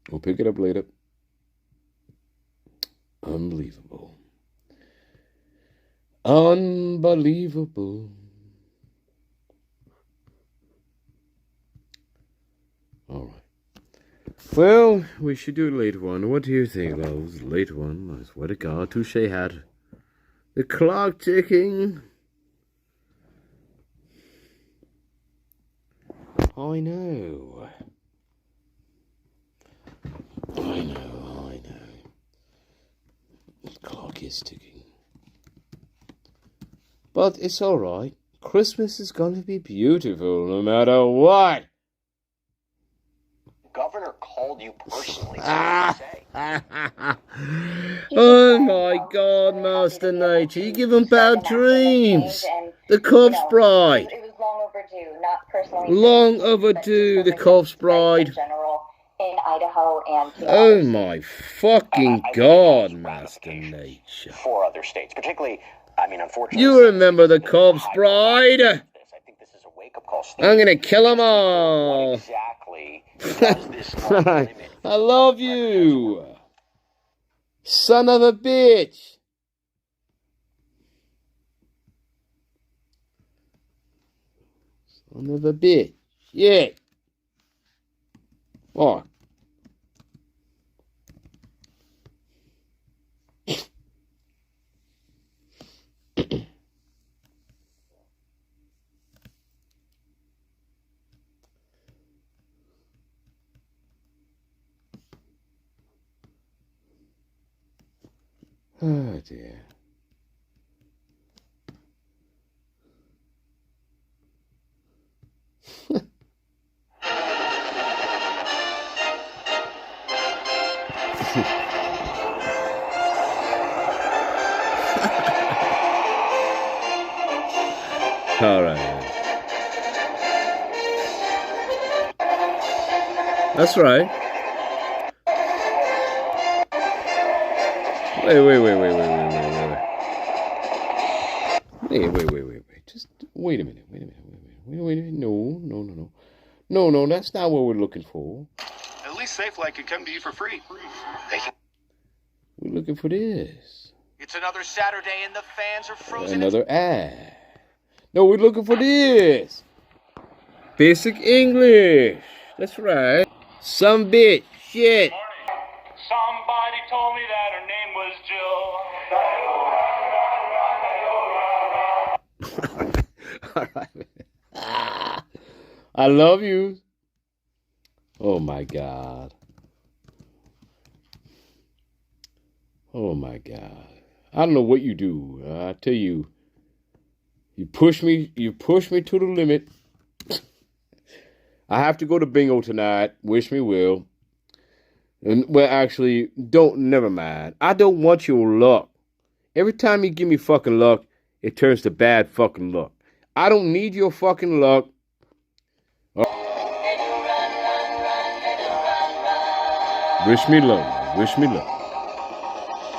Speaker 1: We'll pick it up later. Unbelievable. Unbelievable. All right. Well, we should do a late one. What do you think, loves? Late one. I swear to God, touche hat. The clock ticking. I know. The clock is ticking. But it's alright. Christmas is gonna be beautiful no matter what.
Speaker 19: Governor called you personally.
Speaker 3: Oh my God, Master Nature, you give them bad dreams. The corpse bride.
Speaker 15: It was long overdue, not personally.
Speaker 3: Long overdue, the corpse bride.
Speaker 15: General in Idaho and.
Speaker 3: Oh my fucking God, Master Nature.
Speaker 19: 4 other states, particularly, I mean, unfortunately.
Speaker 3: You remember the corpse bride?
Speaker 19: I think this is a wake-up call.
Speaker 3: I'm gonna kill them all.
Speaker 19: What exactly does this law limit?
Speaker 3: I love you. Son of a bitch. Son of a bitch. Yeah. Fuck. Oh dear. All right. That's right. Wait. Just wait a minute. No, that's not what we're looking for.
Speaker 8: At least SafeLight could come to you for free.
Speaker 1: We're looking for this.
Speaker 20: It's another Saturday and the fans are frozen.
Speaker 1: Another ad. No, we're looking for this. Basic English. That's right. Some bitch. Shit.
Speaker 11: Somebody told me that her name was Jill.
Speaker 1: All right. I love you. Oh my God. Oh my God. I don't know what you do. I tell you, you push me to the limit. I have to go to bingo tonight. Wish me well. And well, actually, never mind. I don't want your luck. Every time you give me fucking luck, it turns to bad fucking luck. I don't need your fucking luck. Wish me luck.